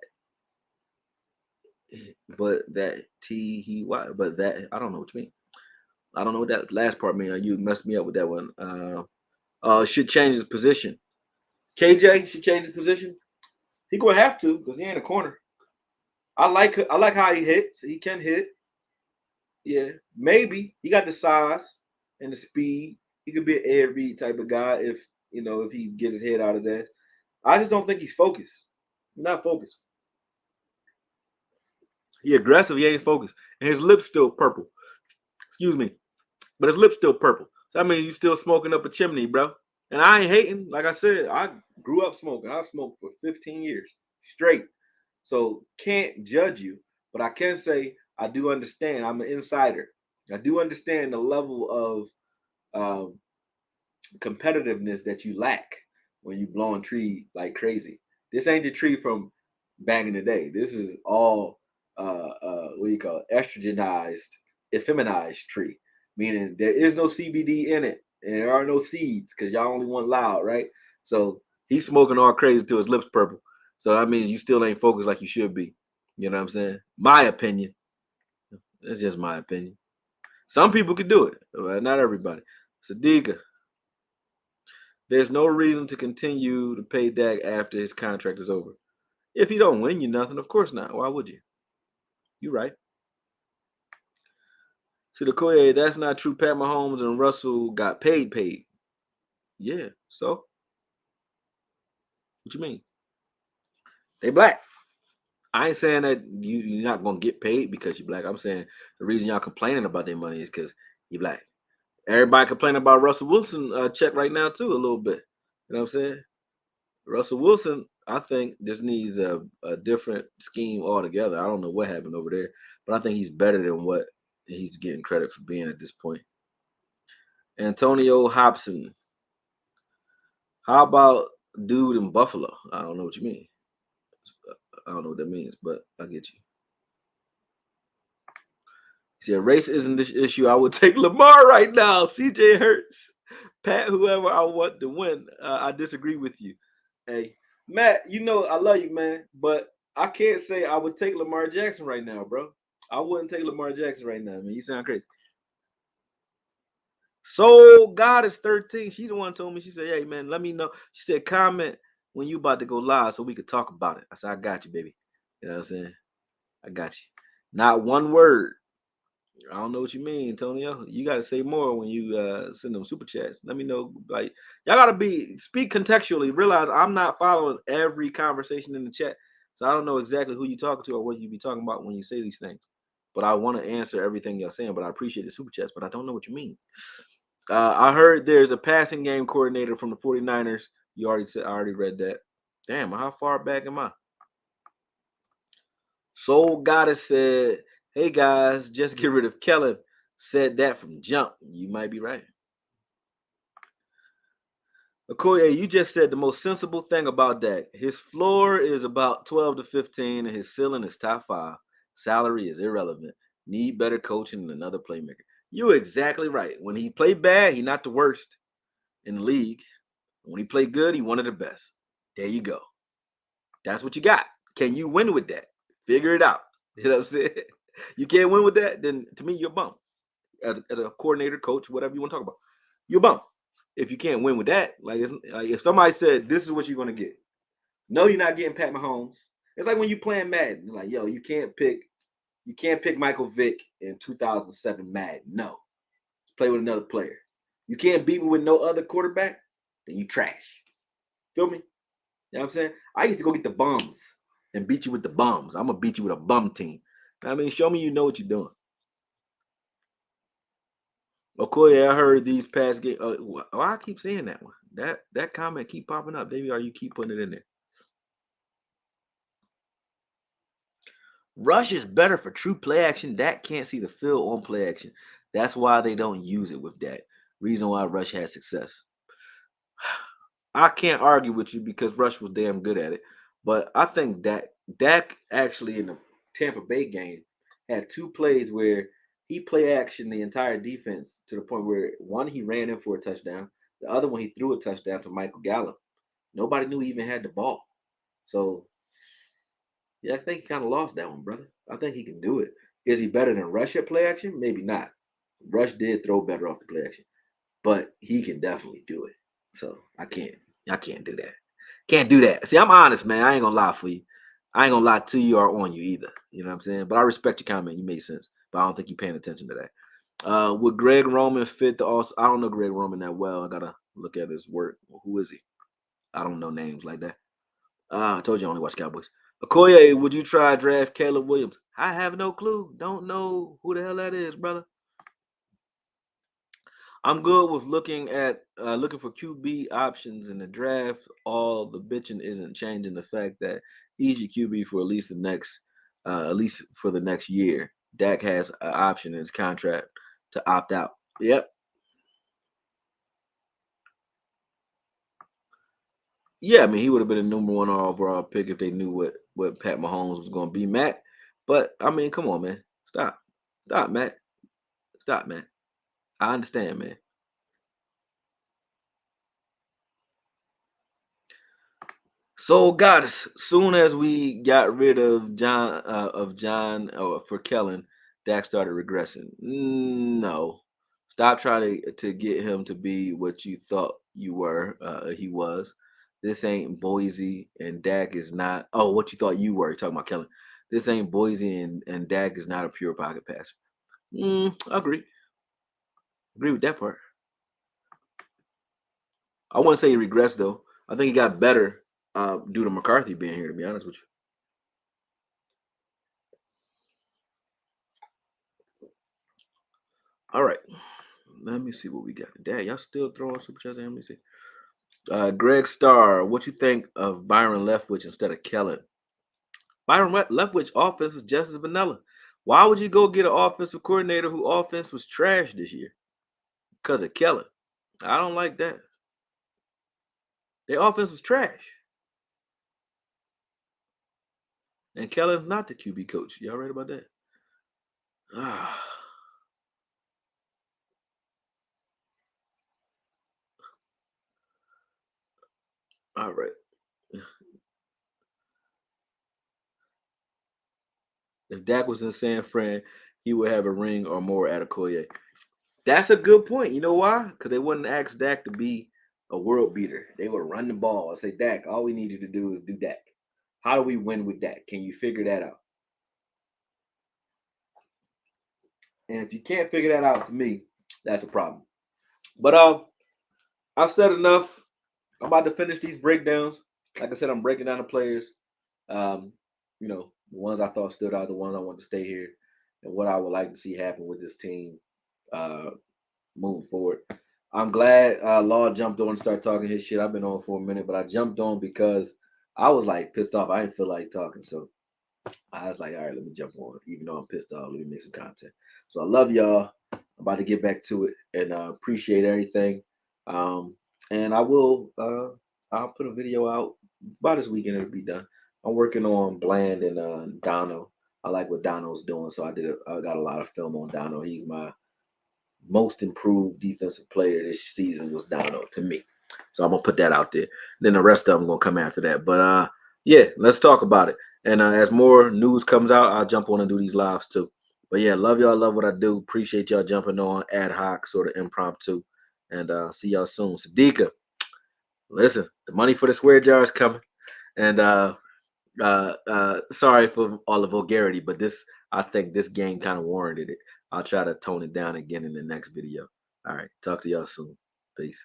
that T he why but that I don't know what you mean. I don't know what that last part mean. You messed me up with that one. Should change his position. KJ should change his position. He gonna have to because he ain't a corner. I like how he hits. He can hit. Yeah, maybe he got the size and the speed. He could be an Ed Reed type of guy if he get his head out his ass. I just don't think he's focused. He's not focused. He aggressive. He ain't focused, and his lips still purple. Excuse me, but his lips still purple. So that means you still smoking up a chimney, bro. And I ain't hating. Like I said, I grew up smoking. I smoked for 15 years straight. So can't judge you, but I can say I do understand. I'm an insider. I do understand the level of competitiveness that you lack when you blowing tree like crazy. This ain't the tree from back in the day. This is all what do you call it? Estrogenized, effeminized tree, meaning there is no CBD in it, and there are no seeds because y'all only want loud, right? So he's smoking all crazy till his lips purple. So that means you still ain't focused like you should be. You know what I'm saying? My opinion. That's just my opinion. Some people could do it, but not everybody. Sadiqa, there's no reason to continue to pay Dak after his contract is over. If he don't win you nothing, of course not. Why would you? You right. See the Koye, that's not true. Pat Mahomes and Russell got paid. Yeah. So what you mean? They black. I ain't saying that you're not gonna get paid because you're black. I'm saying the reason y'all complaining about their money is because you black. Everybody complaining about Russell Wilson check right now too a little bit. You know what I'm saying? Russell Wilson, I think, just needs a different scheme altogether. I don't know what happened over there, but I think he's better than what he's getting credit for being at this point. Antonio Hobson. How about dude in Buffalo? I don't know what you mean. I don't know what that means, but I get you. He said, race isn't this issue. I would take Lamar right now. CJ Hurts. Pat, whoever I want to win. I disagree with you. Hey, Matt, you know I love you, man, but I can't say I would take Lamar Jackson right now, bro. I wouldn't take Lamar Jackson right now, man. You sound crazy. So God is 13. She the one told me. She said, "Hey, man, let me know." She said, "Comment when you about to go live so we could talk about it." I said, "I got you, baby." You know what I'm saying? I got you. Not one word. I don't know what you mean, Antonio. You got to say more when you send them super chats. Let me know. Like y'all got to speak contextually. Realize I'm not following every conversation in the chat, so I don't know exactly who you talking to or what you be talking about when you say these things. But I want to answer everything you're saying. But I appreciate the super chats. But I don't know what you mean. I heard there's a passing game coordinator from the 49ers. You already said. I already read that. Damn, how far back am I? Soul Goddess said, "Hey guys, just get rid of Kellen." Said that from jump. You might be right. Okoye, you just said the most sensible thing about Dak. His floor is about 12 to 15, and his ceiling is top five. Salary is irrelevant. Need better coaching and another playmaker. You're exactly right. When he played bad, he's not the worst in the league. When he played good, he one of the best. There you go. That's what you got. Can you win with that? Figure it out. You know what I'm saying? You can't win with that, then to me, you're a bum. As a coordinator, coach, whatever you want to talk about, you're a bum. If you can't win with that, like if somebody said this is what you're gonna get, no, you're not getting Pat Mahomes. It's like when you playing Madden, you're like, yo, you can't pick Michael Vick in 2007 Madden. No, play with another player. You can't beat me with no other quarterback, then you trash. Feel me? You know what I'm saying? I used to go get the bums and beat you with the bums. I'm gonna beat you with a bum team. I mean, show me you know what you're doing. Okoye, I heard these past games. I keep saying that one. That comment keep popping up. Maybe or you keep putting it in there. Rush is better for true play action. Dak can't see the field on play action. That's why they don't use it with Dak. Reason why Rush has success. I can't argue with you because Rush was damn good at it. But I think Dak actually in the Tampa Bay game had 2 plays where he play action the entire defense to the point where one he ran in for a touchdown, the other one he threw a touchdown to Michael Gallup. Nobody knew he even had the ball. So yeah, I think he kind of lost that one, brother. I think he can do it. Is he better than Rush at play action? Maybe not. Rush did throw better off the play action, but he can definitely do it. So I can't do that. Can't do that. See, I'm honest, man. I ain't gonna lie for you. I ain't gonna lie to you or on you either. You know what I'm saying? But I respect your comment. You made sense. But I don't think you're paying attention to that. Would Greg Roman fit the also? I don't know Greg Roman that well. I gotta look at his work. Who is he? I don't know names like that. I told you I only watch Cowboys. Okoye, would you try draft Caleb Williams? I have no clue. Don't know who the hell that is, brother. I'm good with looking for QB options in the draft. All the bitching isn't changing the fact that he's your QB for at least for the next year. Dak has an option in his contract to opt out. Yep. Yeah, I mean he would have been a number one overall pick if they knew what Pat Mahomes was going to be, Matt. But I mean, come on, man, stop, Matt, stop, man. I understand, man. So, guys, soon as we got rid of John for Kellen, Dak started regressing. No, stop trying to get him to be what you thought he was. This ain't Boise, and Dak is not. Oh, what you thought you were? You're talking about Kellen. This ain't Boise, and Dak is not a pure pocket passer. I agree with that part. I wouldn't say he regressed though. I think he got better due to McCarthy being here. To be honest with you. All right. Let me see what we got. Dad, y'all still throwing super chats in? Let me see. Greg Starr, what you think of Byron Leftwich instead of Kellen? Leftwich offense is just as vanilla. Why would you go get an offensive coordinator who offense was trash this year? Because of Kellen. I don't like that. Their offense was trash. And Kellen's not the QB coach. Y'all right about that? Ah, all right. If Dak was in San Fran, he would have a ring or more at Okoye. That's a good point. You know why? Because they wouldn't ask Dak to be a world beater. They would run the ball and say, Dak, all we need you to do is do Dak. How do we win with Dak? Can you figure that out? And if you can't figure that out, to me, that's a problem. But I've said enough. I'm about to finish these breakdowns. Like I said, I'm breaking down the players. Um, the ones I thought stood out, the ones I want to stay here, and what I would like to see happen with this team uh, moving forward. I'm glad Law jumped on and started talking his shit. I've been on for a minute, but I jumped on because I was like pissed off. I didn't feel like talking, so I was like, all right, let me jump on. Even though I'm pissed off, let me make some content. So I love y'all. I'm about to get back to it and appreciate everything. Um, and I'll put a video out by this weekend. It'll be done. I'm working on Bland and Dono. I like what Dono's doing, so I got a lot of film on Dono. He's my most improved defensive player this season was Dono to me. So I'm gonna put that out there. Then the rest of them gonna come after that. But yeah, let's talk about it. And as more news comes out, I'll jump on and do these lives too. But yeah, love y'all, love what I do. Appreciate y'all jumping on ad hoc, sort of impromptu. And see y'all soon. Sadika, listen, the money for the swear jar is coming. And sorry for all the vulgarity, but I think this game kind of warranted it. I'll try to tone it down again in the next video. All right, talk to y'all soon. Peace.